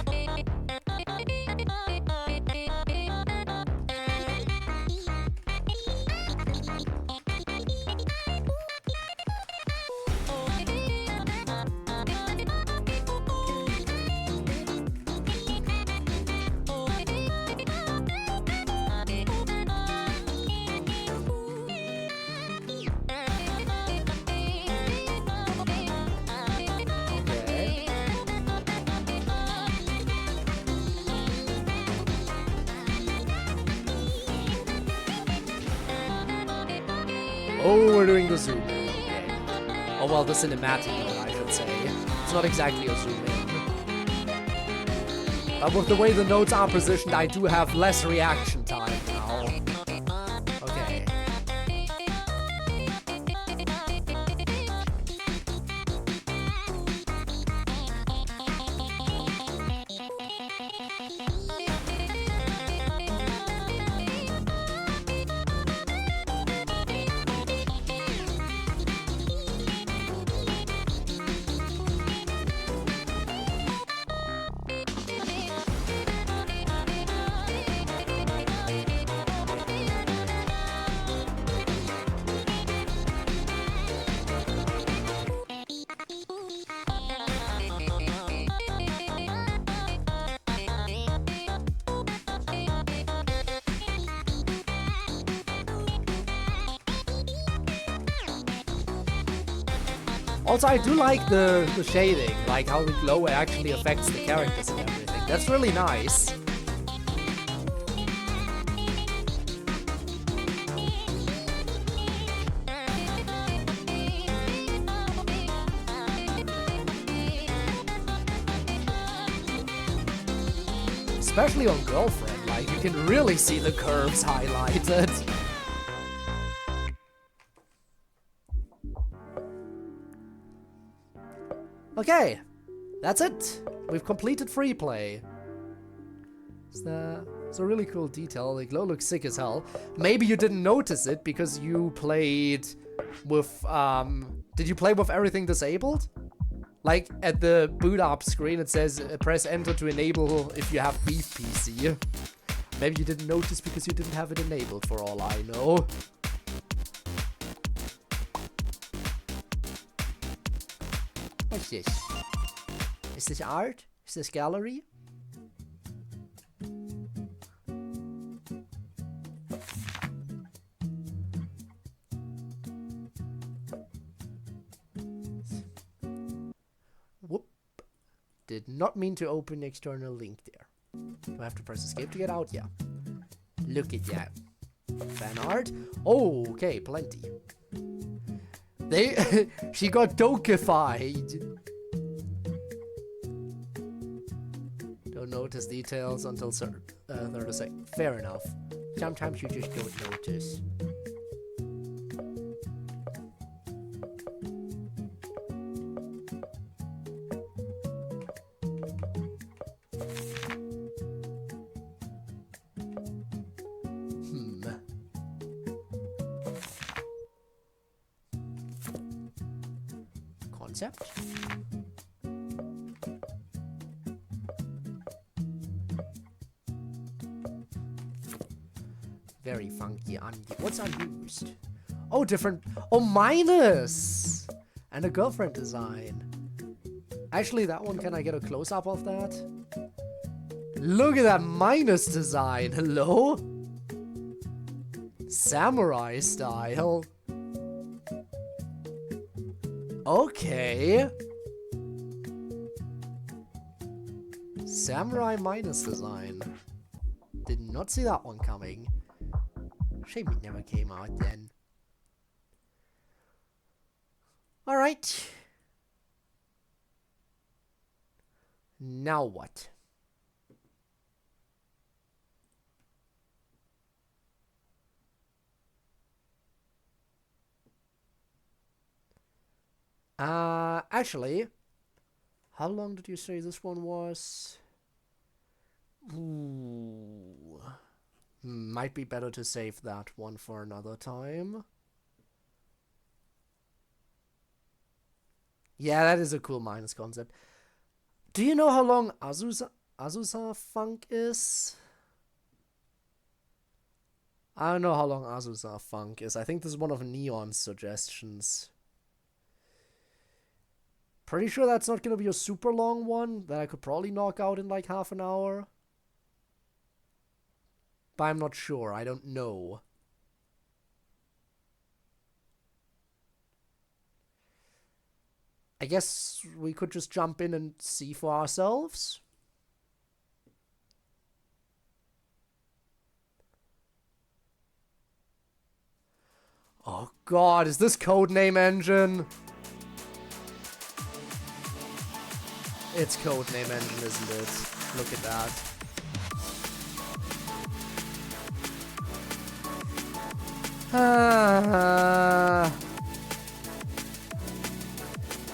Oh, we're doing the zoom in. Okay. Oh, well, the cinematic mode, I should say. It's not exactly a zoom in. But with the way the notes are positioned, I do have less reaction time now. Okay. Also, I do like the shading, like how the glow actually affects the characters and everything. That's really nice. Especially on Girlfriend, like you can really see the curves highlighted. Okay, that's it. We've completed free play. It's a really cool detail. The glow looks sick as hell. Maybe you didn't notice it because you played with, did you play with everything disabled? Like at the boot up screen it says press enter to enable if you have Beef PC. Maybe you didn't notice because you didn't have it enabled for all I know. What's this? Is this art? Is this gallery? Whoop. Did not mean to open external link there. Do I have to press escape to get out? Yeah. Look at that. Fan art? Oh, okay, plenty. She got dokified. Don't notice details until third second. Fair enough. Sometimes you just don't notice. Concept. Very funky. What's unused? Oh, different. Oh, minus! And a girlfriend design. Actually, that one, can I get a close-up of that? Look at that minus design. Hello? Samurai style. Okay. Samurai minus design. Did not see that one coming. Shame it never came out then. Alright. Now what? Actually, how long did you say this one was? Ooh. Might be better to save that one for another time. Yeah, that is a cool minus concept. Do you know how long Azusa Funk is? I don't know how long Azusa Funk is. I think this is one of Neon's suggestions. Pretty sure that's not going to be a super long one that I could probably knock out in like half an hour. But I'm not sure. I don't know. I guess we could just jump in and see for ourselves. Oh god, is this Codename Engine? It's Codename Engine, isn't it? Look at that.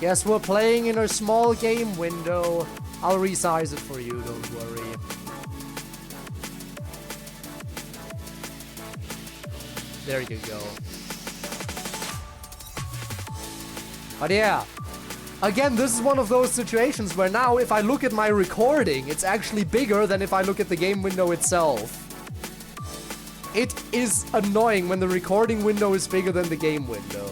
Guess we're playing in a small game window. I'll resize it for you, don't worry. There you go. But yeah, again, this is one of those situations where now if I look at my recording, it's actually bigger than if I look at the game window itself. It is annoying when the recording window is bigger than the game window.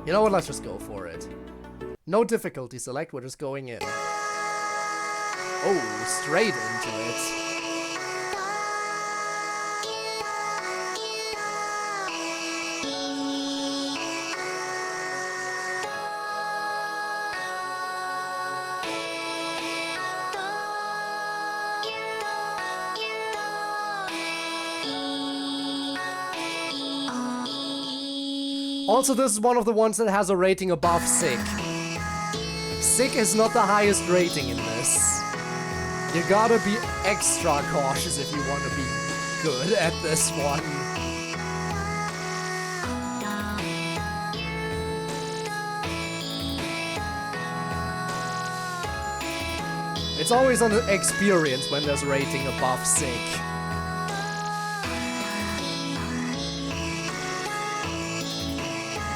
You know what, let's just go for it. No difficulty select, we're just going in. Oh, straight into it. Also, this is one of the ones that has a rating above Sick. Sick is not the highest rating in this. You gotta be extra cautious if you want to be good at this one. It's always on the experience when there's rating above Sick.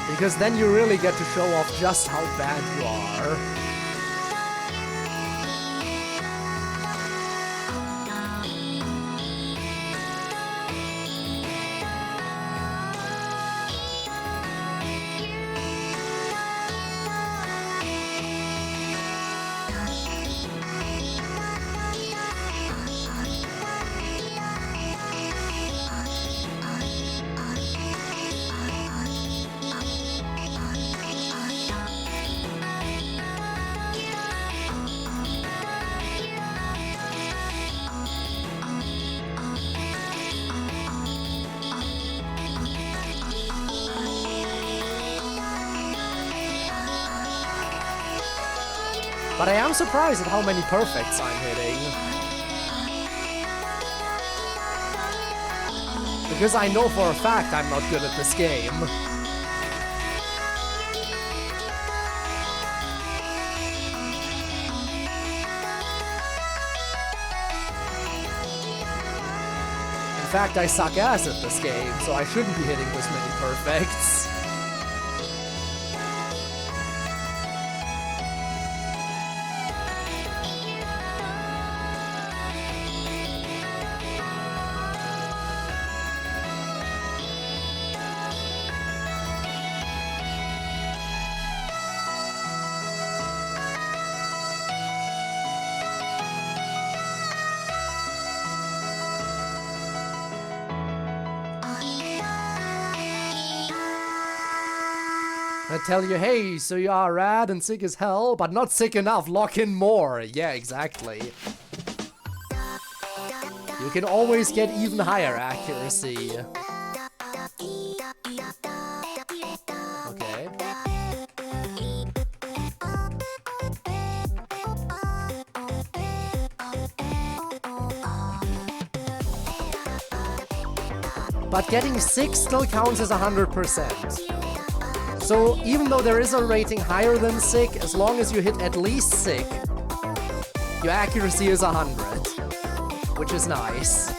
Because then you really get to show off just how bad you are. But I am surprised at how many perfects I'm hitting. Because I know for a fact I'm not good at this game. In fact, I suck ass at this game, so I shouldn't be hitting this many perfects. I tell you, hey, so you are rad and sick as hell, but not sick enough, lock in more. Yeah, exactly. You can always get even higher accuracy. Okay. But getting 6 still counts as 100%. So even though there is a rating higher than sick, as long as you hit at least sick, your accuracy is 100, which is nice.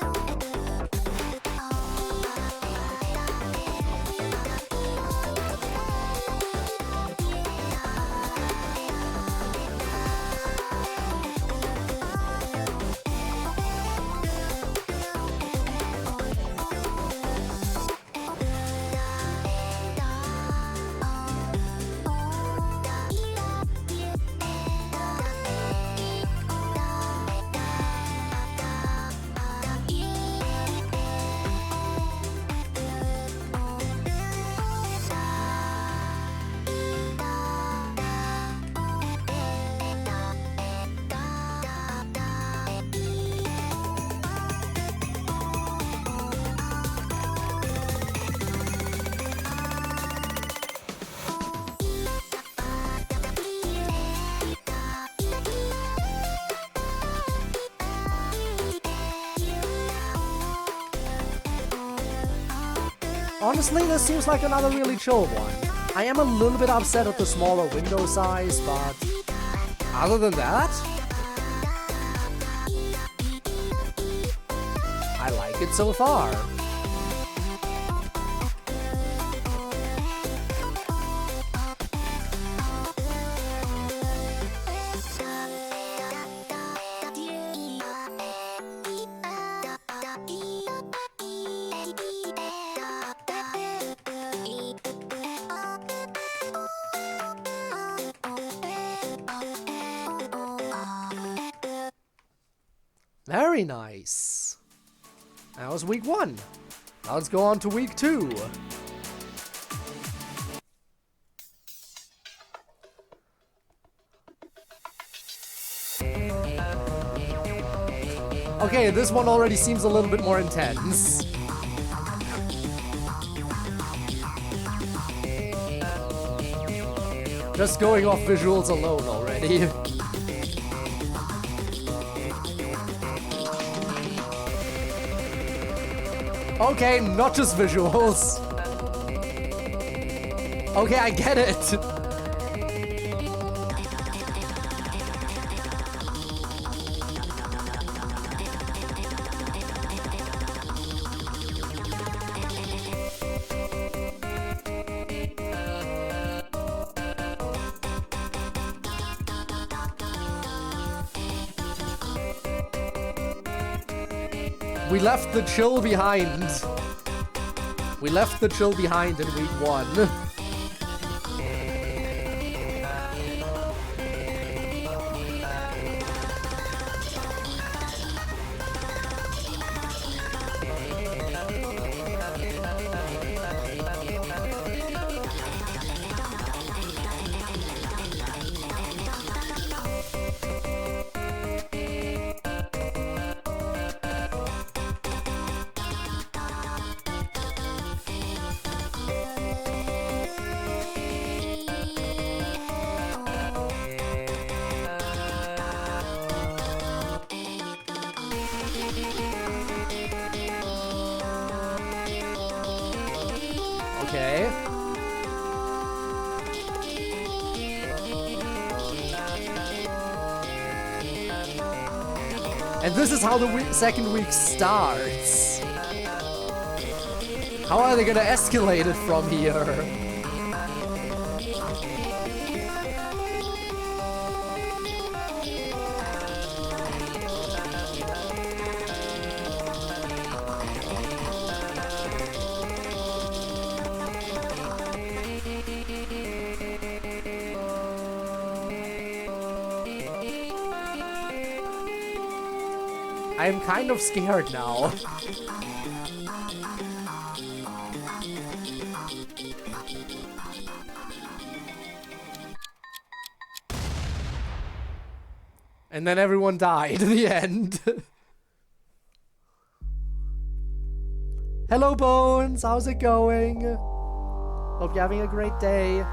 Honestly, this seems like another really chill one. I am a little bit upset at the smaller window size, but other than that, I like it so far. Very nice. That was week 1. Now let's go on to week 2. Okay, this one already seems a little bit more intense. Just going off visuals alone already. Okay, not just visuals. Okay, I get it. We left the chill behind. We left the chill behind in week 1. Okay. And this is how the second week starts. How are they gonna escalate it from here? I'm kind of scared now. And then everyone died in the end. Hello, Bones. How's it going? Hope you're having a great day.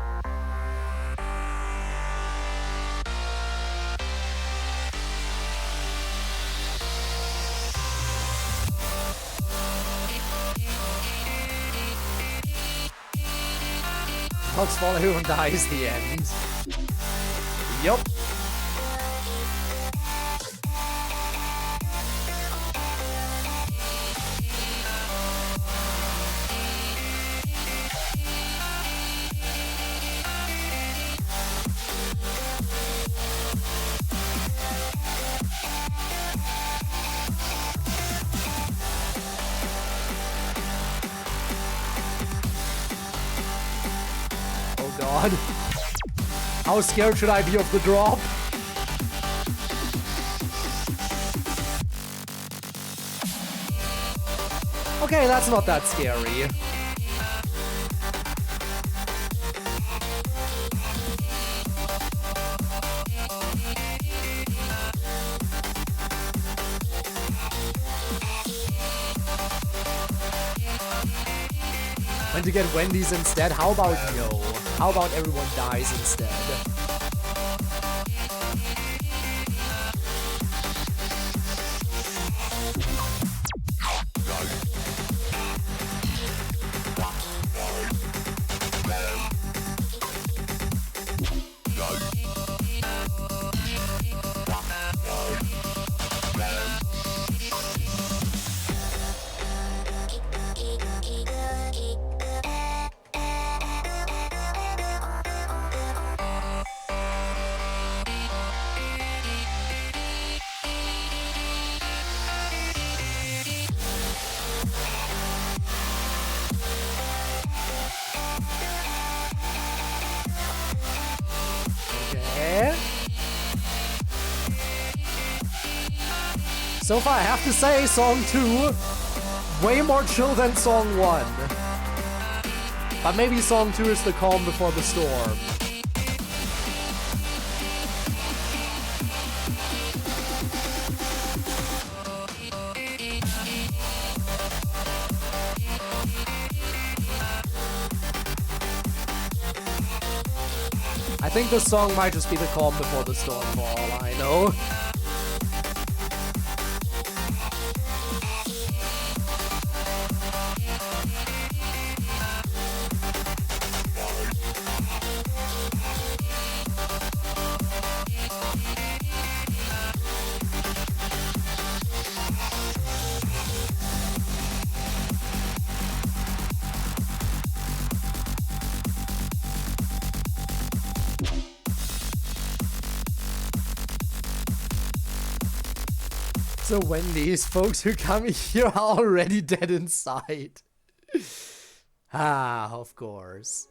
Bugs fall, everyone dies, the end. Yup. Oh god. How scared should I be of the drop? Okay, that's not that scary. When to get Wendy's instead? How about no? How about everyone dies instead? So far, I have to say, Song 2, way more chill than Song 1. But maybe Song 2 is the calm before the storm. I think this song might just be the calm before the storm for all I know. So Wendy's, folks who come here are already dead inside. Ah, of course.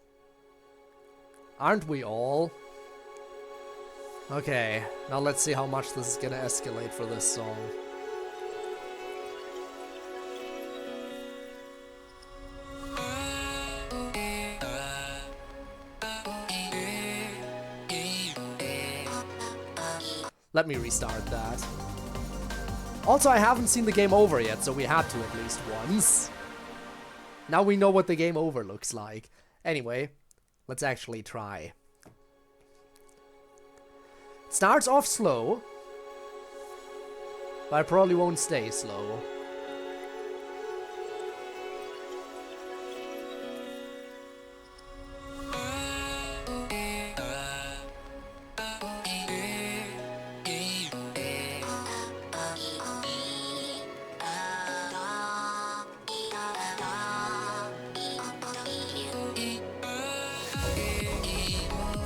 Aren't we all? Okay, now let's see how much this is gonna escalate for this song. Let me restart that. Also, I haven't seen the game over yet, so we had to at least once. Now we know what the game over looks like. Anyway, let's actually try. It starts off slow, but I probably won't stay slow.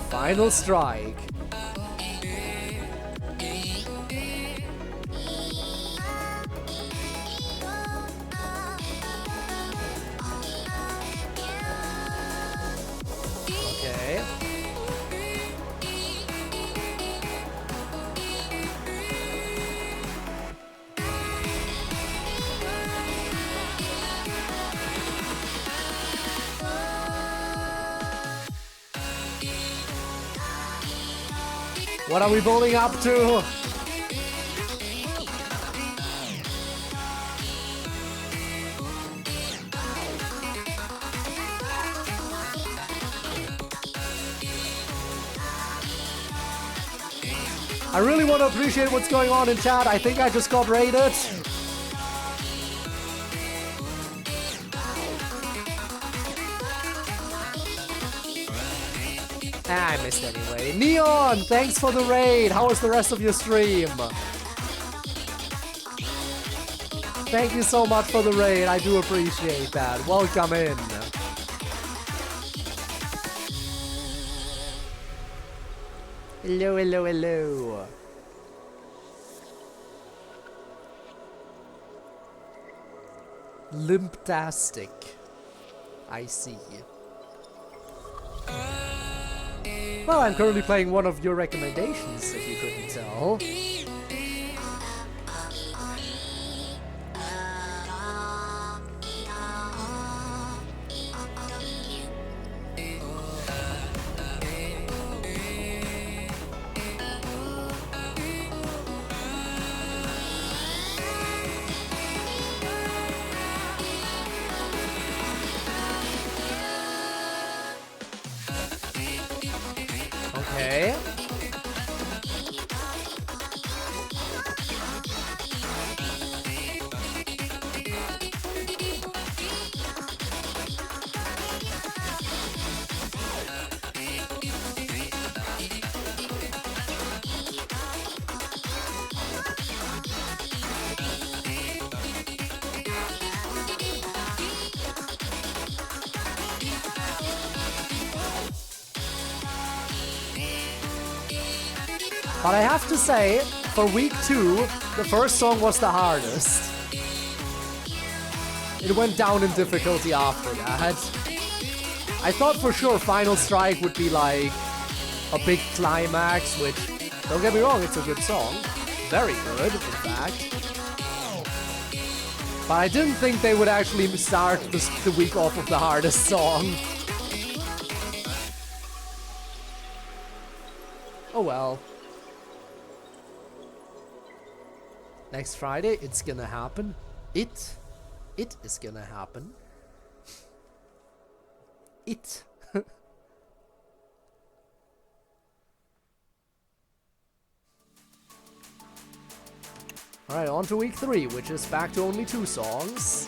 Final strike. Okay. What are we building up to? I really want to appreciate what's going on in chat. I think I just got raided. I missed anyway. Neon, thanks for the raid. How was the rest of your stream? Thank you so much for the raid. I do appreciate that. Welcome in. Hello, hello, hello. Limptastic. I see. Well, I'm currently playing one of your recommendations, if you couldn't tell. Okay. But I have to say, for week 2, the first song was the hardest. It went down in difficulty after that. I thought for sure Final Strike would be like a big climax, which, don't get me wrong, it's a good song. Very good, in fact. But I didn't think they would actually start the week off with the hardest song. Oh well. Next Friday, it's gonna happen. It is gonna happen. It. Alright, on to week 3, which is back to only 2 songs.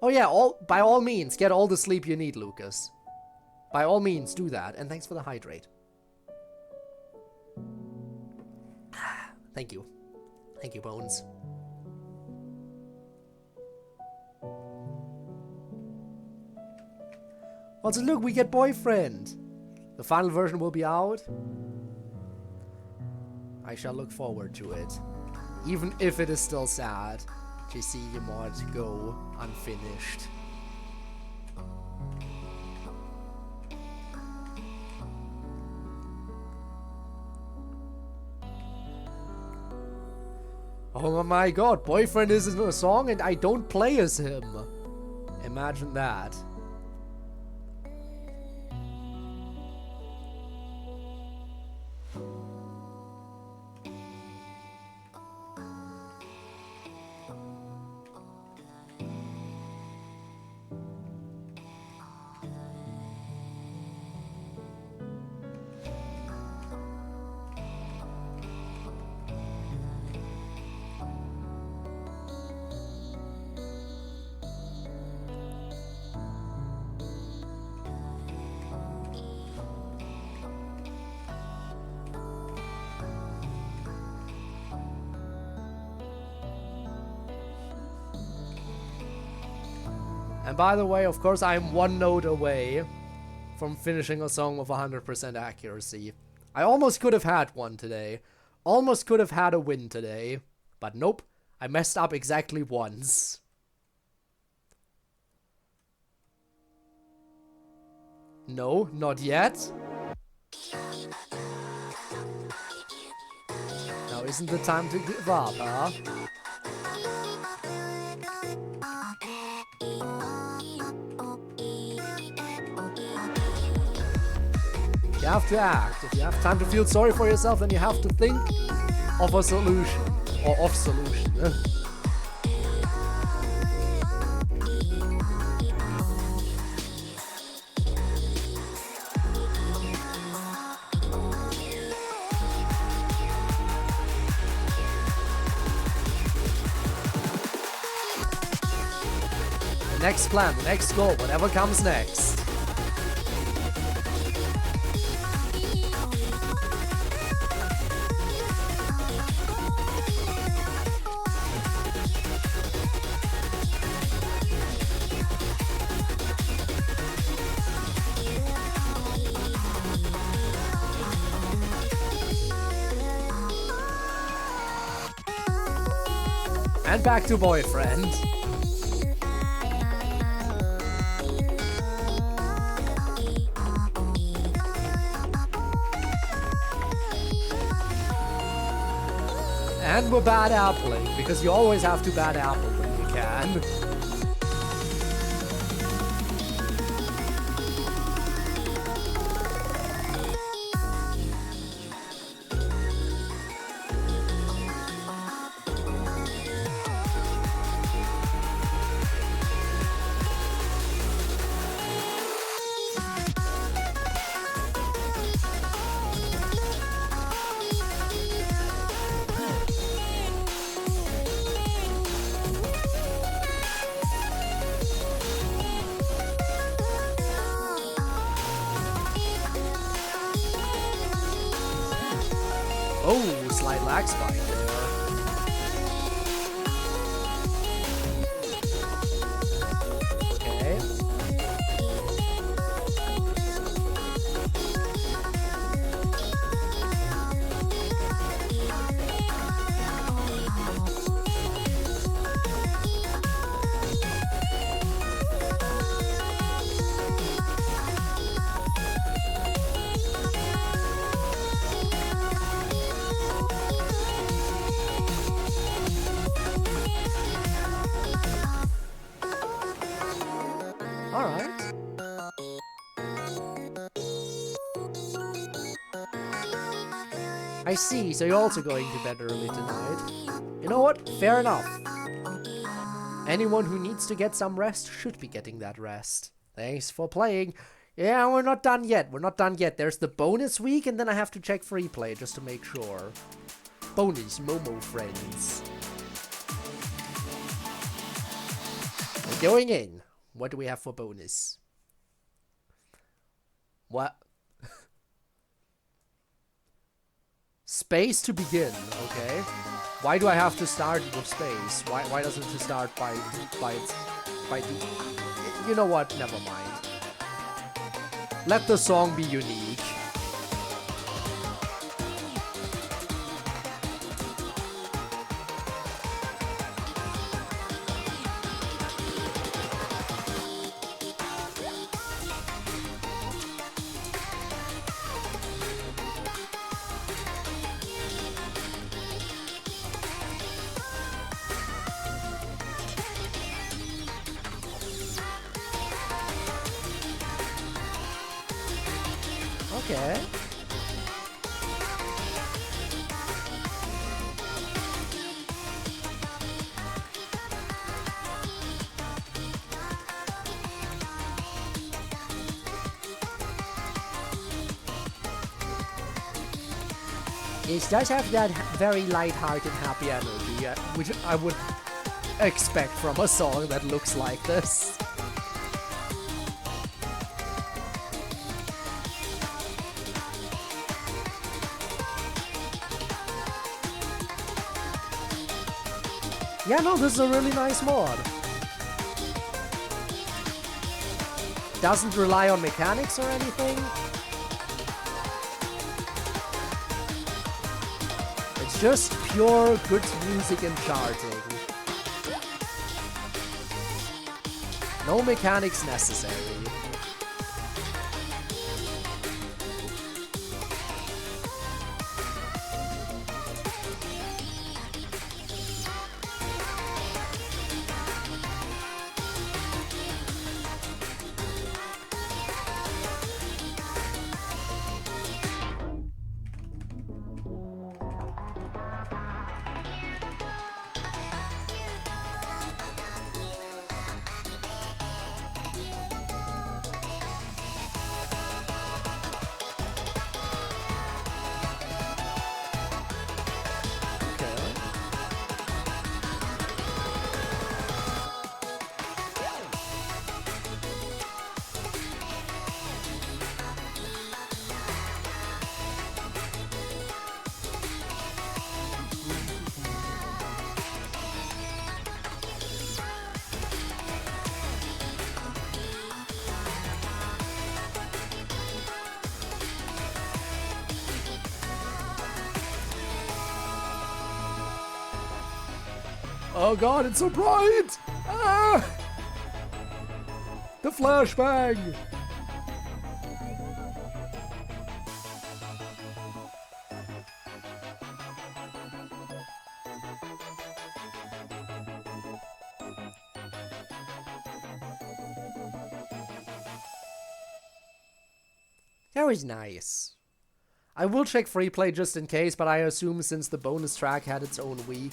Oh yeah, by all means, get all the sleep you need, Lucas. By all means, do that, and thanks for the hydrate. Thank you. Thank you, Bones. Also, look, we get Boyfriend. The final version will be out. I shall look forward to it. Even if it is still sad to see your mod go unfinished. Oh my god, Boyfriend is in a song and I don't play as him. Imagine that. And by the way, of course, I'm 1 note away from finishing a song with 100% accuracy. I almost could have had one today. Almost could have had a win today. But nope, I messed up exactly once. No, not yet. Now isn't the time to give up, huh? You have to act. If you have time to feel sorry for yourself, then you have to think of a solution. Or of solution. next plan, the next goal, whatever comes next. And back to boyfriend. And we're bad appling, because you always have to bad apple when you can. Oh, slight lag spike there. Okay. Alright. I see, so you're also going to bed early tonight. You know what? Fair enough. Anyone who needs to get some rest should be getting that rest. Thanks for playing. Yeah, we're not done yet. We're not done yet. There's the bonus week, and then I have to check free play just to make sure. Bonus Momo friends. We're going in. What do we have for bonus? What? Space to begin, okay. Why do I have to start with space? Why doesn't it start by you know what? Never mind. Let the song be unique. Okay. It does have that very light-hearted, happy energy, which I would expect from a song that looks like this. Yeah, no, this is a really nice mod. Doesn't rely on mechanics or anything. It's just pure good music and charting. No mechanics necessary. Oh god, it's so bright! Ah! The flashbang! That was nice. I will check free play just in case, but I assume since the bonus track had its own week,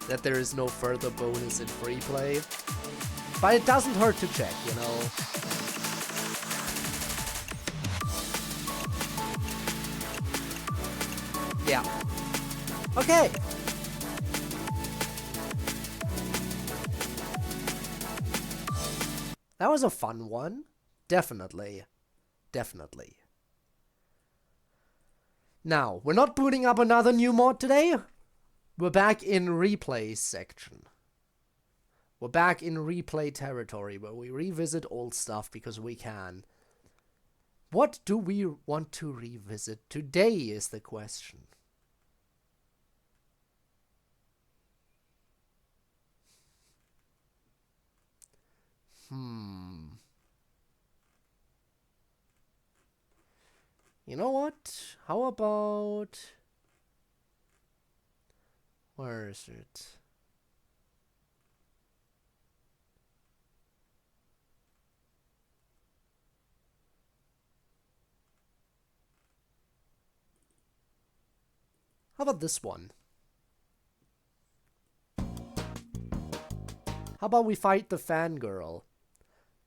that there is no further bonus in free play. But it doesn't hurt to check, you know. Yeah. Okay. That was a fun one. Definitely. Definitely. Now, we're not booting up another new mod today. We're back in replay section. We're back in replay territory where we revisit old stuff because we can. What do we want to revisit today is the question. You know what? How about... Where is it? How about this one? How about we fight the fangirl?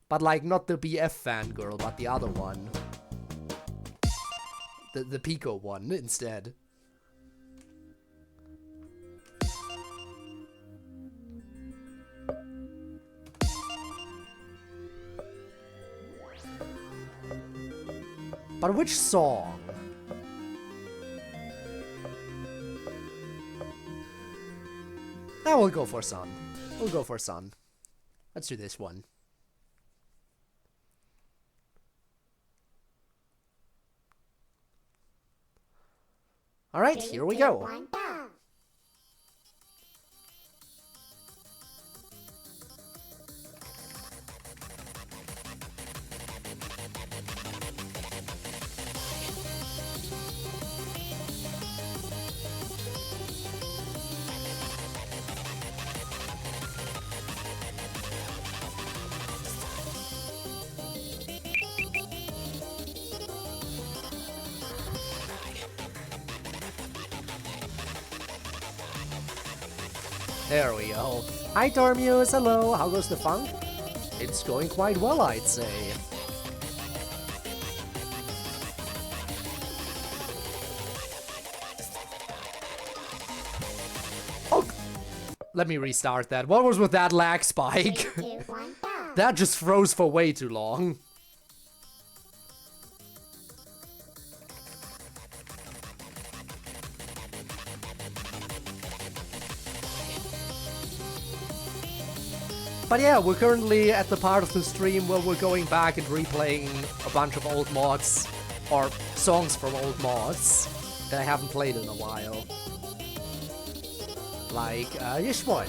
But like not the BF fangirl, but the other one. The Pico one instead. But which song? We'll go for Sun. We'll go for Sun. Let's do this one. Alright, here we go. There we go. Hi Tormuse, hello, how goes the funk? It's going quite well, I'd say. Oh! Let me restart that. What was with that lag spike? That just froze for way too long. But yeah, we're currently at the part of the stream where we're going back and replaying a bunch of old mods, or songs from old mods, that I haven't played in a while. Like, this one.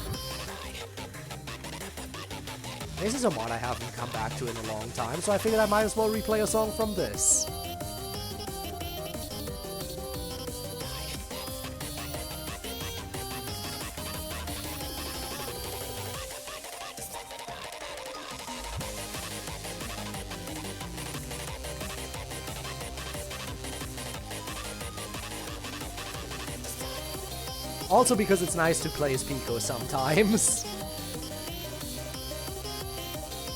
This is a mod I haven't come back to in a long time, so I figured I might as well replay a song from this. Also because it's nice to play as Pico sometimes.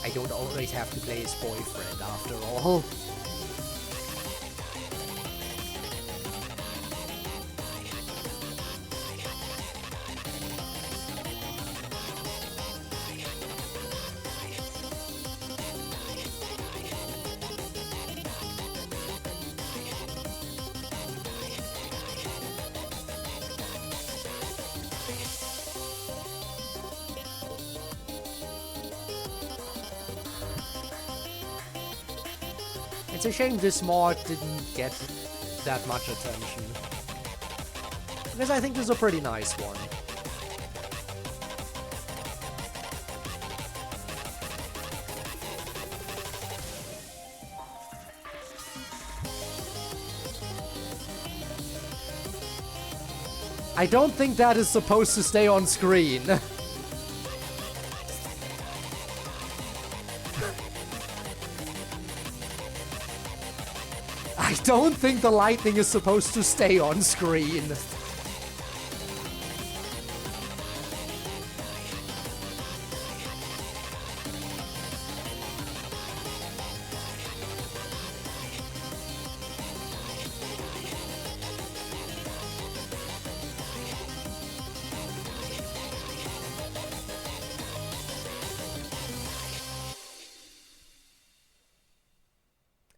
I don't always have to play as boyfriend after all. It's a shame this mod didn't get that much attention. Because I think this is a pretty nice one. I don't think that is supposed to stay on screen. I don't think the lightning is supposed to stay on screen.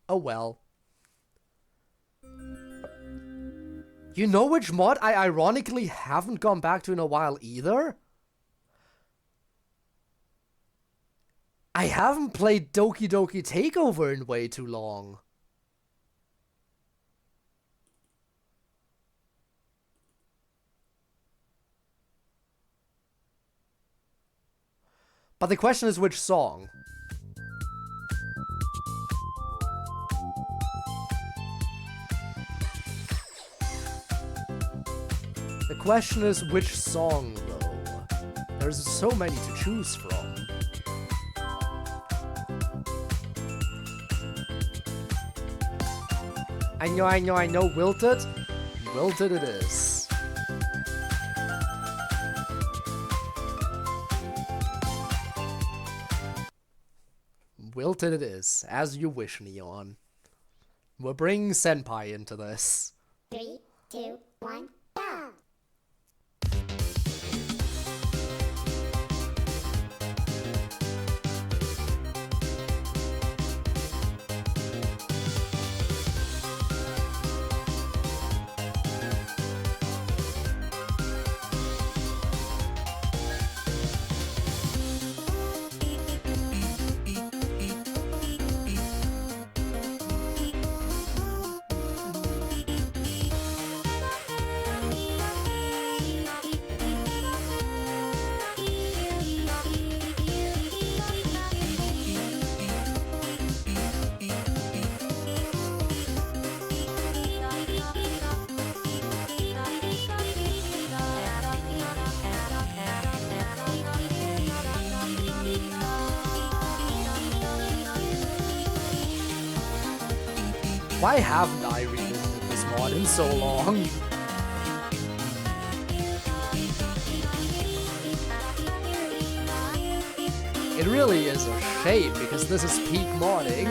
Oh well. You know which mod I ironically haven't gone back to in a while either? I haven't played Doki Doki Takeover in way too long. But the question is which song? The question is which song, though. There's so many to choose from. I know, Wilted. Wilted it is. Wilted it is, as you wish, Neon. We're bringing Senpai into this. 3, 2, 1, go! Why haven't I revisited this mod in so long? It really is a shame because this is peak modding.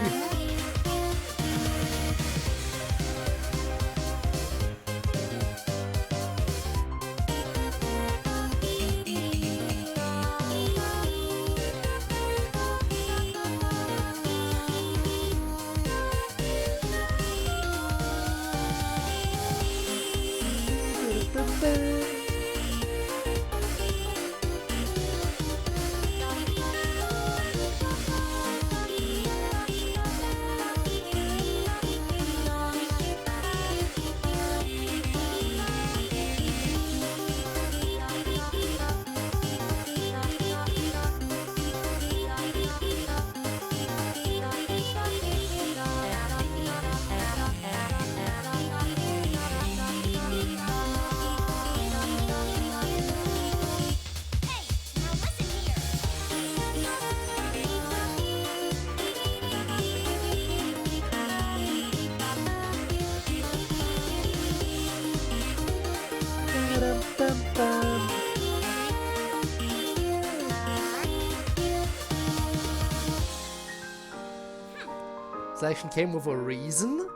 This action came with a reason?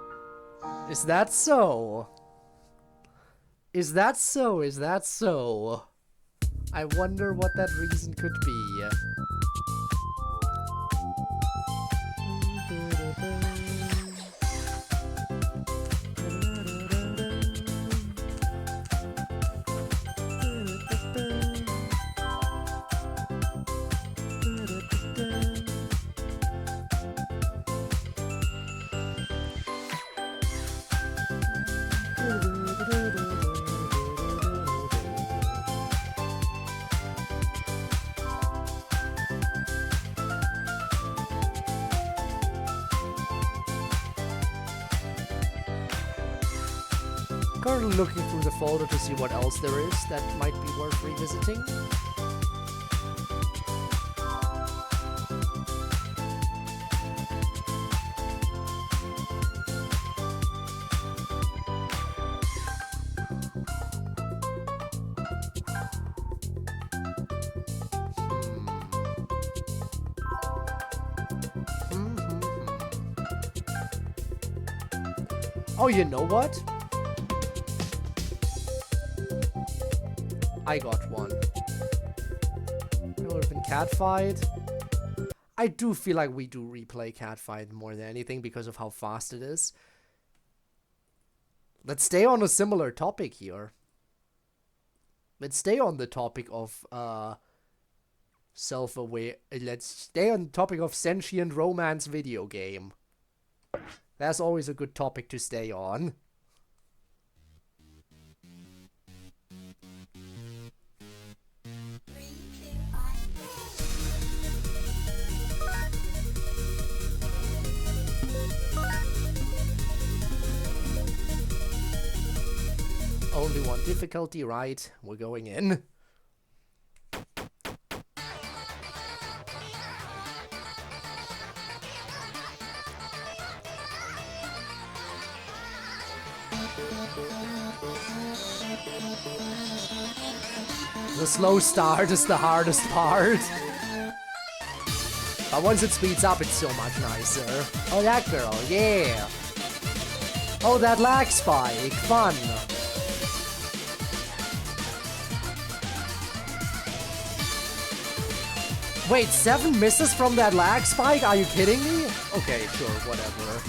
Is that so? Is that so? Is that so? I wonder what that reason could be. currently looking through the folder to see what else there is that might be worth revisiting. Oh, you know what? I got one. It would have been Catfight. I do feel like we do replay Catfight more than anything because of how fast it is. Let's stay on a similar topic here. Let's stay on the topic of self-aware. Let's stay on the topic of sentient romance video game. That's always a good topic to stay on. Only one difficulty, right? We're going in. The slow start is the hardest part. But once it speeds up, it's so much nicer. Oh, that girl, yeah. Oh, that lag spike, fun. Wait, 7 misses from that lag spike? Are you kidding me? Okay, sure, whatever.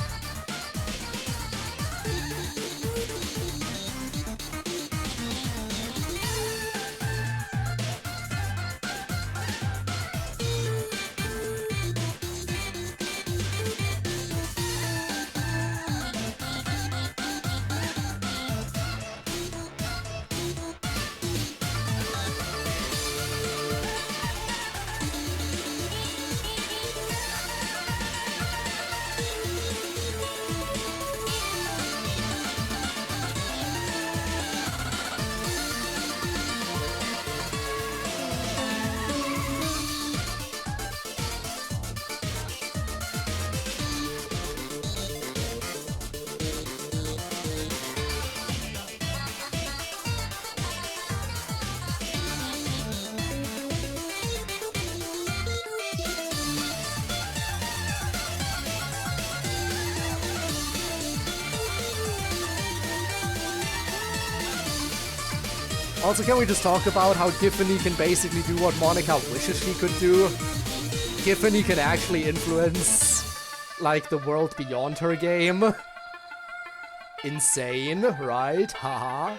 Also, can we just talk about how Tiffany can basically do what Monica wishes she could do? Tiffany can actually influence, like, the world beyond her game. Insane, right? Haha.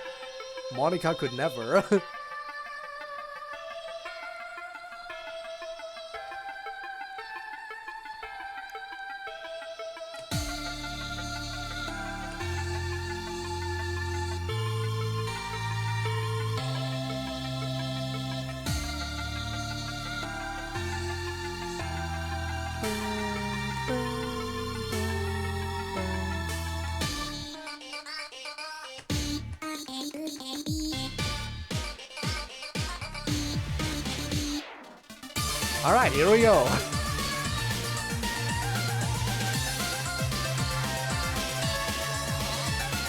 Monica could never. Alright, here we go.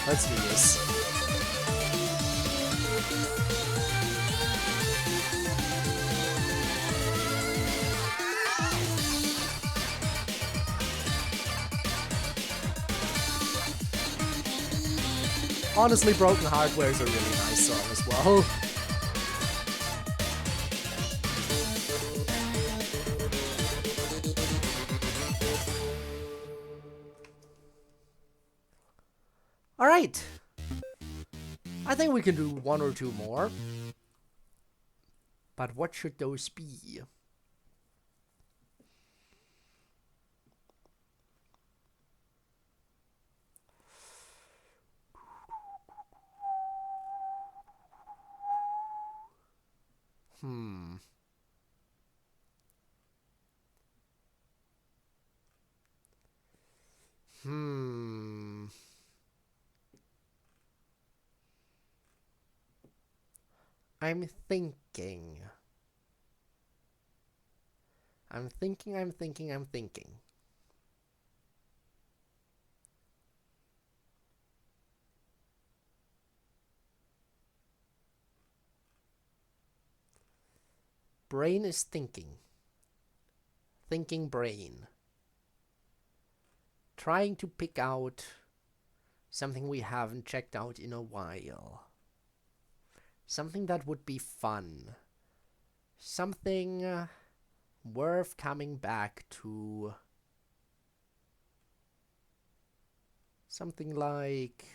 Let's do this. Honestly, Broken Hardware is a really nice song as well. Alright. I think we can do 1 or 2 more. But what should those be? Hmm. I'm thinking. I'm thinking. Brain is thinking. Thinking brain. Trying to pick out something we haven't checked out in a while. Something that would be fun. Something worth coming back to. Something like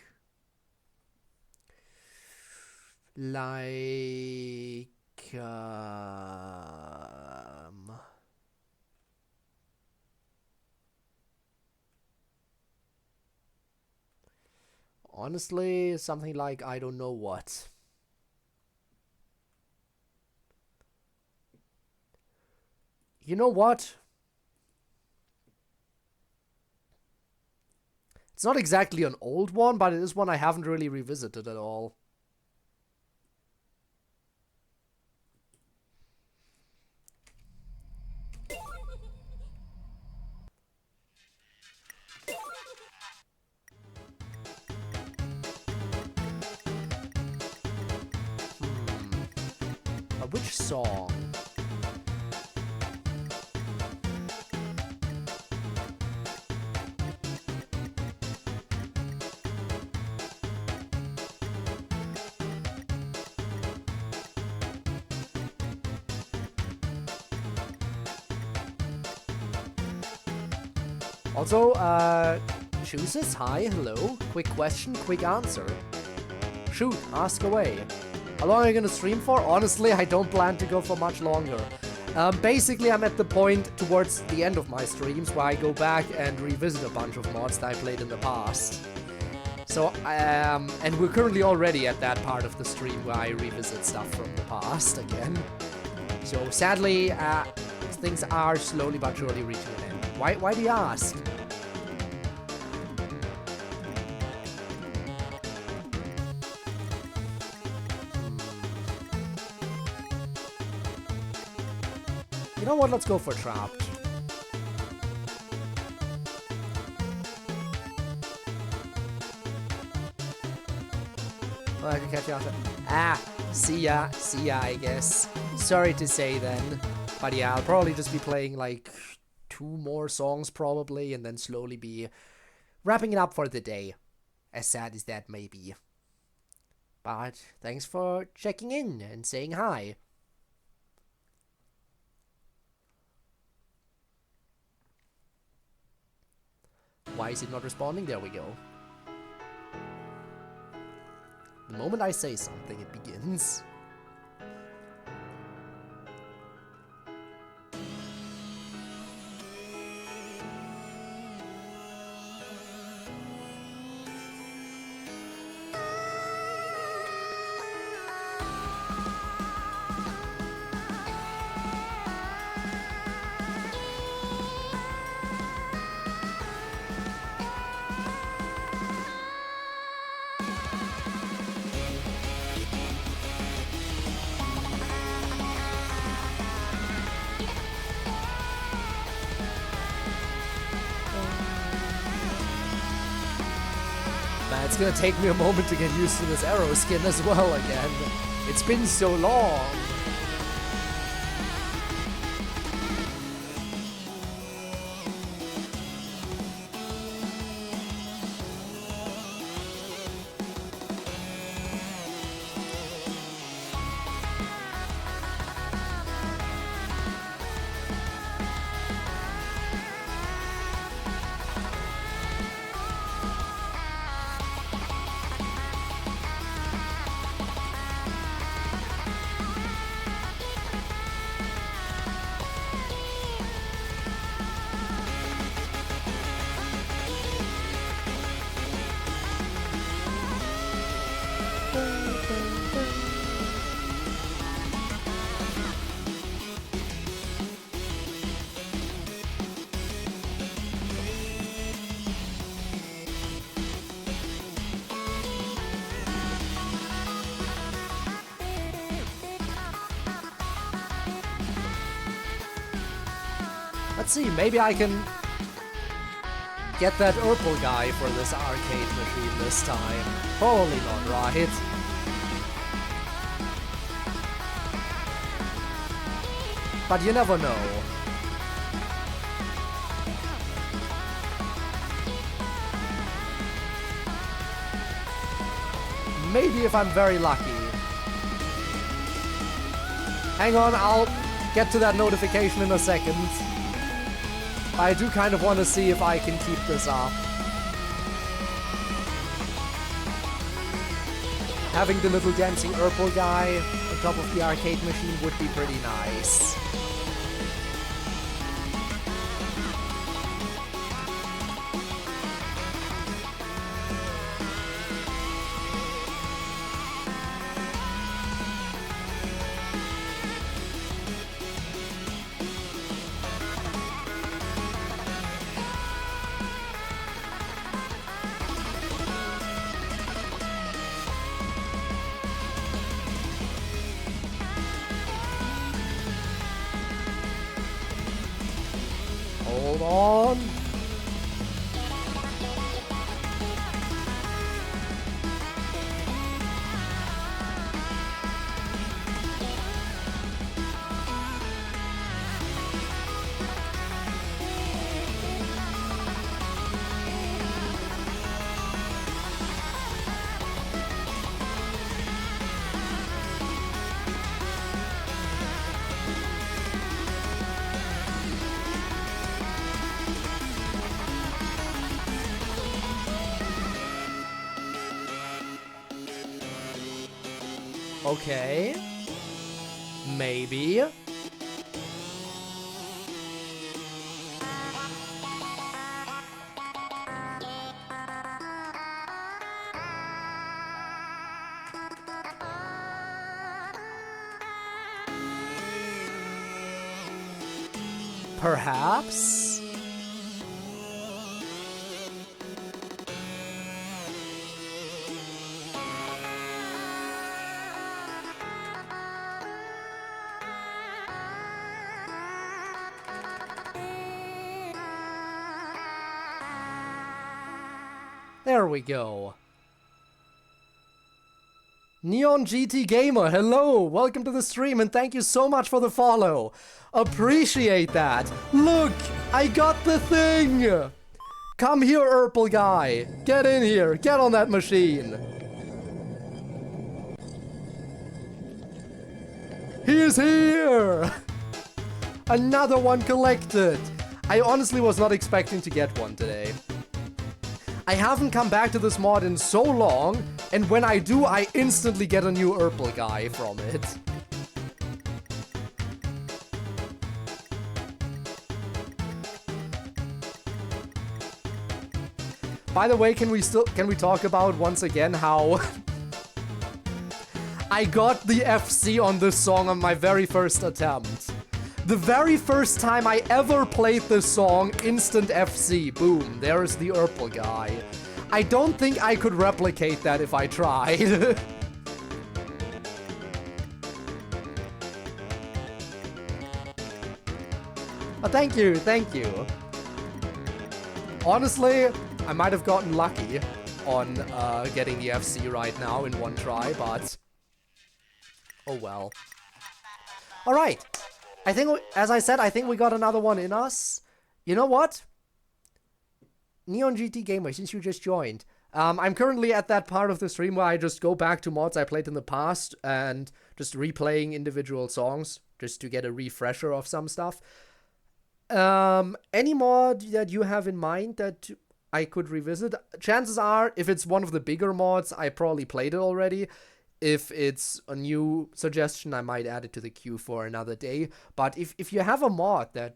honestly, something like I don't know what. You know what? It's not exactly an old one, but it is one I haven't really revisited at all. But which song? Also, chooses, hi, hello, quick question, quick answer. Shoot, ask away. How long are you gonna stream for? Honestly, I don't plan to go for much longer. Basically, I'm at the point towards the end of my streams where I go back and revisit a bunch of mods that I played in the past. So, and we're currently already at that part of the stream where I revisit stuff from the past again. So, sadly, things are slowly but surely reaching an end. Why do you ask? You know what? Let's go for Trapped. Oh, I can catch you after. See ya, I guess. Sorry to say then. But yeah, I'll probably just be playing like 2 more songs probably, and then slowly be wrapping it up for the day. As sad as that may be. But thanks for checking in and saying hi. Why is it not responding? There we go. The moment I say something, it begins. It's gonna take me a moment to get used to this arrow skin as well again. It's been so long. Let's see, maybe I can get that Urple guy for this arcade machine this time. Probably not, right? But you never know. Maybe if I'm very lucky. Hang on, I'll get to that notification in a second. I do kind of want to see if I can keep this up. Having the little dancing Urple guy on top of the arcade machine would be pretty nice. Hold on. Okay. Maybe. Perhaps? There we go. Neon GT Gamer, hello! Welcome to the stream and thank you so much for the follow. Appreciate that. Look, I got the thing! Come here, Urple guy. Get in here. Get on that machine. He's here! Another one collected. I honestly was not expecting to get one today. I haven't come back to this mod in so long, and when I do, I instantly get a new Urple guy from it. By the way, can we talk about once again how I got the FC on this song on my very first attempt. The very first time I ever played this song, instant FC, boom, there's the Urple guy. I don't think I could replicate that if I tried. Oh, thank you, thank you. Honestly, I might have gotten lucky on getting the FC right now in one try, but oh well. Alright. I think, as I said, I think we got another one in us. You know what? Neon GT Gamer, since you just joined. I'm currently at that part of the stream where I just go back to mods I played in the past and just replaying individual songs just to get a refresher of some stuff. Any mod that you have in mind that I could revisit? Chances are, if it's one of the bigger mods, I probably played it already. If it's a new suggestion, I might add it to the queue for another day. But if you have a mod that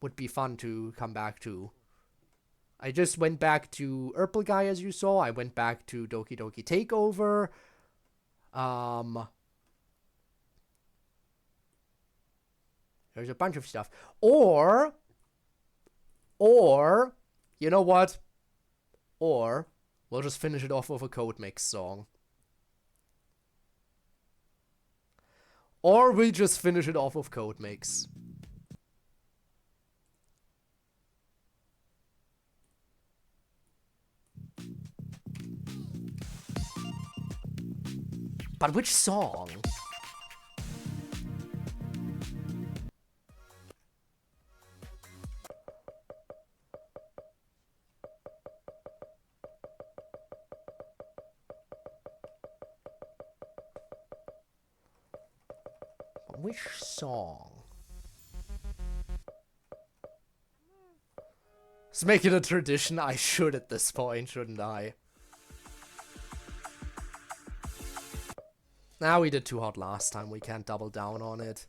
would be fun to come back to. I just went back to Urple Guy, as you saw. I went back to Doki Doki Takeover. There's a bunch of stuff. Or, you know what? Or, we'll just finish it off with a Code Mix song. Or we just finish it off with Code Mix. But which song? Which song? Let's make it a tradition. I should at this point, shouldn't I? Now we did too hot last time. We can't double down on it.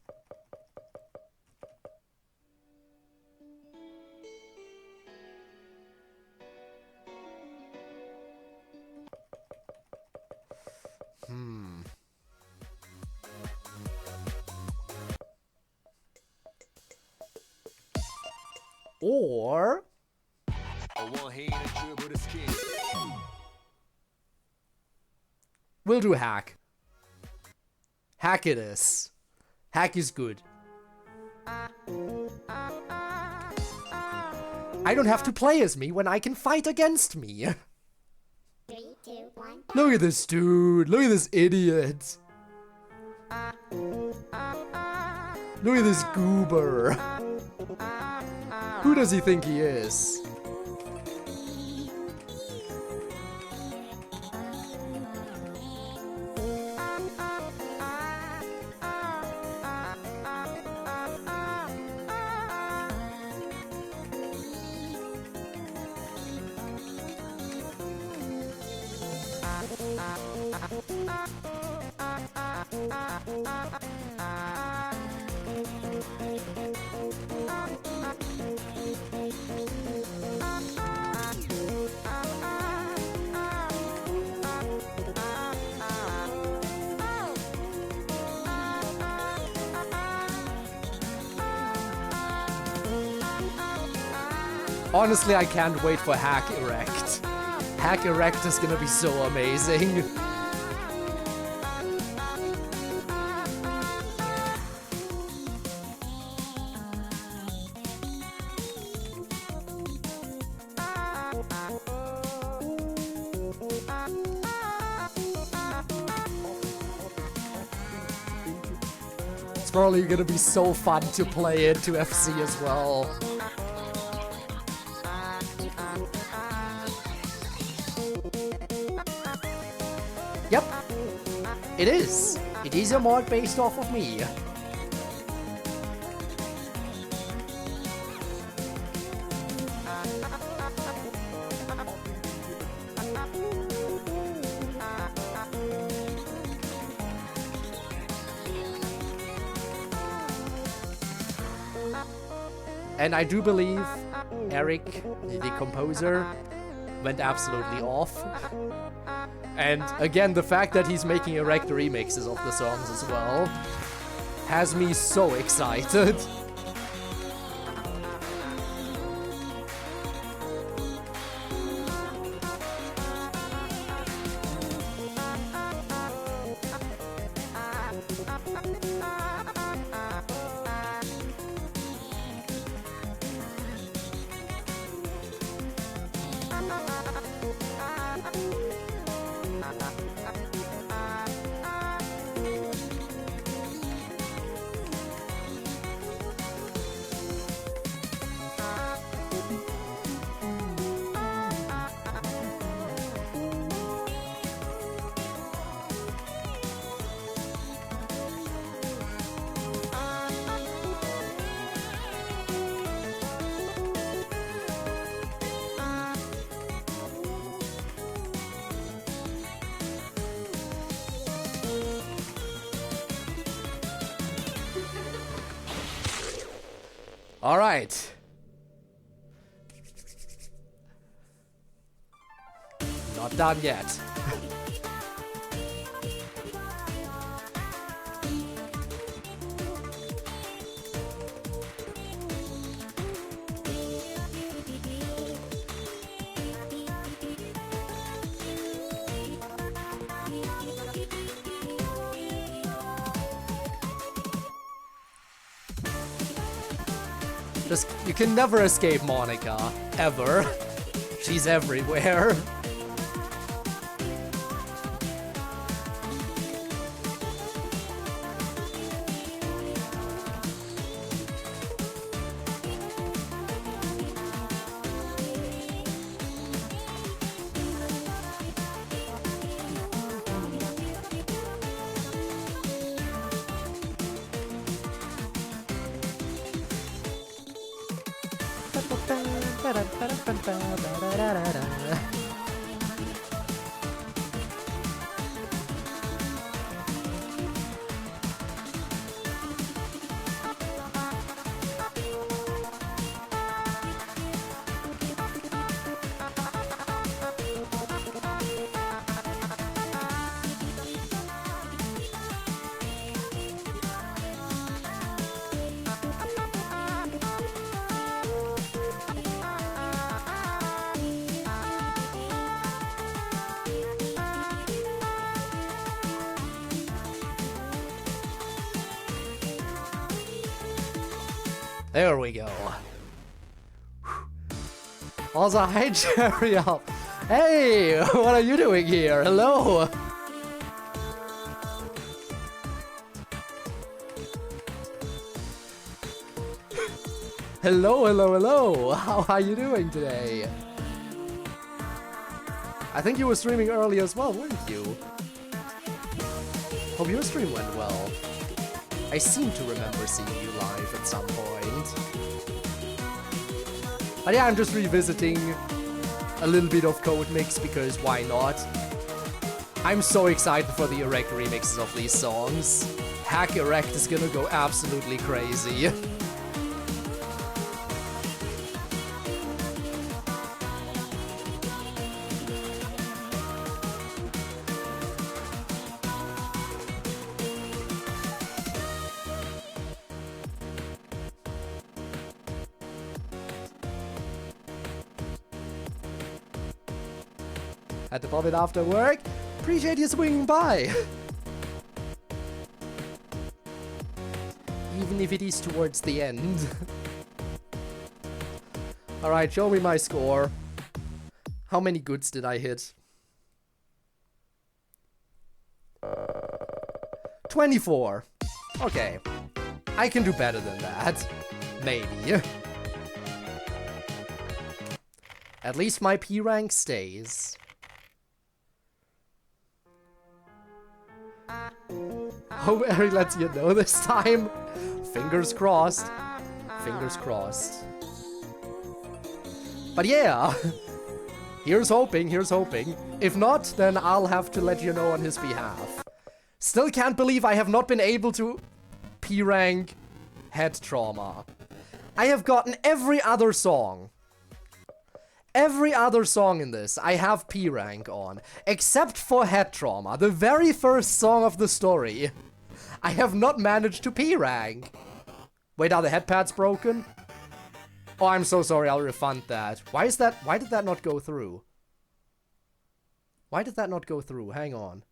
Or we'll do hack. Hack it is. Hack is good. I don't have to play as me when I can fight against me. 3, 2, 1. Look at this dude. Look at this idiot. Look at this goober. Who does he think he is? Honestly, I can't wait for Hack Erect. Hack Erect is gonna be so amazing. It's probably gonna be so fun to play it to FC as well. Yep, it is. It is a mod based off of me. And I do believe Eric, the composer, went absolutely off. And again, the fact that he's making erect remixes of the songs as well has me so excited. All right. Not done yet. Just, you can never escape Monica, ever. She's everywhere. There we go. Also, hi Cherry up. Hey, what are you doing here? Hello. Hello, hello, hello. How are you doing today? I think you were streaming early as well, weren't you? Hope your stream went well. I seem to remember seeing you live at some point. But yeah, I'm just revisiting a little bit of Code Mix because why not? I'm so excited for the Erect remixes of these songs. Hack Erect is gonna go absolutely crazy. Had to pop it after work. Appreciate you swinging by. Even if it is towards the end. Alright, show me my score. How many goods did I hit? 24. Okay. I can do better than that. Maybe. At least my P rank stays. Hope Eric lets you know this time. Fingers crossed. Fingers crossed. But yeah. Here's hoping, here's hoping. If not, then I'll have to let you know on his behalf. Still can't believe I have not been able to P-rank Head Trauma. I have gotten every other song. Every other song in this I have P-rank on, except for Head Trauma, the very first song of the story. I have not managed to P-rank. Wait, are the head pads broken? Oh, I'm so sorry, I'll refund that. Why is that? Why did that not go through? Why did that not go through? Hang on.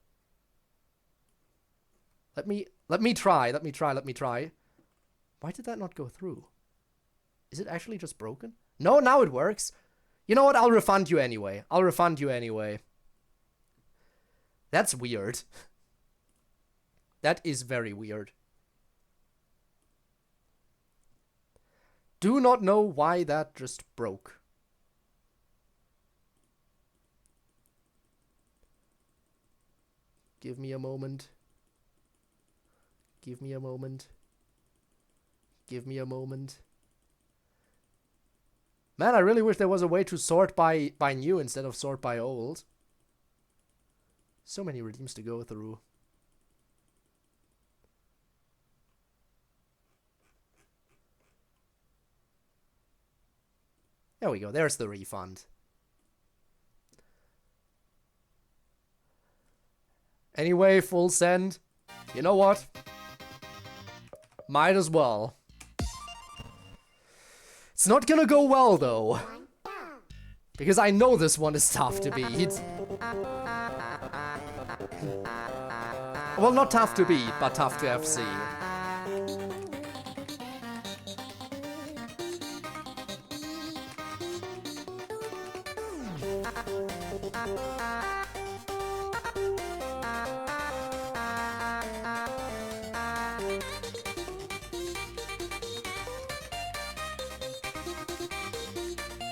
Let me try. Why did that not go through? Is it actually just broken? No, now it works. You know what? I'll refund you anyway. That's weird. That is very weird. Do not know why that just broke. Give me a moment. Give me a moment. Give me a moment. Man, I really wish there was a way to sort by new instead of sort by old. So many redeems to go through. There we go, there's the refund. Anyway, full send. You know what? Might as well. It's not gonna go well, though. Because I know this one is tough to beat. Well, not tough to beat, but tough to FC.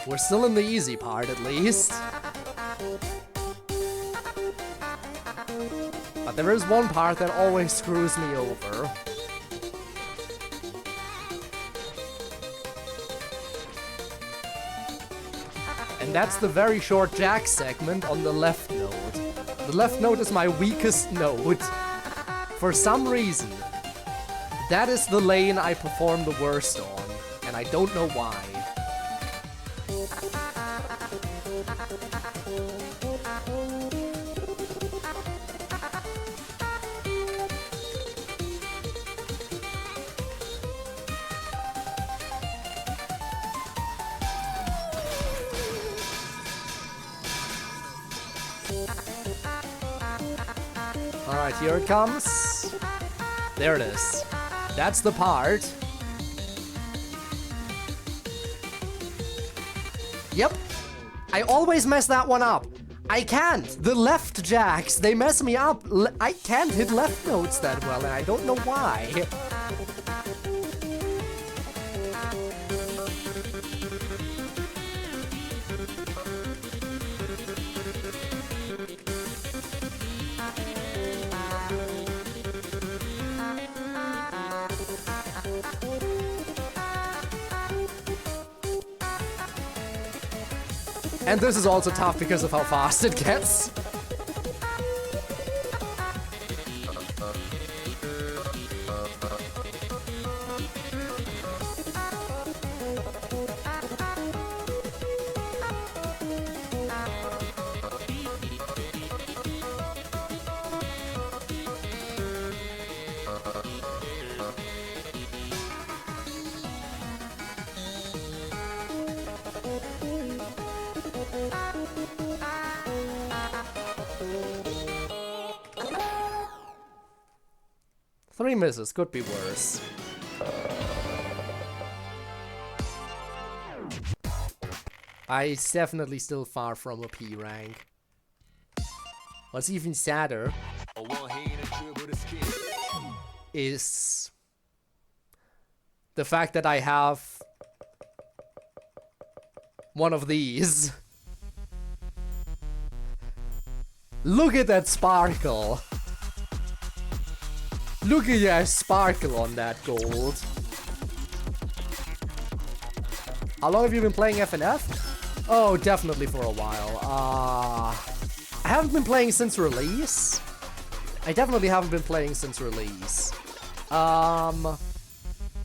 We're still in the easy part, at least. But there is one part that always screws me over. that's the very short jack segment on the left note. The left note is my weakest note. For some reason, that is the lane I perform the worst on, and I don't know why. Alright, here it comes. There it is. That's the part. Yep. I always mess that one up. I can't. The left jacks, they mess me up. I can't hit left notes that well, and I don't know why. And this is also tough because of how fast it gets. Three misses, could be worse. I definitely still far from a P rank. What's even sadder is the fact that I have one of these. Look at that sparkle. Look at that sparkle on that gold. How long have you been playing FNF? Oh, definitely for a while. I haven't been playing since release. I definitely haven't been playing since release. I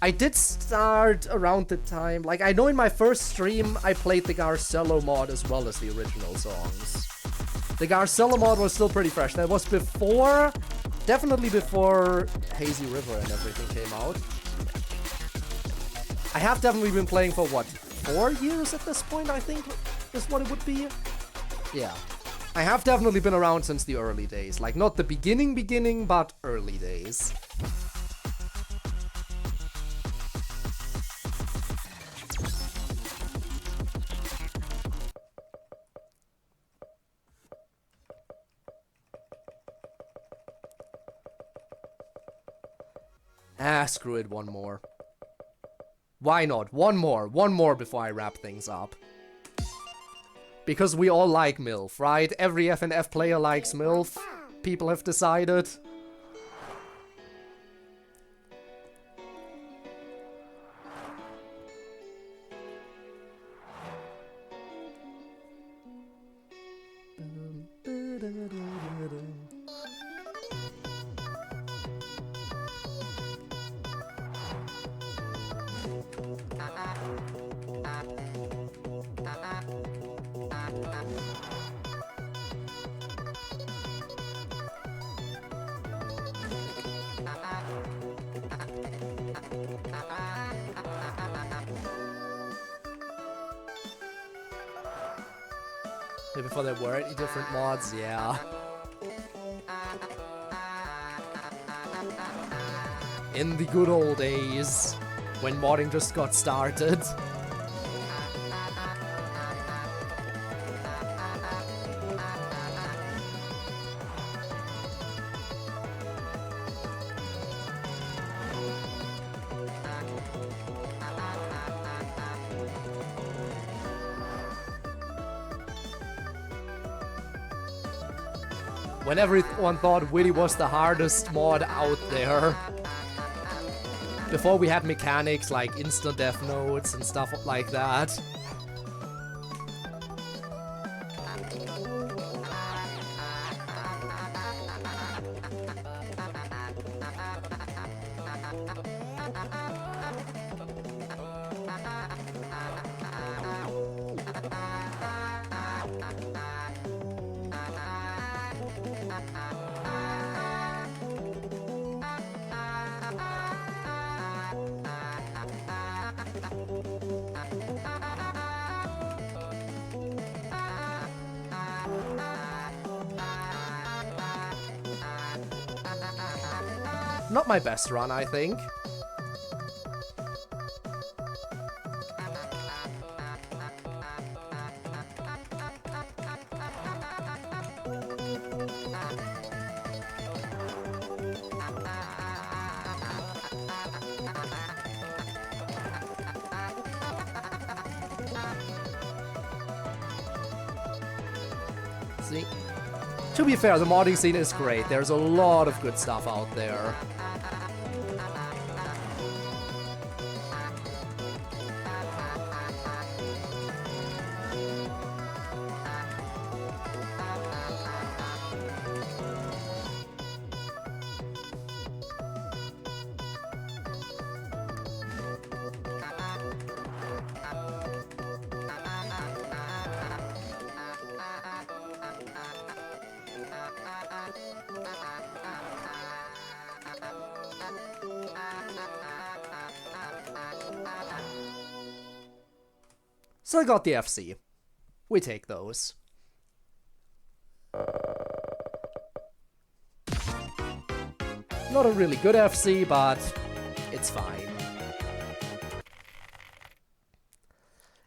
did start around the time, like I know in my first stream I played the Garcello mod as well as the original songs. The Garcello mod was still pretty fresh. That was before, definitely before Hazy River and everything came out. I have definitely been playing for what, 4 years at this point, I think is what it would be. Yeah. I have definitely been around since the early days. Like not the beginning, but early days. Ah, screw it, one more. Why not? One more before I wrap things up. Because we all like MILF, right? Every FNF player likes MILF. People have decided. Before there were any different mods, yeah. In the good old days, when modding just got started. When everyone thought Witty was the hardest mod out there. Before we had mechanics like instant death notes and stuff like that. Not my best run, I think. See? To be fair, the modding scene is great. There's a lot of good stuff out there. So I got the FC. We take those. Not a really good FC, but it's fine.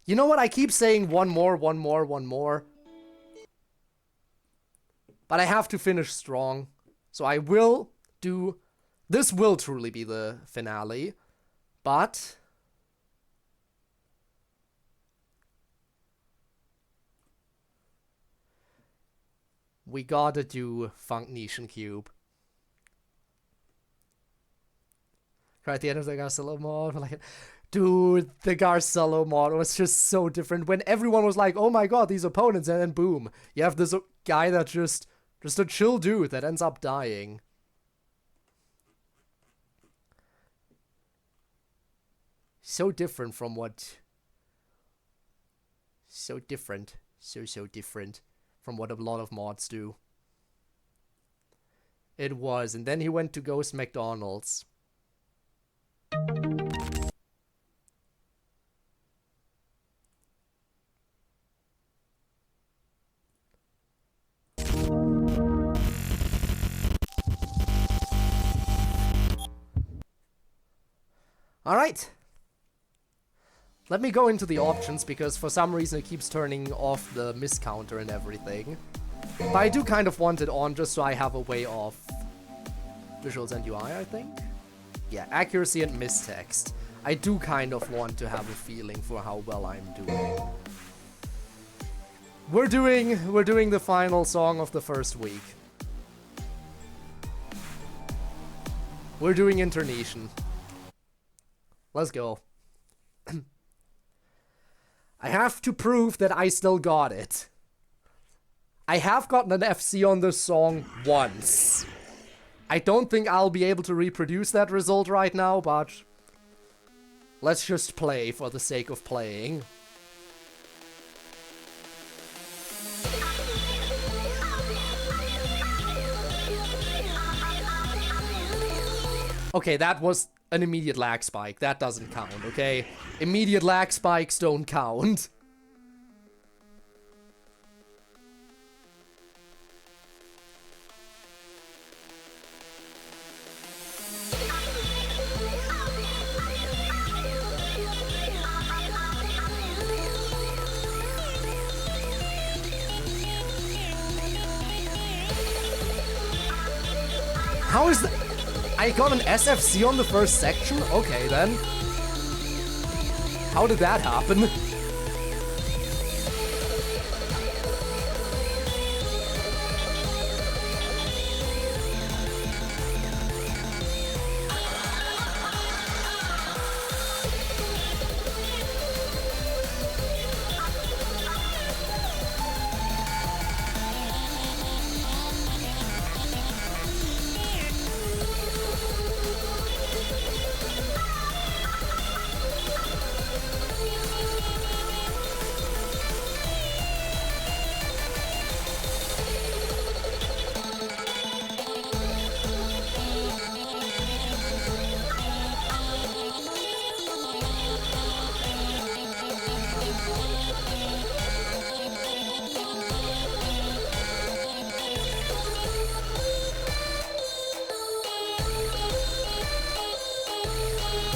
You know what? I keep saying one more. But I have to finish strong. So I will do... This will truly be the finale. But... we gotta do Funk Nation Cube. Right at the end of the Garcello mod, like, dude, the Garcello mod was just so different. When everyone was like, oh my god, these opponents, and then boom, you have this guy that just a chill dude that ends up dying. So different from what... So different from what a lot of mods do. It was, and then he went to Ghost McDonald's. Alright. Let me go into the options, because for some reason it keeps turning off the miss counter and everything. But I do kind of want it on, just so I have a way of visuals and UI, I think? Yeah, accuracy and mistext. I do kind of want to have a feeling for how well I'm doing. We're doing the final song of the first week. We're doing Internation. Let's go. I have to prove that I still got it. I have gotten an FC on this song once. I don't think I'll be able to reproduce that result right now, but let's just play for the sake of playing. Okay, that was an immediate lag spike. That doesn't count, okay? Immediate lag spikes don't count. How is that? I got an SFC on the first section? Okay, then. How did that happen?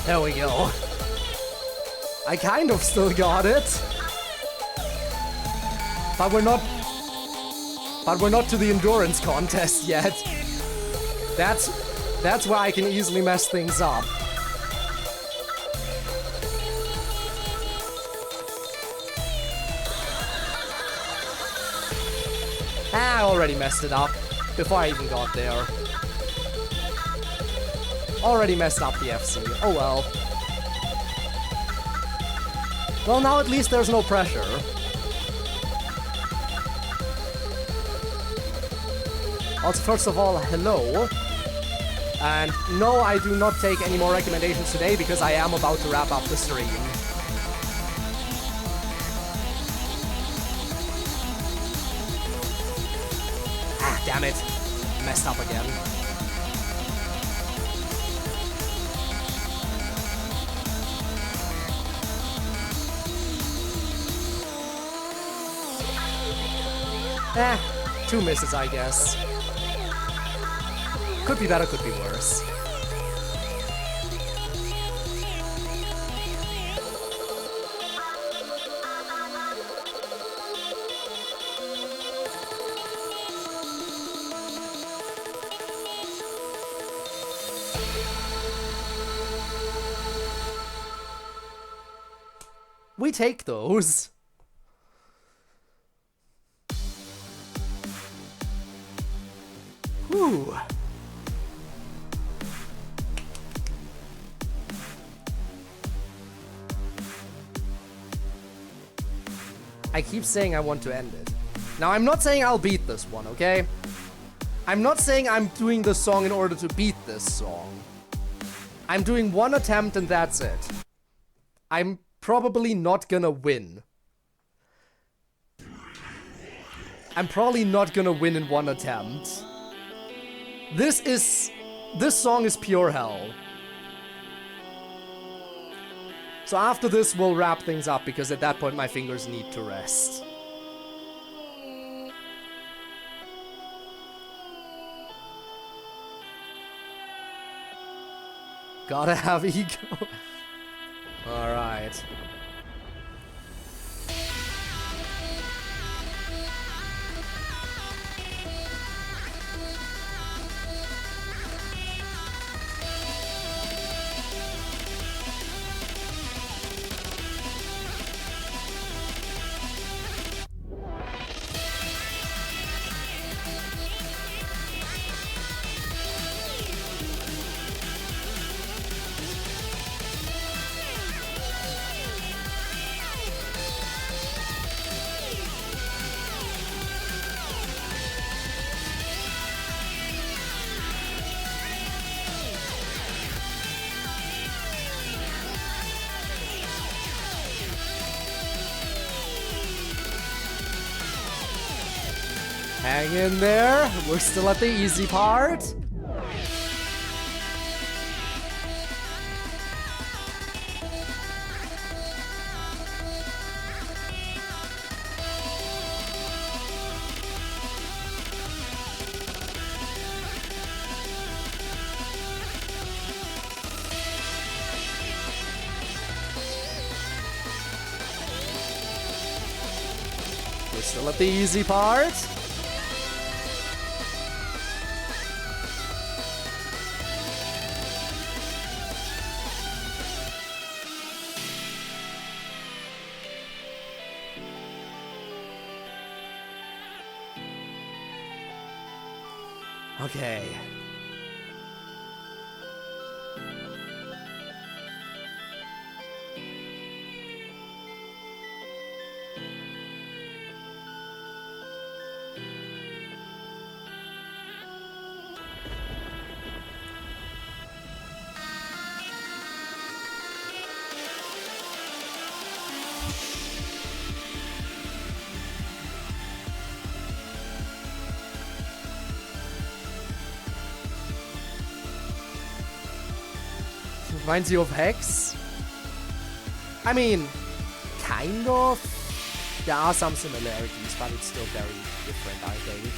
There we go. I kind of still got it. But we're not to the endurance contest yet. That's where I can easily mess things up. I already messed it up before I even got there. Already messed up the FC. Oh well. Well, now at least there's no pressure. Also, first of all, hello. And no, I do not take any more recommendations today because I am about to wrap up the stream. Ah, damn it. Messed up again. Two misses, I guess. Could be better, could be worse. We take those. Whew. I keep saying I want to end it. Now, I'm not saying I'll beat this one, okay? I'm not saying I'm doing this song in order to beat this song. I'm doing one attempt and that's it. I'm probably not gonna win. I'm probably not gonna win in one attempt. This song is pure hell. So after this, we'll wrap things up because at that point my fingers need to rest. Gotta have ego. Alright. Hang in there. We're still at the easy part. We're still at the easy part. Okay. Reminds you of Hex? I mean, kind of. There are some similarities, but it's still very different, I think.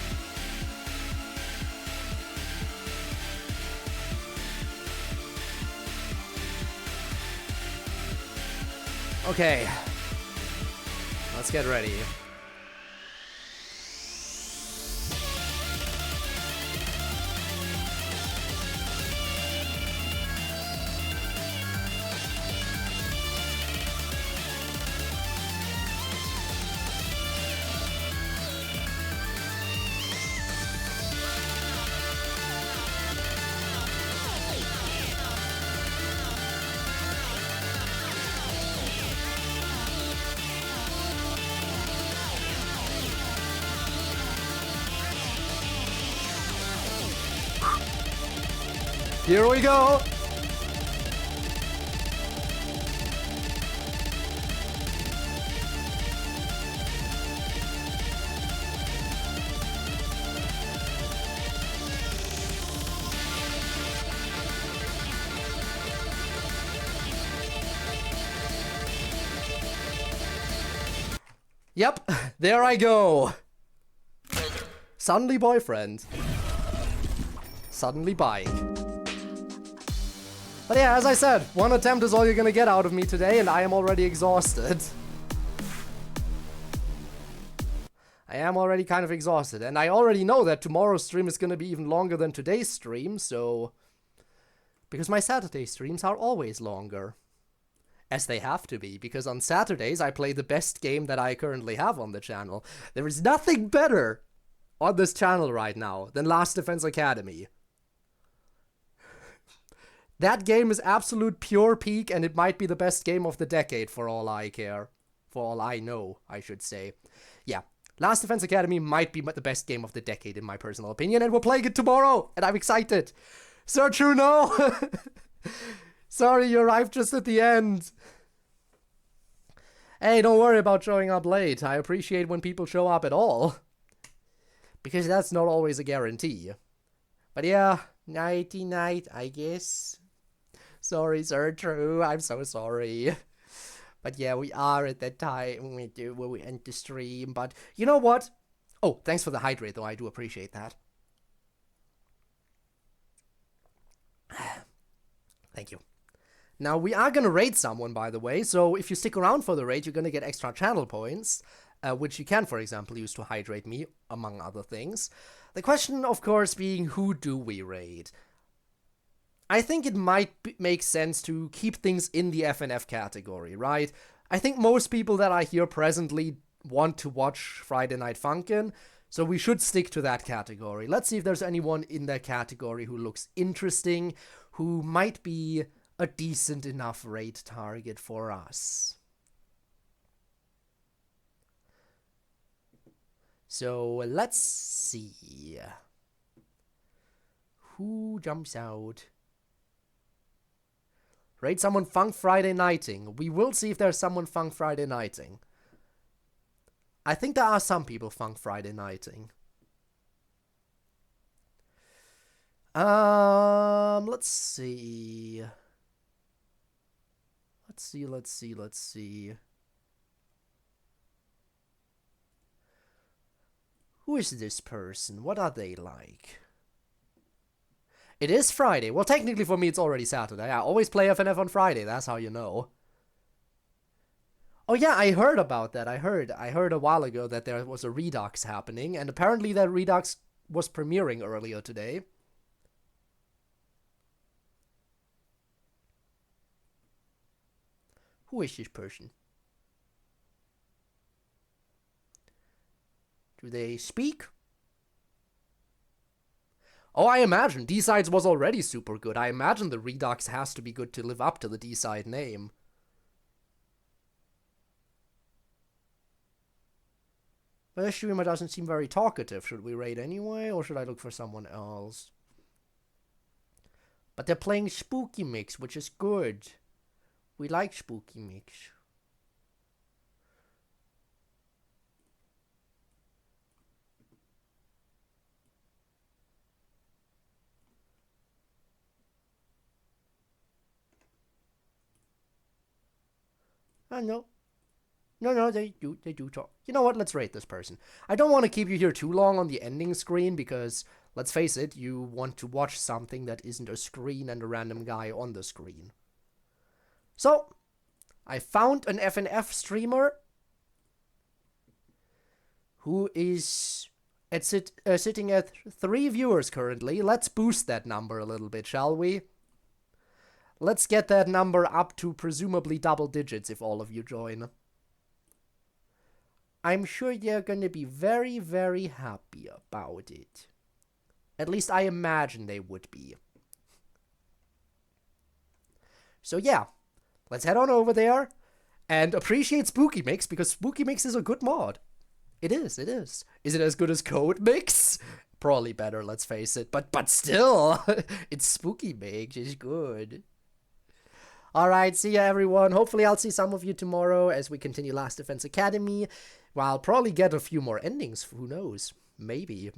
Okay. Let's get ready. Here we go! Yep, there I go. Suddenly boyfriend. Suddenly bike. But yeah, as I said, one attempt is all you're gonna get out of me today, and I am already exhausted. I am already kind of exhausted, and I already know that tomorrow's stream is gonna be even longer than today's stream, so... Because my Saturday streams are always longer. As they have to be, because on Saturdays I play the best game that I currently have on the channel. There is nothing better on this channel right now than Last Defense Academy. That game is absolute pure peak, and it might be the best game of the decade for all I care. For all I know, I should say. Yeah, Last Defense Academy might be the best game of the decade in my personal opinion, and we're playing it tomorrow, and I'm excited. Sir True, no! Sorry, you arrived just at the end. Hey, don't worry about showing up late. I appreciate when people show up at all. Because that's not always a guarantee. But yeah, nighty night, I guess. Sorry, Sir True, I'm so sorry. But yeah, we are at that time where we end the stream. But you know what? Oh, thanks for the hydrate, though. I do appreciate that. Thank you. Now, we are going to raid someone, by the way, so if you stick around for the raid, you're going to get extra channel points, which you can, for example, use to hydrate me, among other things. The question, of course, being, who do we raid? I think it might make sense to keep things in the FNF category, right? I think most people that are here presently want to watch Friday Night Funkin', so we should stick to that category. Let's see if there's anyone in that category who looks interesting, who might be a decent enough raid target for us. So let's see. Who jumps out? Raid someone Funk Friday Nighting. We will see if there's someone Funk Friday Nighting. I think there are some people Funk Friday Nighting. Let's see. Let's see. Who is this person? What are they like? It is Friday. Well, technically for me it's already Saturday. I always play FNF on Friday, that's how you know. Oh yeah, I heard about that. I heard a while ago that there was a Redux happening, and apparently that Redux was premiering earlier today. Who is this person? Do they speak? Oh, I imagine. D-Sides was already super good. I imagine the Redux has to be good to live up to the D-Side name. But this streamer doesn't seem very talkative. Should we raid anyway, or should I look for someone else? But they're playing Spooky Mix, which is good. We like Spooky Mix. No. No, they do talk. You know what, let's rate this person. I don't want to keep you here too long on the ending screen, because, let's face it, you want to watch something that isn't a screen and a random guy on the screen. So, I found an FNF streamer who is sitting at 3 viewers currently. Let's boost that number a little bit, shall we? Let's get that number up to presumably double digits if all of you join. I'm sure you're gonna be very, very happy about it. At least I imagine they would be. So yeah, let's head on over there and appreciate Spooky Mix, because Spooky Mix is a good mod. It is, it is. Is it as good as Code Mix? Probably better, let's face it. But still, it's Spooky Mix, it's good. Alright, see ya everyone. Hopefully I'll see some of you tomorrow as we continue Last Defense Academy. Well, I'll probably get a few more endings, who knows. Maybe.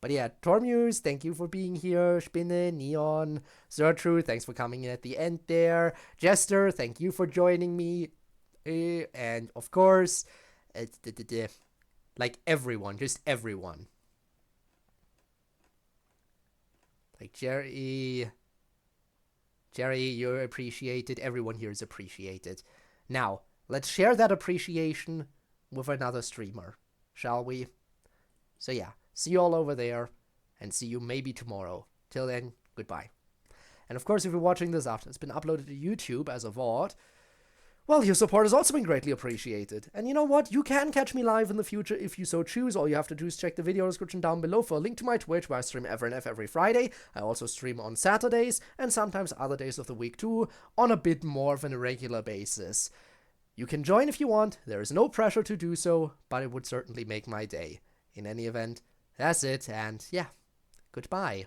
But yeah, Tormuse, thank you for being here. Spinne, Neon, Zertrude, thanks for coming in at the end there. Jester, thank you for joining me. And of course, like everyone, just everyone. Like Jerry, you're appreciated. Everyone here is appreciated. Now, let's share that appreciation with another streamer, shall we? So yeah, see you all over there, and see you maybe tomorrow. Till then, goodbye. And of course, if you're watching this after it's been uploaded to YouTube as a VOD, well, your support has also been greatly appreciated. And you know what? You can catch me live in the future if you so choose. All you have to do is check the video description down below for a link to my Twitch, where I stream FNF every Friday. I also stream on Saturdays, and sometimes other days of the week too, on a bit more of an irregular basis. You can join if you want. There is no pressure to do so, but it would certainly make my day. In any event, that's it, and yeah, goodbye.